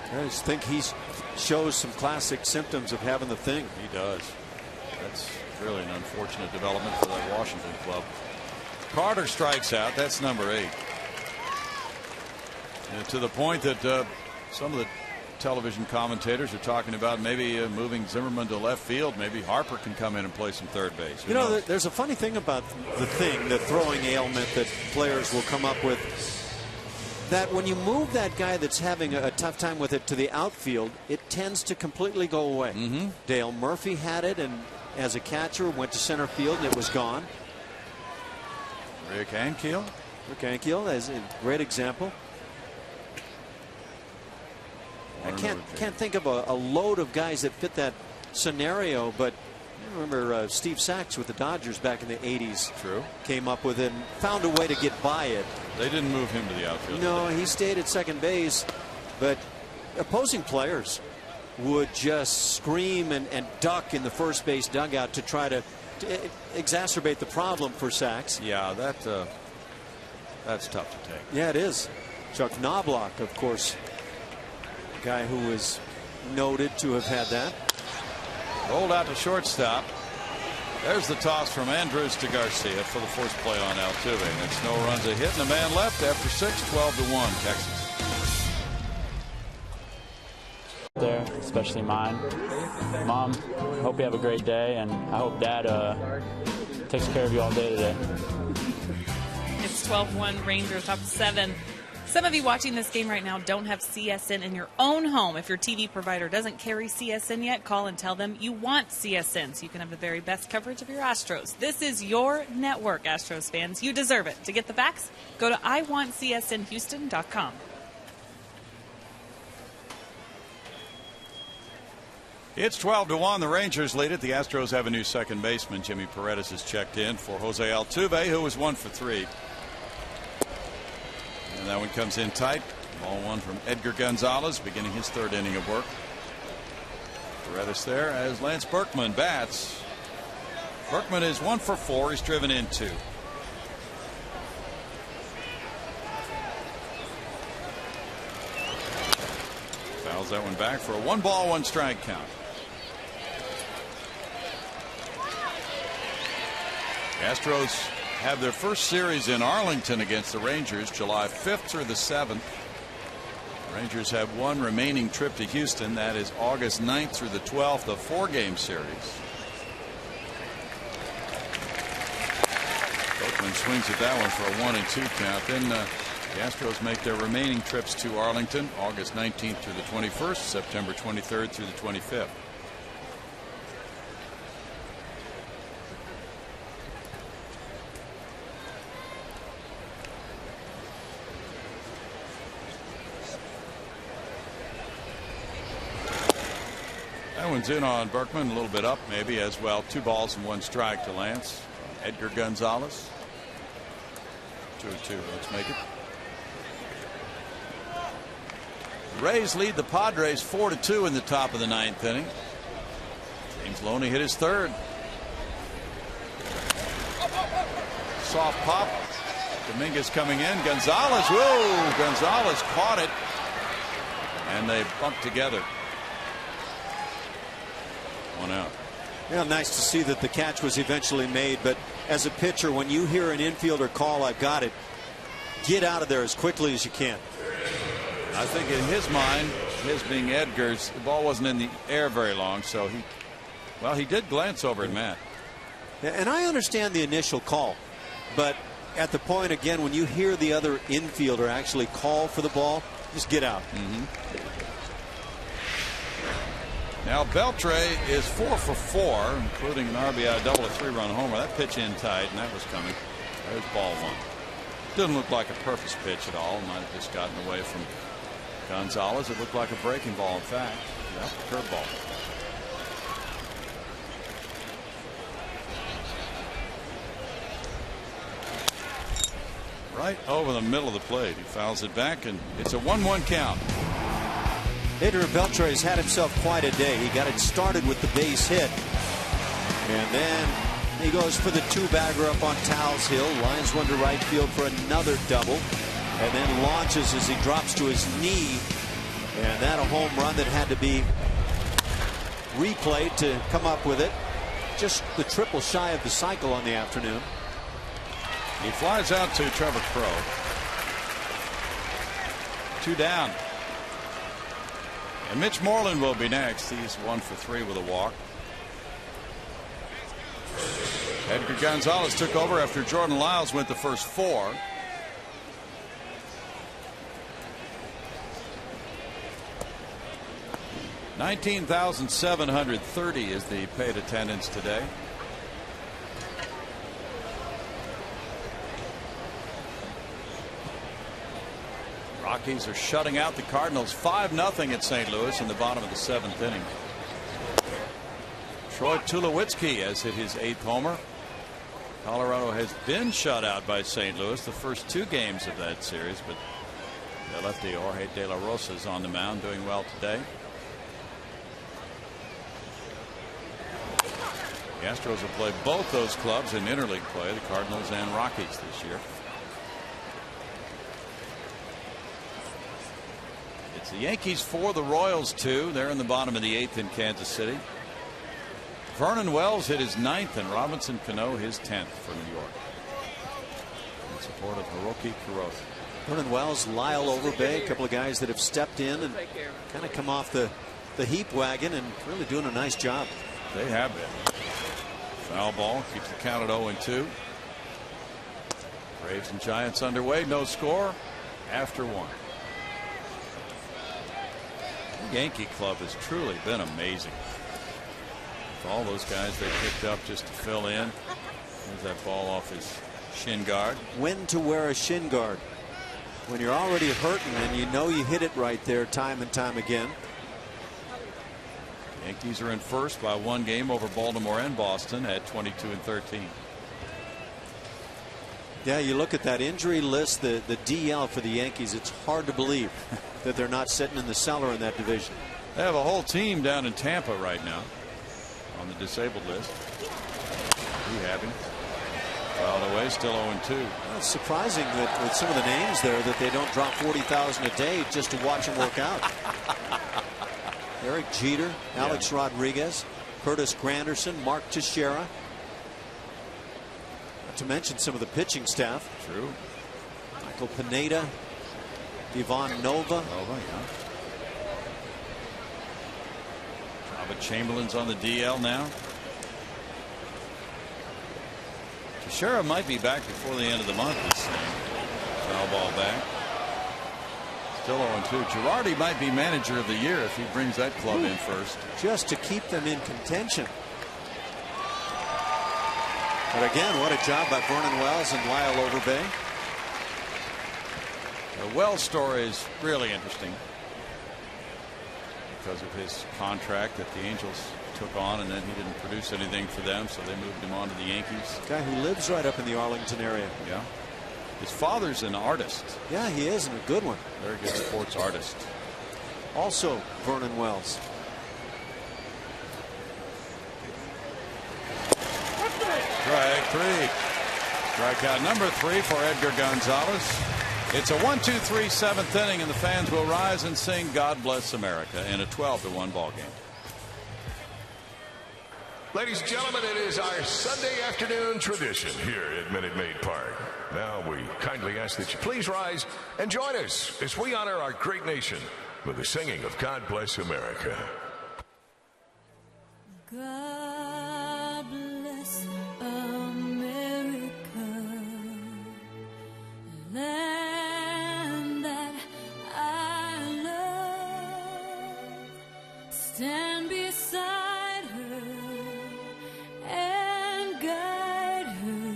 I just think he shows some classic symptoms of having the thing. He does. That's really an unfortunate development for that Washington club. Carter strikes out. That's number 8. And to the point that some of the television commentators are talking about maybe moving Zimmerman to left field. Maybe Harper can come in and play some third base. You know, there's a funny thing about the throwing ailment that players will come up with, that when you move that guy that's having a tough time with it to the outfield, it tends to completely go away. Dale Murphy had it, and as a catcher went to center field and it was gone. Rick Ankiel is a great example. I can't think of a load of guys that fit that scenario, but I remember Steve Sachs with the Dodgers back in the 80s. True. Came up with it and found a way to get by it. They didn't move him to the outfield. No, he stayed at second base, but opposing players would just scream and duck in the first base dugout to try to exacerbate the problem for Sachs. Yeah, that's tough to take. Yeah, it is. Chuck Knobloch, of course, a guy who was noted to have had that. Rolled out to shortstop. There's the toss from Andrews to Garcia for the first play on Altuve. And it's no runs, a hit, and a man left after 6, 12-1, Texas. There, especially mine. Mom, hope you have a great day, and I hope Dad takes care of you all day today. It's 12-1 Rangers top 7. Some of you watching this game right now don't have CSN in your own home. If your TV provider doesn't carry CSN yet, call and tell them you want CSN so you can have the very best coverage of your Astros. This is your network, Astros fans. You deserve it. To get the facts, go to iwantcsnhouston.com. It's 12-1. The Rangers lead it. The Astros have a new second baseman. Jimmy Paredes has checked in for Jose Altuve, who was 1 for 3. And that one comes in tight. Ball 1 from Edgar Gonzalez, beginning his 3rd inning of work. Paredes there as Lance Berkman bats. Berkman is 1 for 4. He's driven in 2. Fouls that one back for a 1-ball, 1-strike count. Astros have their first series in Arlington against the Rangers July 5th through the 7th. Rangers have one remaining trip to Houston. That is August 9th through the 12th, a 4-game series. Oakland swings at that one for a 1-2 count. Then the Astros make their remaining trips to Arlington August 19th through the 21st, September 23rd through the 25th. That one's in on Berkman, a little bit up maybe as well. 2 balls and 1 strike to Lance. Edgar Gonzalez. 2-2. Let's make it. The Rays lead the Padres 4-2 in the top of the 9th inning. James Loney hit his 3rd. Soft pop. Dominguez coming in. Gonzalez. Whoa! Gonzalez caught it. And they bumped together. 1 out. Yeah, nice to see that the catch was eventually made, but as a pitcher, when you hear an infielder call, "I've got it," get out of there as quickly as you can. I think in his mind, his being Edgar's, the ball wasn't in the air very long, so he did glance over at Matt. Yeah, and I understand the initial call, but at the point again, when you hear the other infielder actually call for the ball, just get out. Now Beltre is 4 for 4, including an RBI double, a 3-run homer. That pitch in tight, and that was coming. There's ball 1. Didn't look like a purpose pitch at all. Might have just gotten away from Gonzalez. It looked like a breaking ball, in fact. Yeah, curveball. Right over the middle of the plate. He fouls it back, and it's a 1-1 count. Hitter Beltre has had himself quite a day. He got it started with the base hit, and then he goes for the 2-bagger up on Towles Hill, lines one to right field for another double, and then launches as he drops to his knee, and that a home run that had to be replayed to come up with it. Just the triple shy of the cycle on the afternoon. He flies out to Trevor Crowe. 2 down. And Mitch Moreland will be next. He's 1 for 3 with a walk. Edgar Gonzalez took over after Jordan Lyles went the first 4. $19,730 is the paid attendance today. Rockies are shutting out the Cardinals 5-0 at St. Louis in the bottom of the 7th inning. Troy Tulowitzki has hit his 8th homer. Colorado has been shut out by St. Louis the first 2 games of that series, but the lefty Jorge De La Rosa is on the mound doing well today. The Astros will play both those clubs in interleague play, the Cardinals and Rockies, this year. It's the Yankees 4, the Royals 2. They're in the bottom of the 8th in Kansas City. Vernon Wells hit his 9th and Robinson Cano his 10th for New York. In support of Hiroki Kuroda. Vernon Wells, Lyle Overbay, a couple of guys that have stepped in and kind of come off the heap wagon and really doing a nice job. They have been. Foul ball keeps the count at 0-2. Braves and Giants underway. No score after 1. The Yankee club has truly been amazing. With all those guys they picked up just to fill in. There's that ball off his shin guard. When to wear a shin guard. When you're already hurting and you know you hit it right there time and time again. Yankees are in first by 1 game over Baltimore and Boston at 22-13. Yeah, you look at that injury list, the DL for the Yankees, it's hard to believe that they're not sitting in the cellar in that division. They have a whole team down in Tampa right now on the disabled list. Rehabbing. Fouled away, still 0-2. Well, it's surprising that with some of the names there that they don't drop $40,000 a day just to watch them work out. Eric Jeter, Alex Rodriguez, Curtis Granderson, Mark Teixeira. Not to mention some of the pitching staff. True. Michael Pineda, Ivan Nova. But Chamberlain's on the DL now. Teixeira might be back before the end of the month. Foul ball back. Still 0-2. Girardi might be manager of the year if he brings that club in first. Just to keep them in contention. But again, what a job by Vernon Wells and Lyle Overbay. The Wells story is really interesting because of his contract that the Angels took on, and then he didn't produce anything for them, so they moved him on to the Yankees. Guy who lives right up in the Arlington area. Yeah. His father's an artist. Yeah, he is, and a good one. Very good sports artist. Also Vernon Wells. Strike 3. Strikeout number 3 for Edgar Gonzalez. It's a 1-2-3 7th inning, and the fans will rise and sing God Bless America in a 12-1 ball game. Ladies and gentlemen, it is our Sunday afternoon tradition here at Minute Maid Park. Now we kindly ask that you please rise and join us as we honor our great nation with the singing of God Bless America. God bless America, land that I love. Stand beside her and guide her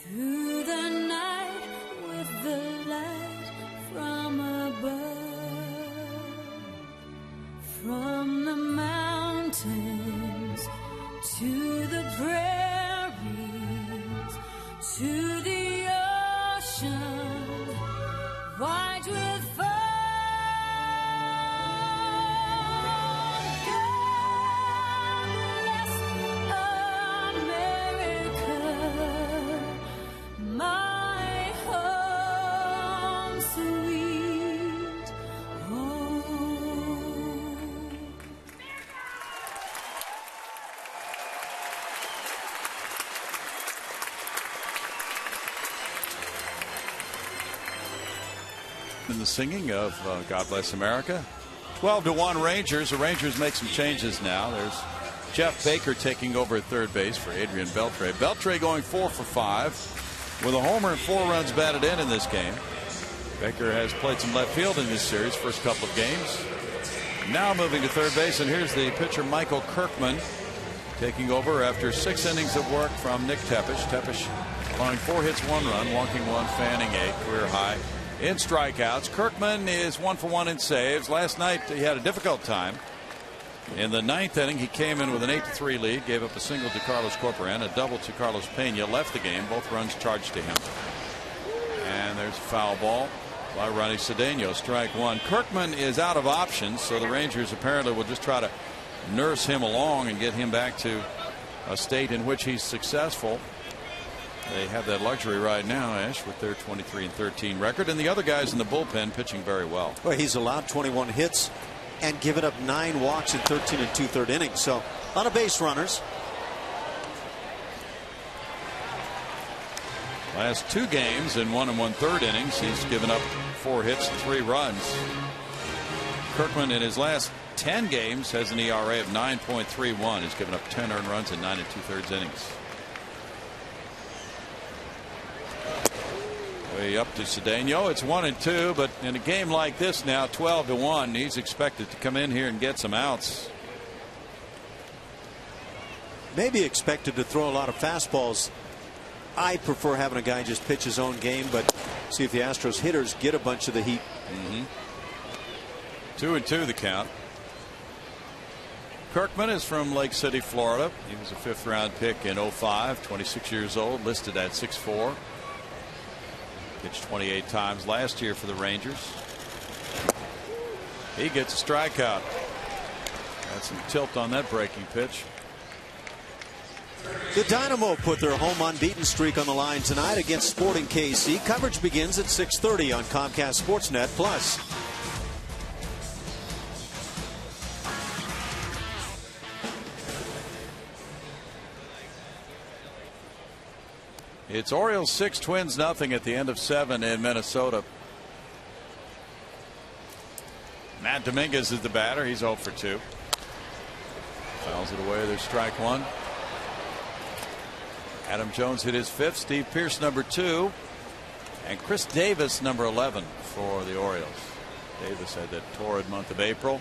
through the night with the light from above. From the mountains to the prairies to the ocean wide with foam. God bless America, my home sweet home. In the singing of God Bless America. 12-1 Rangers. The Rangers make some changes now. There's Jeff Baker taking over at third base for Adrian Beltre. Beltre going 4 for 5 with a homer and 4 runs batted in this game. Baker has played some left field in this series, first couple of games. Now moving to third base, and here's the pitcher Michael Kirkman taking over after 6 innings of work from Nick Tepesch. Tepesch allowing 4 hits, 1 run, walking 1, fanning 8, career high in strikeouts. Kirkman is 1 for 1 in saves. Last night he had a difficult time. In the 9th inning, he came in with an 8-3 lead, gave up a single to Carlos Corporan, a double to Carlos Pena, left the game, both runs charged to him. And there's a foul ball by Ronnie Cedeno, strike 1. Kirkman is out of options, so the Rangers apparently will just try to nurse him along and get him back to a state in which he's successful. They have that luxury right now, Ash, with their 23-13 record, and the other guys in the bullpen pitching very well. Well, he's allowed 21 hits and given up 9 walks in 13 2/3 innings. So, a lot of base runners. Last 2 games in 1 1/3 innings, he's given up 4 hits and 3 runs. Kirkman in his last 10 games has an ERA of 9.31. He's given up 10 earned runs in 9 2/3 innings. Way up to Cedeno. It's 1-2, but in a game like this now, 12-1, he's expected to come in here and get some outs. Maybe expected to throw a lot of fastballs. I prefer having a guy just pitch his own game, but see if the Astros hitters get a bunch of the heat. 2-2 the count. Kirkman is from Lake City, Florida. He was a 5th round pick in 05, 26 years old, listed at 6'4". Pitched 28 times last year for the Rangers. He gets a strikeout. Got some tilt on that breaking pitch. The Dynamo put their home unbeaten streak on the line tonight against Sporting KC. Coverage begins at 6:30 on Comcast Sportsnet Plus. It's Orioles 6, Twins nothing at the end of 7 in Minnesota. Matt Dominguez is the batter. He's 0 for 2. Fouls it away. There's strike one. Adam Jones hit his 5th. Steve Pearce number 2. And Chris Davis number 11 for the Orioles. Davis had that torrid month of April.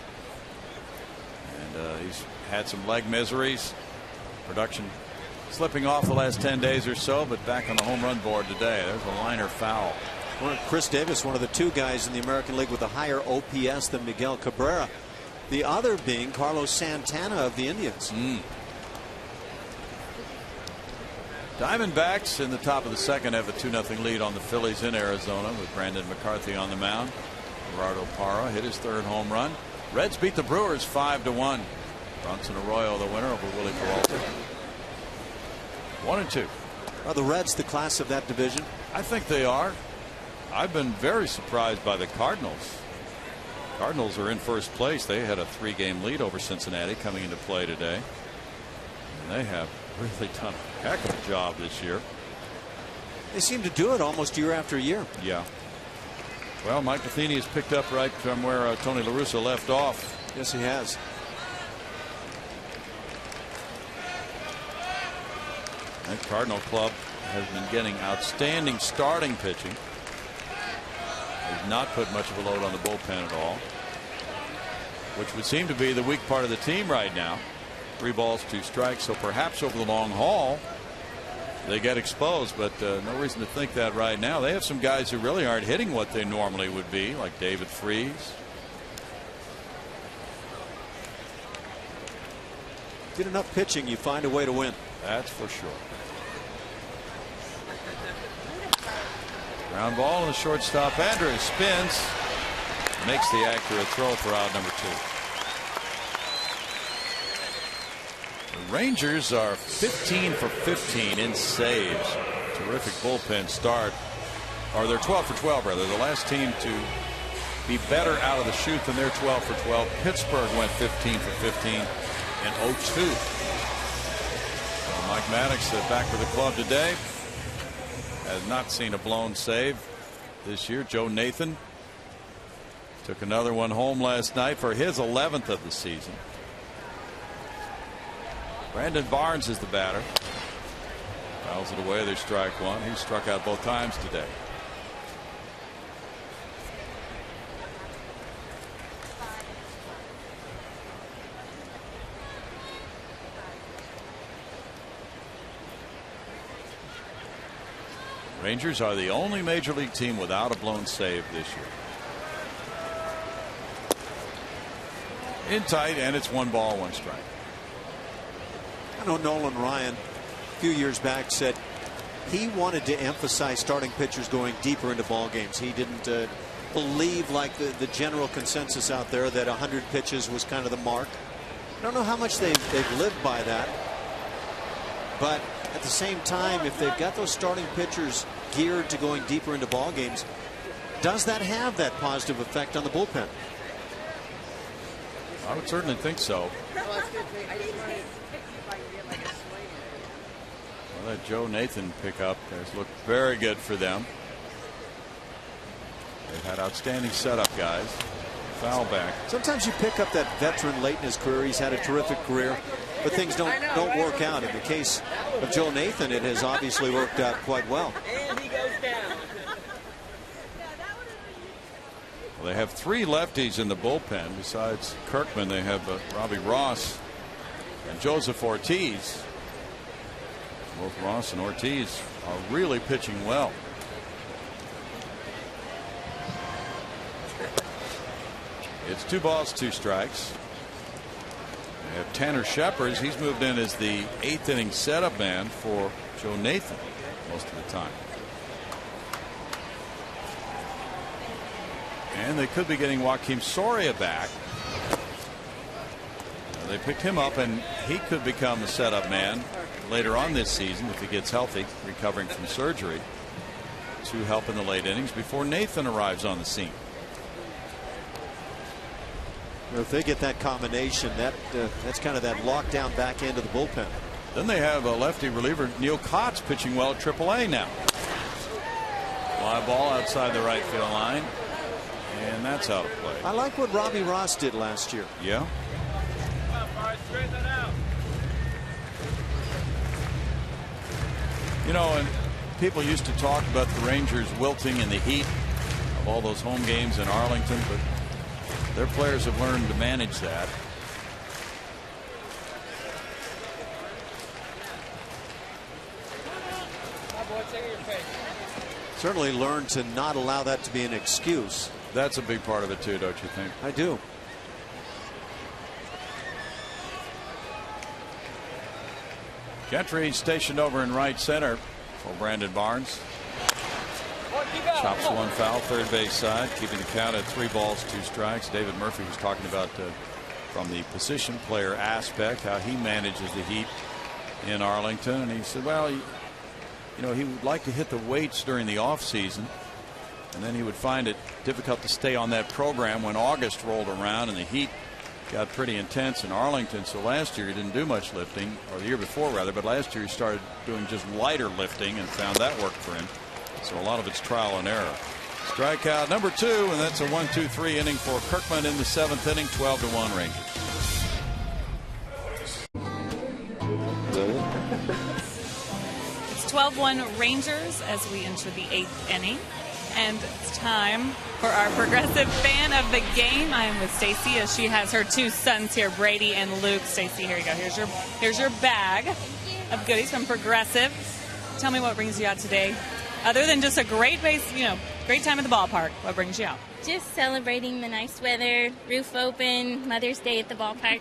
And he's had some leg miseries. Production slipping off the last 10 days or so, but back on the home run board today. There's a liner foul. Chris Davis, one of the 2 guys in the American League with a higher OPS than Miguel Cabrera. The other being Carlos Santana of the Indians. Diamondbacks in the top of the 2nd have a 2-0 lead on the Phillies in Arizona with Brandon McCarthy on the mound. Gerardo Parra hit his 3rd home run. Reds beat the Brewers 5-1. Bronson Arroyo the winner over Willie Peralta. 1-2. Are the Reds the class of that division? I think they are. I've been very surprised by the Cardinals. Cardinals are in first place. They had a 3-game lead over Cincinnati coming into play today. And they have really done a heck of a job this year. They seem to do it almost year after year. Yeah. Well, Mike Matheny has picked up right from where Tony La Russa left off. Yes, he has. That Cardinal club has been getting outstanding starting pitching. Has not put much of a load on the bullpen at all, which would seem to be the weak part of the team right now. 3 balls, 2 strikes. So perhaps over the long haul they get exposed, but no reason to think that right now. They have some guys who really aren't hitting what they normally would be, like David Freese. Get enough pitching, you find a way to win. That's for sure. Ground ball, and the shortstop Andrews spins, makes the accurate throw for out number 2. The Rangers are 15 for 15 in saves. Terrific bullpen start. Or they're 12 for 12 rather. The last team to be better out of the chute than their 12 for 12. Pittsburgh went 15 for 15 in 02. Mike Maddox back with the club today. Has not seen a blown save this year. Joe Nathan took another one home last night for his 11th of the season. Brandon Barnes is the batter. Fouls it away. There's strike one. He struck out both times today. Rangers are the only major league team without a blown save this year. In tight, and it's 1 ball, 1 strike. I know Nolan Ryan a few years back said he wanted to emphasize starting pitchers going deeper into ball games. He didn't believe, like the general consensus out there, that 100 pitches was kind of the mark. I don't know how much they've lived by that, but at the same time, if they've got those starting pitchers geared to going deeper into ball games, does that have that positive effect on the bullpen? I would certainly think so. Well, that Joe Nathan pickup has looked very good for them. They've had outstanding setup guys. Foul back. Sometimes you pick up that veteran late in his career. He's had a terrific career, but things don't work out. In the case of Joe Nathan, it has obviously worked out quite well. And he goes down. Well, they have 3 lefties in the bullpen. Besides Kirkman, they have Robbie Ross and Joseph Ortiz. Both Ross and Ortiz are really pitching well. It's 2 balls, 2 strikes. They have Tanner Shepard. He's moved in as the 8th inning setup man for Joe Nathan most of the time. And they could be getting Joakim Soria back. They picked him up, and he could become a setup man later on this season if he gets healthy, recovering from surgery, to help in the late innings before Nathan arrives on the scene. If they get that combination, that's kind of that lockdown back end of the bullpen. Then they have a lefty reliever, Neil Kotz, pitching well at AAA now. Fly ball outside the right field line, and that's out of play. I like what Robbie Ross did last year. Yeah. Straighten that out. You know, and people used to talk about the Rangers wilting in the heat of all those home games in Arlington, but their players have learned to manage that. Certainly learned to not allow that to be an excuse. That's a big part of it too, don't you think? I do. Gentry stationed over in right center for Brandon Barnes. Chops one foul, third base side, keeping the count at 3 balls, 2 strikes. David Murphy was talking about from the position player aspect, how he manages the heat in Arlington, and he said, well, you know, he would like to hit the weights during the off season, and then he would find it difficult to stay on that program when August rolled around and the heat got pretty intense in Arlington. So last year he didn't do much lifting, or the year before rather, but last year he started doing just lighter lifting and found that worked for him. So a lot of it's trial and error. Strikeout number 2, and that's a 1-2-3 inning for Kirkman in the 7th inning. 12-1 Rangers. It's 12-1 Rangers as we enter the 8th inning. And it's time for our progressive fan of the game. I am with Stacy as she has her 2 sons here, Brady and Luke. Stacy, here you go. Here's your bag of goodies from Progressive. Tell me what brings you out today. Other than just a great great time at the ballpark, what brings you out? Just celebrating the nice weather, roof open, Mother's Day at the ballpark.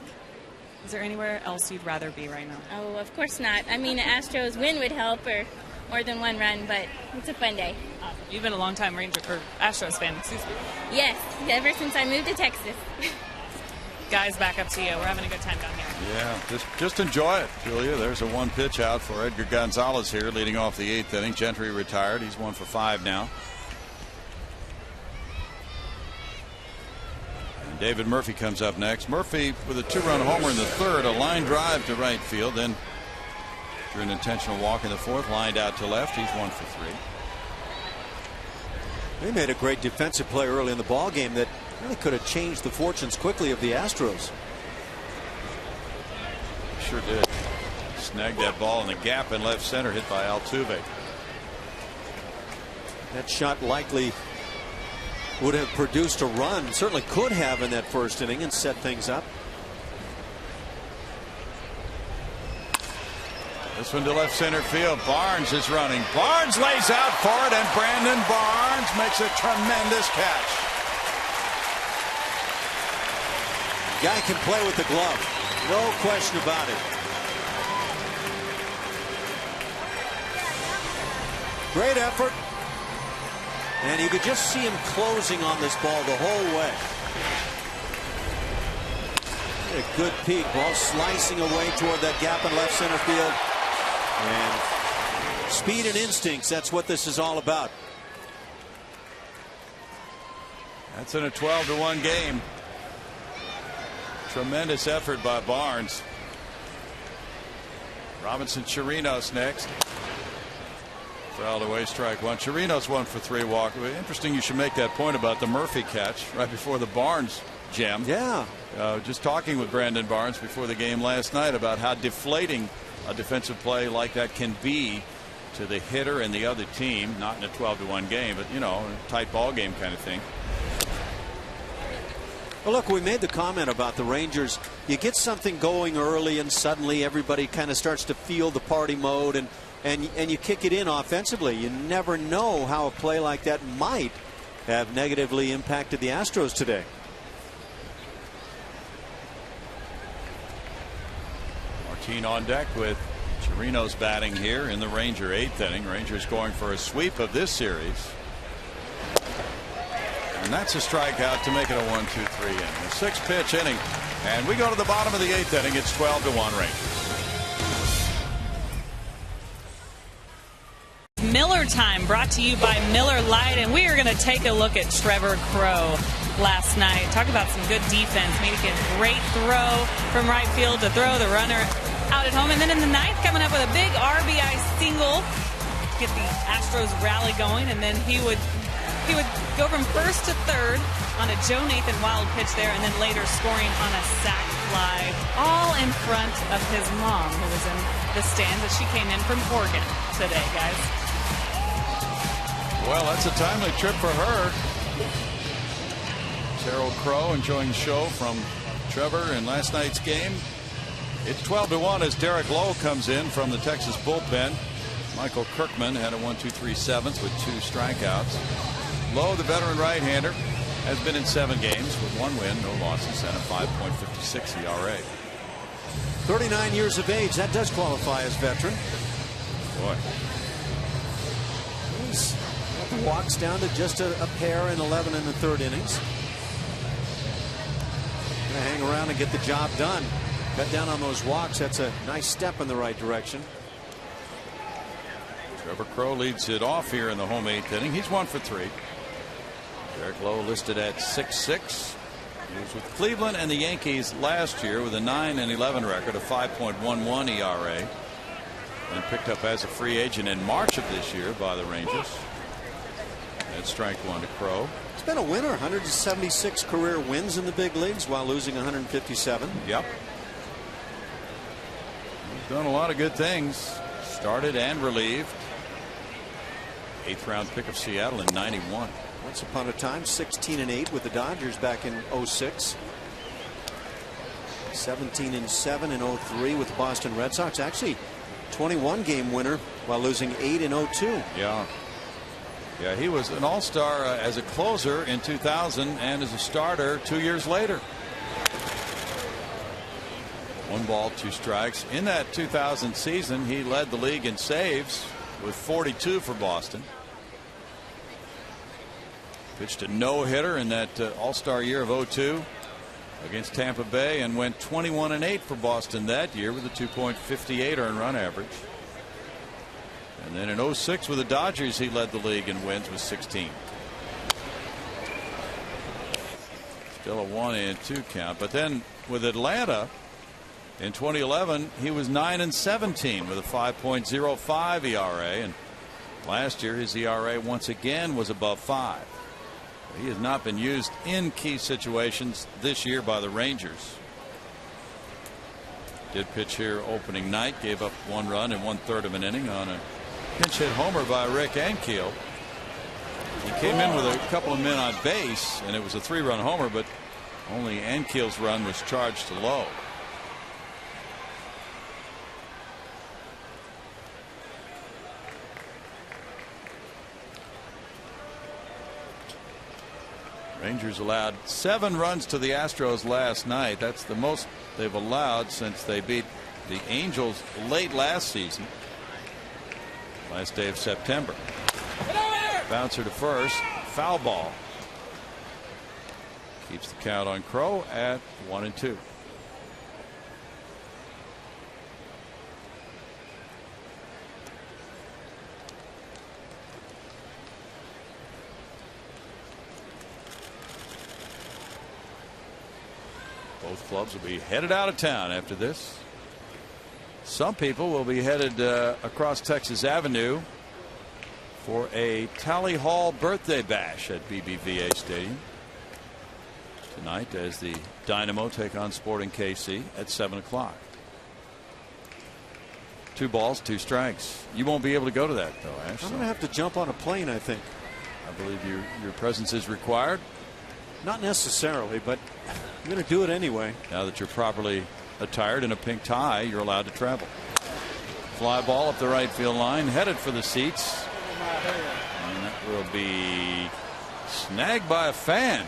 Is there anywhere else you'd rather be right now? Oh, of course not. I mean, an Astros win would help, or more than one run, but it's a fun day. You've been a long-time Astros fan, excuse me. Yes, ever since I moved to Texas. Guys, back up to you. We're having a good time down here. Yeah, just enjoy it, Julia. There's a 1 pitch out for Edgar Gonzalez here, leading off the 8th inning. Gentry retired. He's 1 for 5 now. And David Murphy comes up next. Murphy with a 2-run homer in the 3rd, a line drive to right field. Then, through an intentional walk in the 4th, lined out to left. He's 1 for 3. They made a great defensive play early in the ball game that really could have changed the fortunes quickly of the Astros. Sure did. Snagged that ball in the gap in left center, hit by Altuve. That shot likely would have produced a run, certainly could have in that 1st inning, and set things up. This one to left center field. Barnes is running. Barnes lays out for it, and Brandon Barnes makes a tremendous catch. Guy can play with the glove. No question about it. Great effort. And you could just see him closing on this ball the whole way. A good peek. Ball slicing away toward that gap in left center field. And speed and instincts, that's what this is all about. That's in a 12-1 game. Tremendous effort by Barnes. Robinson Chirinos next. Fouled away, strike 1. Chirinos 1 for 3 walk. Interesting you should make that point about the Murphy catch right before the Barnes gem. Yeah. Just talking with Brandon Barnes before the game last night about how deflating a defensive play like that can be to the hitter and the other team. Not in a 12-1 game, but you know, a tight ball game kind of thing. Well, look, we made the comment about the Rangers. You get something going early and suddenly everybody kind of starts to feel the party mode, and you kick it in offensively. You never know how a play like that might have negatively impacted the Astros today. Martin on deck with Chirinos batting here in the Ranger 8th inning. Rangers going for a sweep of this series. And that's a strikeout to make it a 1-2-3 inning. A 6-pitch inning. And we go to the bottom of the 8th inning. It's 12-1 Rangers. Miller time, brought to you by Miller Lite, and we are going to take a look at Trevor Crowe last night. Talk about some good defense. Made a great throw from right field to throw the runner out at home, and then in the 9th coming up with a big RBI single to get the Astros rally going, and then he would He would go from first to third on a Joe Nathan Wild pitch there, and then later scoring on a sac fly, all in front of his mom, who was in the stands as she came in from Oregon today, guys. Well, that's a timely trip for her. Terrell Crow enjoying the show from Trevor in last night's game. It's 12-1 as Derek Lowe comes in from the Texas bullpen. Michael Kirkman had a 1-2-3-7 with 2 strikeouts. Lowe, the veteran right-hander, has been in 7 games with 1 win, no losses, and a 5.56 ERA. 39 years of age, that does qualify as veteran. Boy. He's got the walks down to just a pair in 11 in the 3rd innings. Gonna hang around and get the job done. Cut down on those walks. That's a nice step in the right direction. Trevor Crow leads it off here in the home 8th inning. He's 1 for 3. Derek Lowe listed at 6.6. He was with Cleveland and the Yankees last year with a 9-11 record, a 5.11 ERA, and picked up as a free agent in March of this year by the Rangers. That's strike 1 to Crow. He's been a winner, 176 career wins in the big leagues while losing 157. Yep. He's done a lot of good things. Started and relieved. 8th round pick of Seattle in '91. Once upon a time 16-8 with the Dodgers back in 06. 17-7 in 03 with the Boston Red Sox. Actually 21 game winner while losing 8 in 02. Yeah. Yeah, he was an all-star as a closer in 2000 and as a starter 2 years later. 1 ball, 2 strikes. In that 2000 season, he led the league in saves with 42 for Boston. Pitched a no-hitter in that all-star year of 02 against Tampa Bay and went 21-8 for Boston that year with a 2.58 earned run average. And then in 06 with the Dodgers, he led the league in wins with 16. Still a 1-2 count. But then with Atlanta in 2011, he was 9-17 with a 5.05 ERA. And last year, his ERA once again was above 5. He has not been used in key situations this year by the Rangers. Did pitch here opening night, gave up 1 run in 1/3 of an inning on a pinch hit homer by Rick Ankiel. He came in with a couple of men on base, and it was a 3-run homer, but only Ankiel's run was charged to Lowe. Rangers allowed 7 runs to the Astros last night. That's the most they've allowed since they beat the Angels late last season. Last day of September. Bouncer to first. Foul ball. Keeps the count on Crow at 1-2. Both clubs will be headed out of town after this. Some people will be headed across Texas Avenue for a Tally Hall birthday bash at BBVA Stadium tonight as the Dynamo take on Sporting KC at 7 o'clock. 2 balls, 2 strikes. You won't be able to go to that, though, Ash. I'm going to have to jump on a plane, I think. I believe your presence is required. Not necessarily, but I'm going to do it anyway. Now that you're properly attired in a pink tie, you're allowed to travel. Fly ball up the right field line, headed for the seats. And that will be snagged by a fan.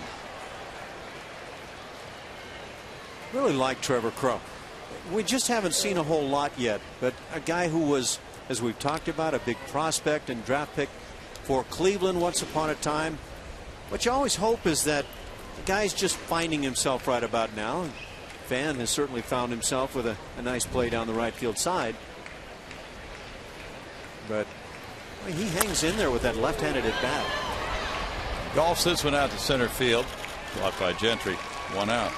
Really like Trevor Crow. We just haven't seen a whole lot yet, but a guy who was, as we've talked about, a big prospect and draft pick for Cleveland once upon a time. What you always hope is that the guy's just finding himself right about now. Fan has certainly found himself with a nice play down the right field side. But well, he hangs in there with that left-handed at bat. Golfs this one out to center field. Caught by Gentry. 1 out.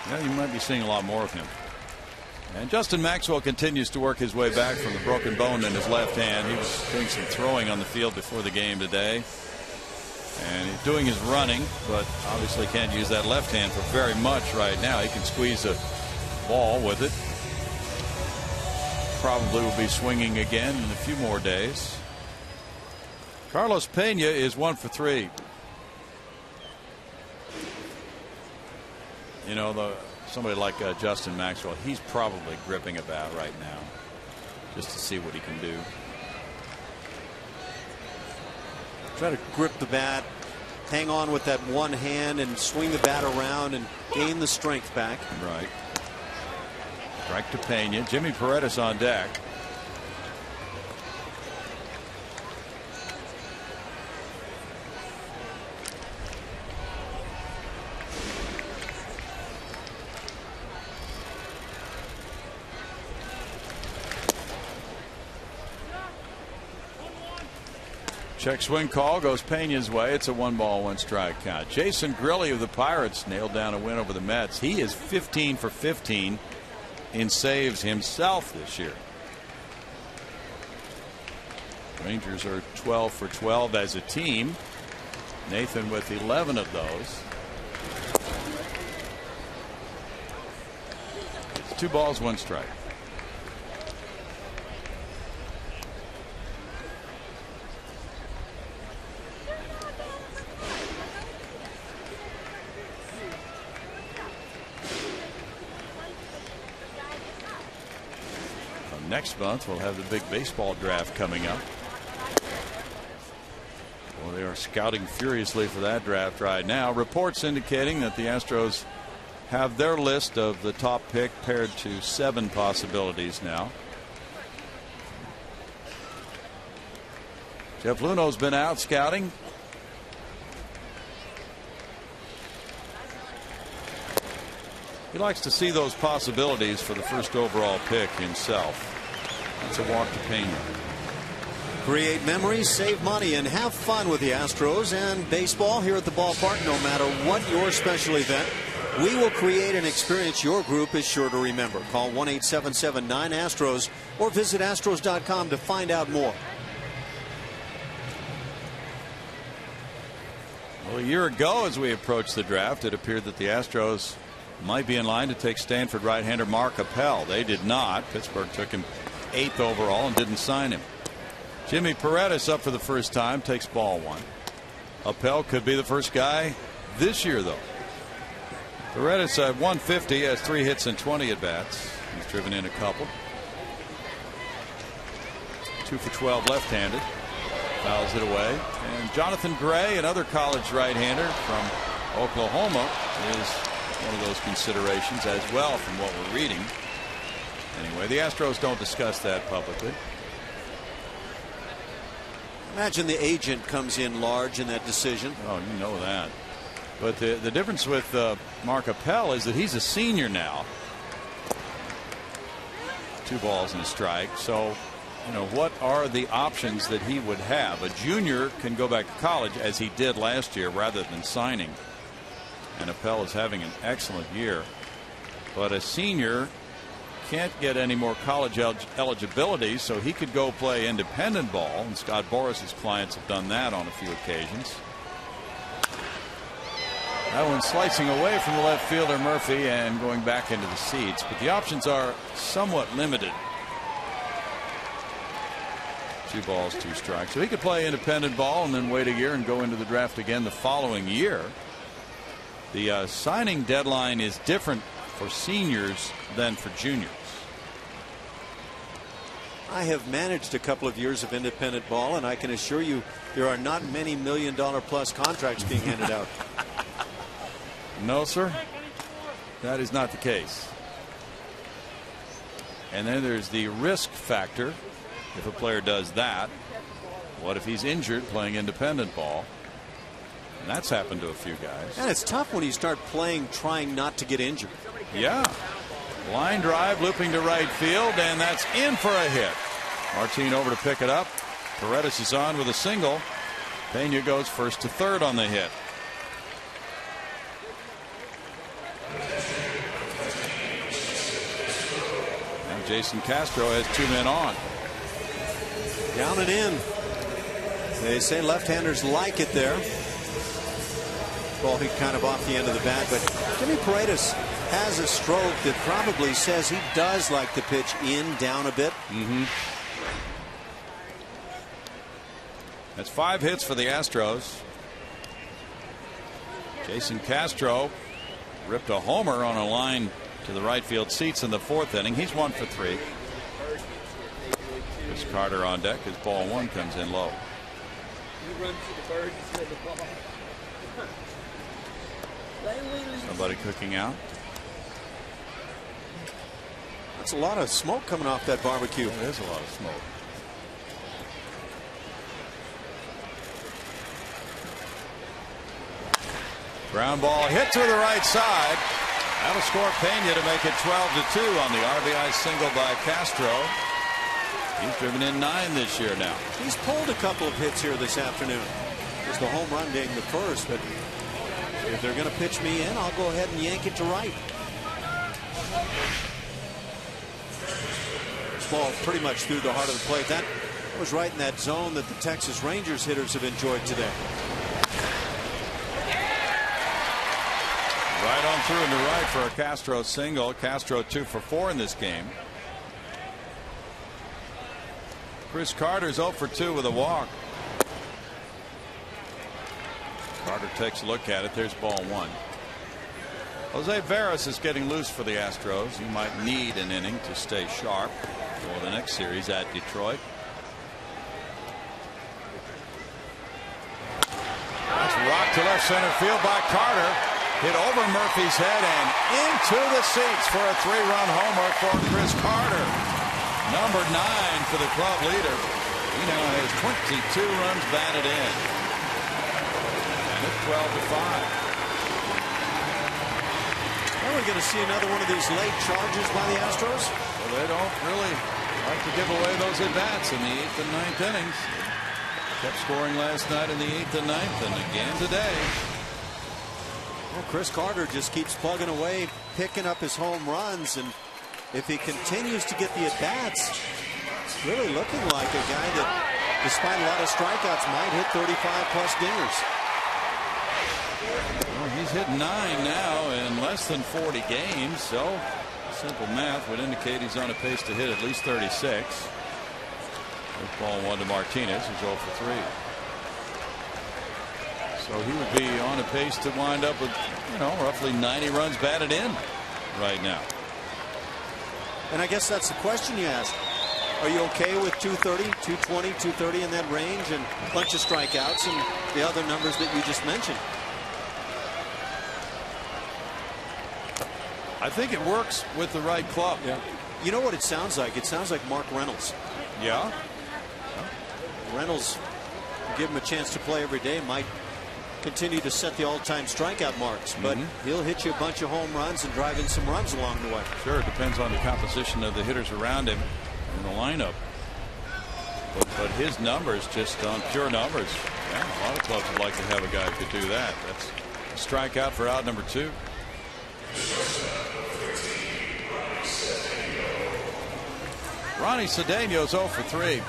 Yeah, you might be seeing a lot more of him. And Justin Maxwell continues to work his way back from the broken bone in his left hand. He was doing some throwing on the field before the game today. And he's doing his running, but obviously can't use that left hand for very much right now. He can squeeze a ball with it. Probably will be swinging again in a few more days. Carlos Pena is 1 for 3. You know, somebody like Justin Maxwell, he's probably gripping a bat right now just to see what he can do. Try to grip the bat, hang on with that one hand and swing the bat around and gain the strength back. Right. Strike to Pena. Jimmy Paredes on deck. Check swing call goes Pena's way. It's a 1-ball 1-strike count. Jason Grilli of the Pirates nailed down a win over the Mets. He is 15 for 15 in saves himself this year. Rangers are 12 for 12 as a team. Nathan with 11 of those. It's 2 balls 1 strike. Next month we'll have the big baseball draft coming up. Well, they are scouting furiously for that draft right now. Reports indicating that the Astros have their list of the top pick paired to 7 possibilities now. Jeff Luhnow's been out scouting. He likes to see those possibilities for the first overall pick himself. That's a walk to Pena. Create memories, save money, and have fun with the Astros and baseball here at the ballpark. No matter what your special event, we will create an experience your group is sure to remember. Call 1-877-9-ASTROS or visit Astros.com to find out more. Well, a year ago, as we approached the draft, it appeared that the Astros might be in line to take Stanford right-hander Mark Appel. They did not. Pittsburgh took him 8th overall and didn't sign him. Jimmy Paredes up for the first time, takes ball 1. Appel could be the first guy this year, though. Paredes at 150 has 3 hits and 20 at bats. He's driven in a couple. 2 for 12 left-handed. Fouls it away. And Jonathan Gray, another college right-hander from Oklahoma, is one of those considerations as well from what we're reading. Anyway, the Astros don't discuss that publicly. Imagine the agent comes in large in that decision. Oh, you know that. But the difference with Mark Appel is that he's a senior now. 2 balls and a strike. So, you know, what are the options that he would have? A junior can go back to college as he did last year rather than signing. And Appel is having an excellent year. But a senior can't get any more college eligibility, so he could go play independent ball, and Scott Boris's clients have done that on a few occasions. That one slicing away from the left fielder Murphy and going back into the seats, but the options are somewhat limited. 2 balls 2 strikes, so he could play independent ball and then wait a year and go into the draft again the following year. The signing deadline is different for seniors than for juniors. I have managed a couple of years of independent ball, and I can assure you there are not many $1 million plus contracts being handed out. No, sir, that is not the case. And then there's the risk factor. If a player does that, what if he's injured playing independent ball? And that's happened to a few guys. And it's tough when you start playing trying not to get injured. Yeah. Line drive looping to right field, and that's in for a hit. Martin over to pick it up. Paredes is on with a single. Pena goes first to third on the hit. And Jason Castro has 2 men on. Down and in. They say left-handers like it there. Ball hit kind of off the end of the bat, but Jimmy Paredes has a stroke that probably says he does like to pitch in, down a bit. That's 5 hits for the Astros. Jason Castro ripped a homer on a line to the right field seats in the 4th inning. He's 1 for 3. Chris Carter on deck as ball 1 comes in low. Somebody cooking out. That's a lot of smoke coming off that barbecue. It is a lot of smoke. Ground ball hit to the right side. That'll score Pena to make it 12-2 on the RBI single by Castro. He's driven in 9 this year now. He's pulled a couple of hits here this afternoon. Just the home run being the first, but if they're going to pitch me in, I'll go ahead and yank it to right. This ball pretty much through the heart of the plate. That was right in that zone that the Texas Rangers hitters have enjoyed today. Right on through and to right for a Castro single. Castro 2 for 4 in this game. Chris Carter's 0 for 2 with a walk. Carter takes a look at it. There's ball 1. Jose Veras is getting loose for the Astros. He might need an inning to stay sharp for the next series at Detroit. That's rocked to left center field by Carter. Hit over Murphy's head and into the seats for a 3-run homer for Chris Carter. Number 9 for the club leader. He now has 22 runs batted in. And it's 12-5. Are we going to see another one of these late charges by the Astros? Well, they don't really like to give away those at-bats in the 8th and 9th innings. Kept scoring last night in the 8th and 9th and again today. Well, Chris Carter just keeps plugging away, picking up his home runs, and if he continues to get the at-bats, it's really looking like a guy that, despite a lot of strikeouts, might hit 35-plus dingers. Well, he's hit 9 now in less than 40 games, so simple math would indicate he's on a pace to hit at least 36. There's ball 1 to Martinez, who's 0 for 3. So he would be on a pace to wind up with, roughly 90 runs batted in right now. And I guess that's the question you ask. Are you okay with 230, 220, 230 in that range and a bunch of strikeouts and the other numbers that you just mentioned? I think it works with the right club. Yeah. You know what it sounds like? It sounds like Mark Reynolds. Yeah. Reynolds, give him a chance to play every day, might continue to set the all-time strikeout marks, but he'll hit you a bunch of home runs and drive in some runs along the way. Sure, it depends on the composition of the hitters around him in the lineup. But his numbers, just on pure numbers, yeah, a lot of clubs would like to have a guy who could do that. That's a strikeout for out number 2. Ronnie Cedeno's 0 for 3.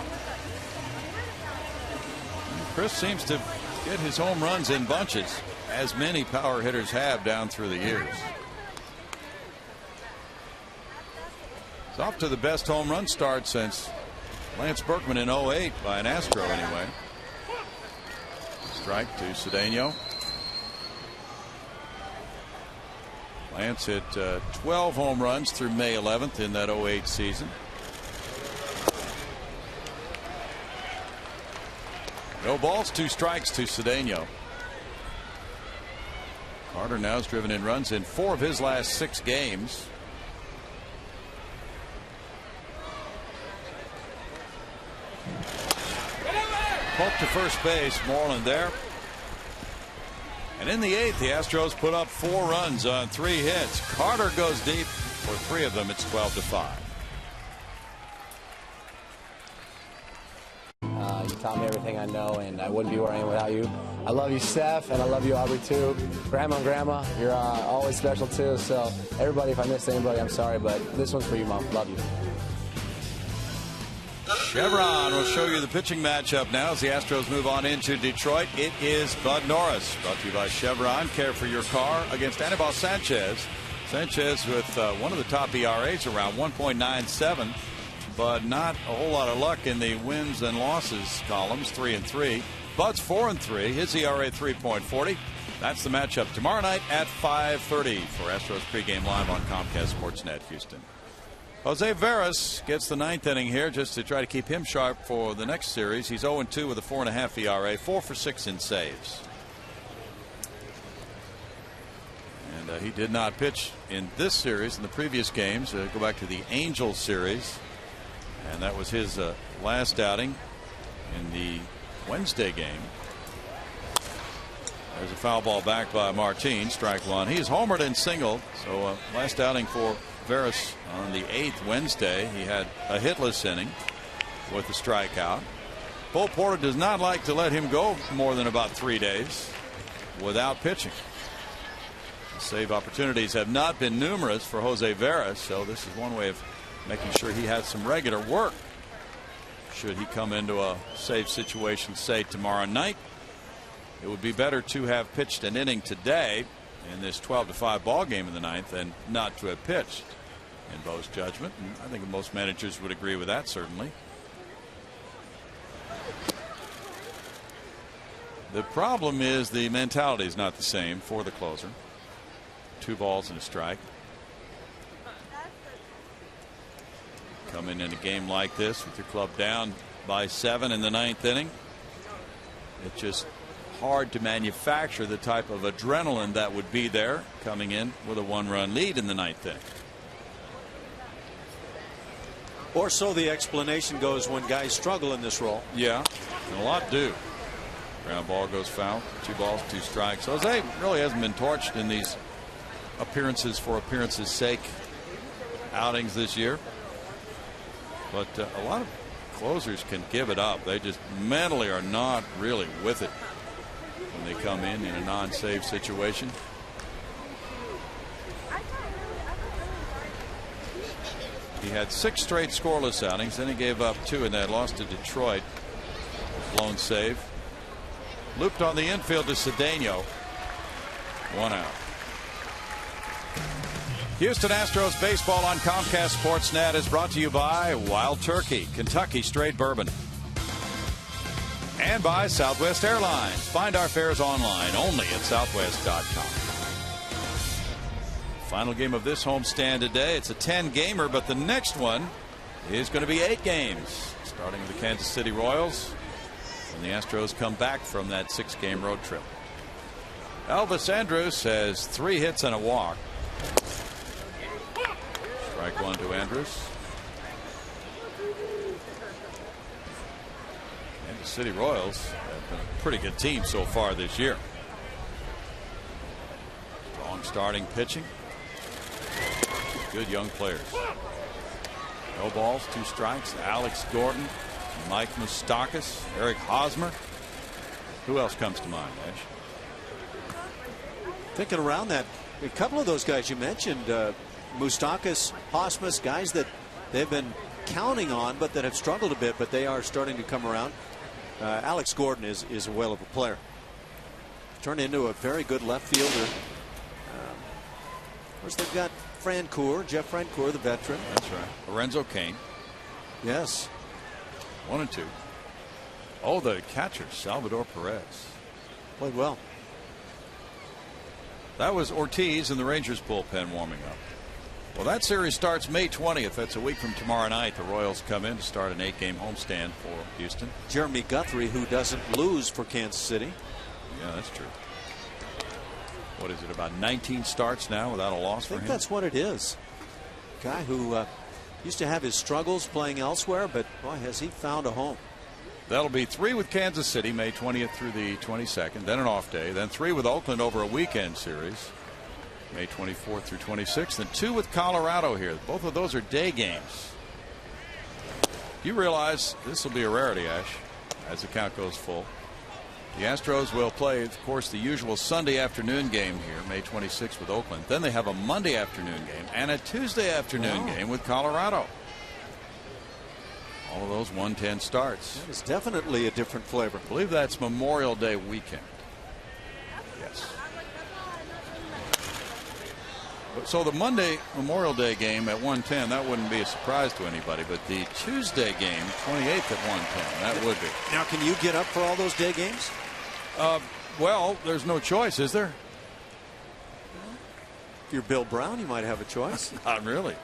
Chris seems to get his home runs in bunches, as many power hitters have down through the years. It's off to the best home run start since Lance Berkman in 08 by an Astro anyway. Strike to Cedeno. Lance hit 12 home runs through May 11th in that 08 season. No balls, 2 strikes to Cedeno. Carter now has driven in runs in 4 of his last 6 games. Pope to first base, Moreland there. And in the 8th, the Astros put up 4 runs on 3 hits. Carter goes deep for 3 of them. It's 12-5. You taught me everything I know, and I wouldn't be where I am without you. I love you, Steph, and I love you, Aubrey, too. Grandma and Grandma, you're always special, too. So, everybody, if I missed anybody, I'm sorry, but this one's for you, Mom. Love you. Chevron will show you the pitching matchup now as the Astros move on into Detroit. It is Bud Norris, brought to you by Chevron. Care for your car against Anibal Sanchez. Sanchez with one of the top ERAs around 1.97, but not a whole lot of luck in the wins and losses columns, 3-3. Bud's 4-3. His ERA 3.40. That's the matchup tomorrow night at 5:30 for Astros pregame live on Comcast Sportsnet Houston. Jose Veras gets the 9th inning here just to try to keep him sharp for the next series. He's 0-2 with a 4.5 ERA, 4 for 6 in saves. And he did not pitch in this series. In the previous games, go back to the Angels series, and that was his last outing in the Wednesday game. There's a foul ball back by Martin, strike one. He's homered and singled, so last outing for Veras on the 8th Wednesday. He had a hitless inning with a strikeout. Bo Porter does not like to let him go more than about 3 days without pitching. The save opportunities have not been numerous for Jose Veras, so this is one way of making sure he has some regular work should he come into a save situation, say tomorrow night. It would be better to have pitched an inning today in this 12-5 ball game in the 9th than not to have pitched, in Bo's judgment. And I think most managers would agree with that, certainly. The problem is the mentality is not the same for the closer. 2 balls and a strike. Coming in a game like this with your club down by 7 in the 9th inning, it's just hard to manufacture the type of adrenaline that would be there coming in with a 1-run lead in the 9th inning. Or so the explanation goes when guys struggle in this role. Yeah, and a lot do. Ground ball goes foul. 2 balls, 2 strikes. Jose really hasn't been torched in these appearances for appearances sake outings this year. But a lot of closers can give it up. They just mentally are not really with it when they come in a non-save situation. He had 6 straight scoreless outings. Then he gave up 2 in that loss to Detroit. Blown save. Looped on the infield to Cedeno. 1 out. Houston Astros baseball on Comcast Sportsnet is brought to you by Wild Turkey, Kentucky Straight Bourbon. And by Southwest Airlines. Find our fares online only at southwest.com. Final game of this homestand today. It's a 10-gamer, but the next one is going to be 8 games, starting with the Kansas City Royals when the Astros come back from that 6-game road trip. Elvis Andrus has 3 hits and a walk. Strike 1 to Andrus. Kansas City Royals have been a pretty good team so far this year. Strong starting pitching. Good young players. No balls, 2 strikes. Alex Gordon, Mike Moustakas, Eric Hosmer. Who else comes to mind, Ash? Thinking around that, a couple of those guys you mentioned, Moustakas, Hosmer, guys that they've been counting on but that have struggled a bit, but they are starting to come around. Alex Gordon is a whale of a player. Turned into a very good left fielder. Of course, they've got Jeff Francoeur, the veteran. That's right. Lorenzo Cain. Yes. 1 and 2. Oh, the catcher, Salvador Perez. Played well. That was Ortiz in the Rangers bullpen warming up. Well, that series starts May 20th. That's a week from tomorrow night. The Royals come in to start an 8-game homestand for Houston. Jeremy Guthrie, who doesn't lose for Kansas City. Yeah, that's true. What is it, about 19 starts now without a loss for him? I think that's what it is. Guy who used to have his struggles playing elsewhere, but boy, has he found a home. That'll be 3 with Kansas City, May 20th through the 22nd, then an off day, then 3 with Oakland over a weekend series, May 24th through 26th, and 2 with Colorado here. Both of those are day games. You realize this will be a rarity, Ash, as the count goes full. The Astros will play, of course, the usual Sunday afternoon game here, May 26th with Oakland. Then they have a Monday afternoon game and a Tuesday afternoon game with Colorado. All of those 110 starts. That is definitely a different flavor. I believe that's Memorial Day weekend. Yes. So the Monday Memorial Day game at 110, that wouldn't be a surprise to anybody. But the Tuesday game, 28th at 110, that would be. Now, can you get up for all those day games? Well, there's no choice, is there? If you're Bill Brown, you might have a choice. Not really.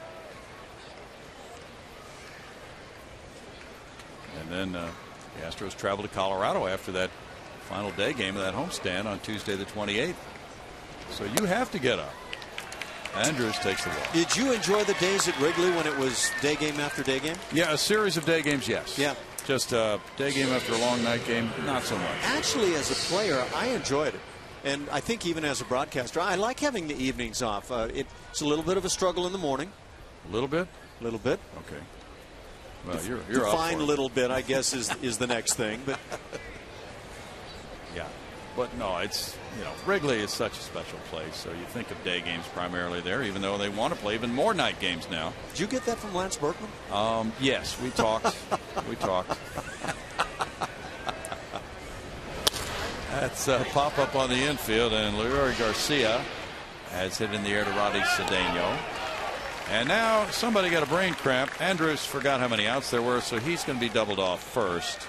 And then the Astros travel to Colorado after that final day game of that homestand on Tuesday the 28th. So you have to get up. Andrews takes the walk. Did you enjoy the days at Wrigley when it was day game after day game? Yeah, a series of day games, yes. Yeah. Just a day game after a long night game, not so much. Actually, as a player, I enjoyed it. And I think even as a broadcaster, I like having the evenings off. It's a little bit of a struggle in the morning. A little bit? A little bit. Okay. Well, you're up Define for it. little bit, I guess, is the next thing. But yeah. But no, it's, Wrigley is such a special place. So you think of day games primarily there, even though they want to play even more night games now. Did you get that from Lance Berkman? Yes, we talked. We talked. That's a pop up on the infield, and Luis Garcia has hit in the air to Roddy Cedeno. And now somebody got a brain cramp. Andrews forgot how many outs there were, so he's going to be doubled off first.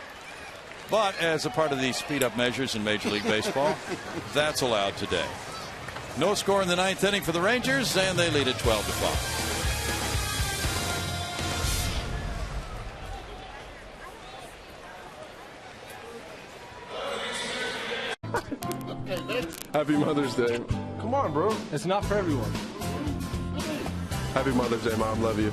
But as a part of these speed up measures in Major League Baseball, that's allowed today. No score in the ninth inning for the Rangers, and they lead at 12-5. Happy Mother's Day. Come on, bro. It's not for everyone. Happy Mother's Day, Mom. Love you.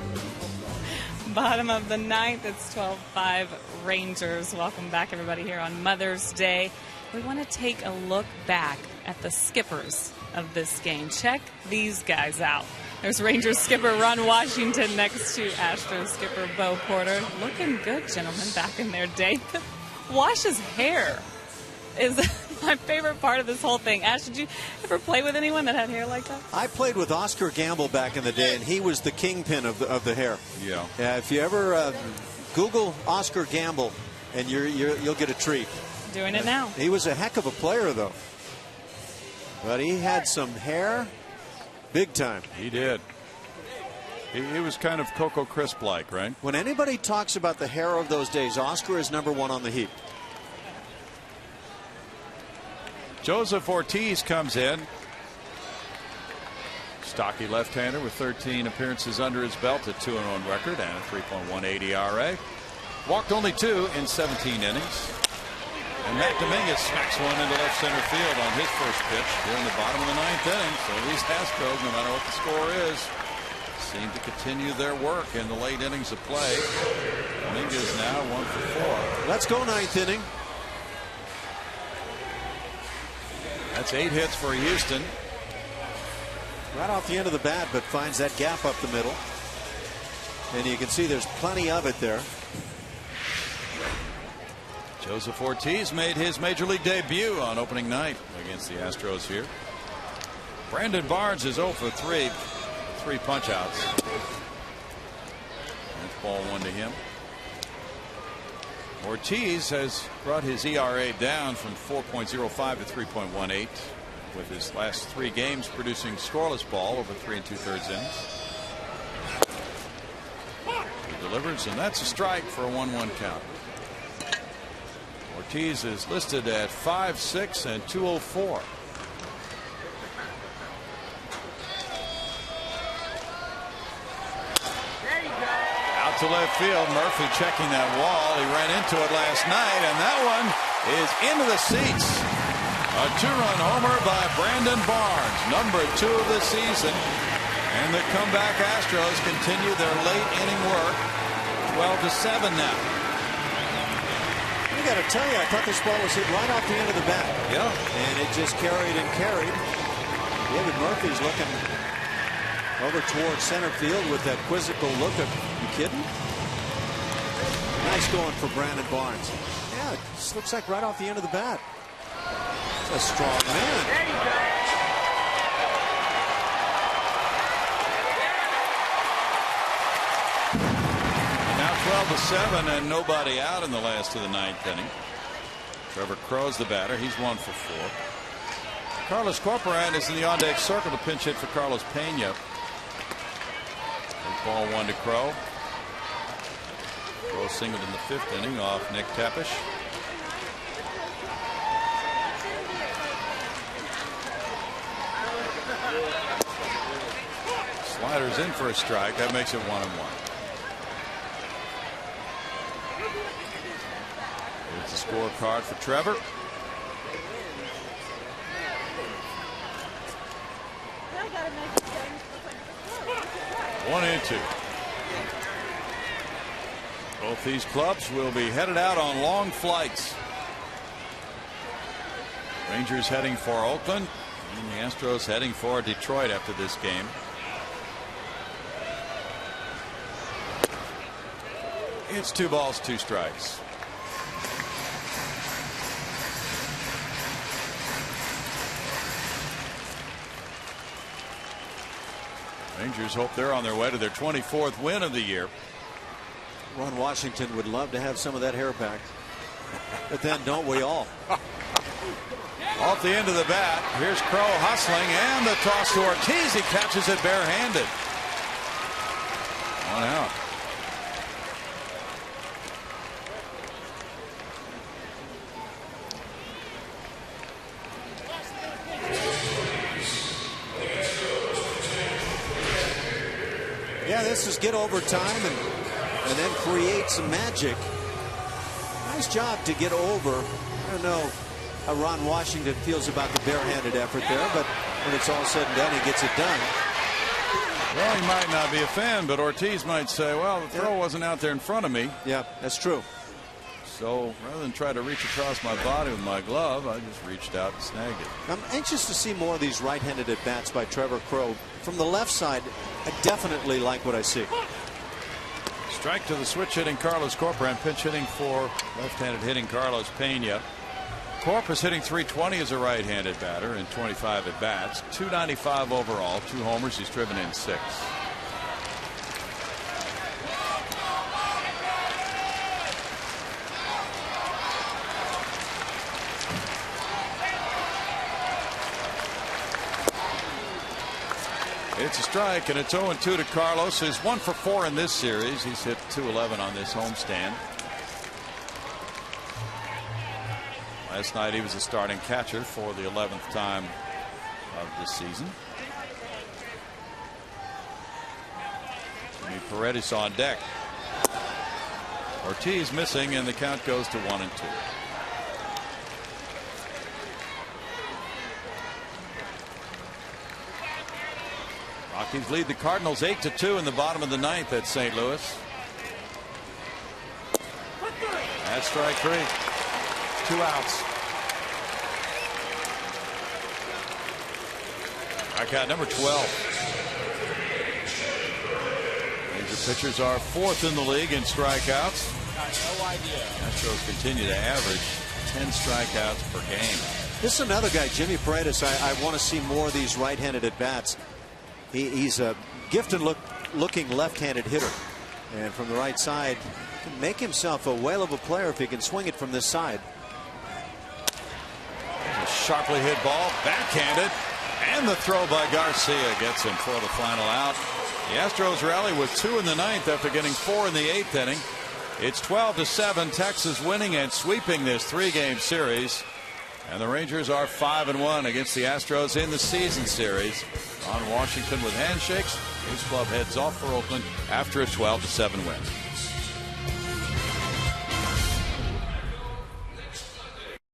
Bottom of the ninth, it's 12-5 Rangers. Welcome back, everybody, here on Mother's Day. We want to take a look back at the skippers of this game. Check these guys out. There's Rangers skipper Ron Washington next to Astros skipper Bo Porter. Looking good, gentlemen, back in their day. Wash's hair is my favorite part of this whole thing. Ash, did you ever play with anyone that had hair like that? I played with Oscar Gamble back in the day, and he was the kingpin of the hair. Yeah. If you ever Google Oscar Gamble, and you'll get a treat. Doing it now. He was a heck of a player, though. But he had some hair, big time. He did. He was kind of Coco Crisp-like, right? When anybody talks about the hair of those days, Oscar is number one on the heap. Joseph Ortiz comes in. Stocky left-hander with 13 appearances under his belt, a 2-1 record and a 3.18 ERA. Walked only 2 in 17 innings. And Matt Dominguez smacks one into left center field on his first pitch here in the bottom of the ninth inning. So these Astros, no matter what the score is, seem to continue their work in the late innings of play. Dominguez now 1 for 4. Let's go ninth inning. That's 8 hits for Houston. Right off the end of the bat, but finds that gap up the middle. And you can see there's plenty of it there. Joseph Ortiz made his major league debut on opening night against the Astros here. Brandon Barnes is 0 for 3. 3 punch outs. That's ball 1 to him. Ortiz has brought his ERA down from 4.05 to 3.18 with his last 3 games producing scoreless ball over 3 2/3 innings. He delivers, and that's a strike for a 1-1 count. Ortiz is listed at 5'6" and 204. Out to left field. Murphy checking that wall. He ran into it last night, and that one is into the seats. A 2-run homer by Brandon Barnes, number 2 of the season. And the comeback Astros continue their late inning work. 12-7 now. I got to tell you, I thought this ball was hit right off the end of the bat. Yeah. And it just carried and carried. David Murphy's looking over towards center field with that quizzical look of, you kidding? Nice going for Brandon Barnes. Yeah, it just looks like right off the end of the bat. It's a strong man. There you go. Now 12-7 and nobody out in the last of the ninth inning. Trevor Crow's the batter. He's 1 for 4. Carlos Corporán is in the on-deck circle to pinch hit for Carlos Pena. Ball 1 to Crow. Crow singled in the 5th inning off Nick Tepesch. Slider's in for a strike. That makes it 1-1. Here's the scorecard for Trevor. 1-2. Both these clubs will be headed out on long flights. Rangers heading for Oakland, and the Astros heading for Detroit after this game. It's 2 balls, 2 strikes. Rangers hope they're on their way to their 24th win of the year. Ron Washington would love to have some of that hair back. But then don't we all? Off the end of the bat, here's Crow hustling, and the toss to Ortiz. He catches it barehanded. 1 out. Yeah, this is get overtime and then create some magic. Nice job to get over. I don't know how Ron Washington feels about the barehanded effort there, but when it's all said and done, he gets it done. Well, he might not be a fan, but Ortiz might say, well, the throw wasn't out there in front of me. Yeah, that's true. So rather than try to reach across my body with my glove, I just reached out and snagged it. I'm anxious to see more of these right-handed at-bats by Trevor Crow. From the left side, I definitely like what I see. Strike to the switch hitting Carlos Corporán, pinch hitting for left-handed hitting Carlos Pena. Corp is hitting .320 as a right-handed batter in 25 at-bats. .295 overall, 2 homers. He's driven in 6. It's a strike, and it's 0-2 to Carlos. He's 1 for 4 in this series. He's hit .211 on this homestand. Last night he was a starting catcher for the 11th time of this season. Jimmy Paredes on deck. Ortiz missing, and the count goes to 1-2. Rockies lead the Cardinals 8-2 in the bottom of the 9th at St. Louis. That's strike 3. 2 outs. Strikeout number 12. Ranger pitchers are 4th in the league in strikeouts. No idea. Astros continue to average 10 strikeouts per game. This is another guy, Jimmy Paredes. I want to see more of these right-handed at-bats. He's a gifted looking left-handed hitter, and from the right side can make himself a whale of a player if he can swing it from this side. A sharply hit ball, backhanded, and the throw by Garcia gets him for the final out. The Astros rally with 2 in the 9th after getting 4 in the 8th inning. It's 12-7, Texas winning and sweeping this 3-game series, and the Rangers are 5-1 against the Astros in the season series. On Washington with handshakes, his club heads off for Oakland after a 12-7 win.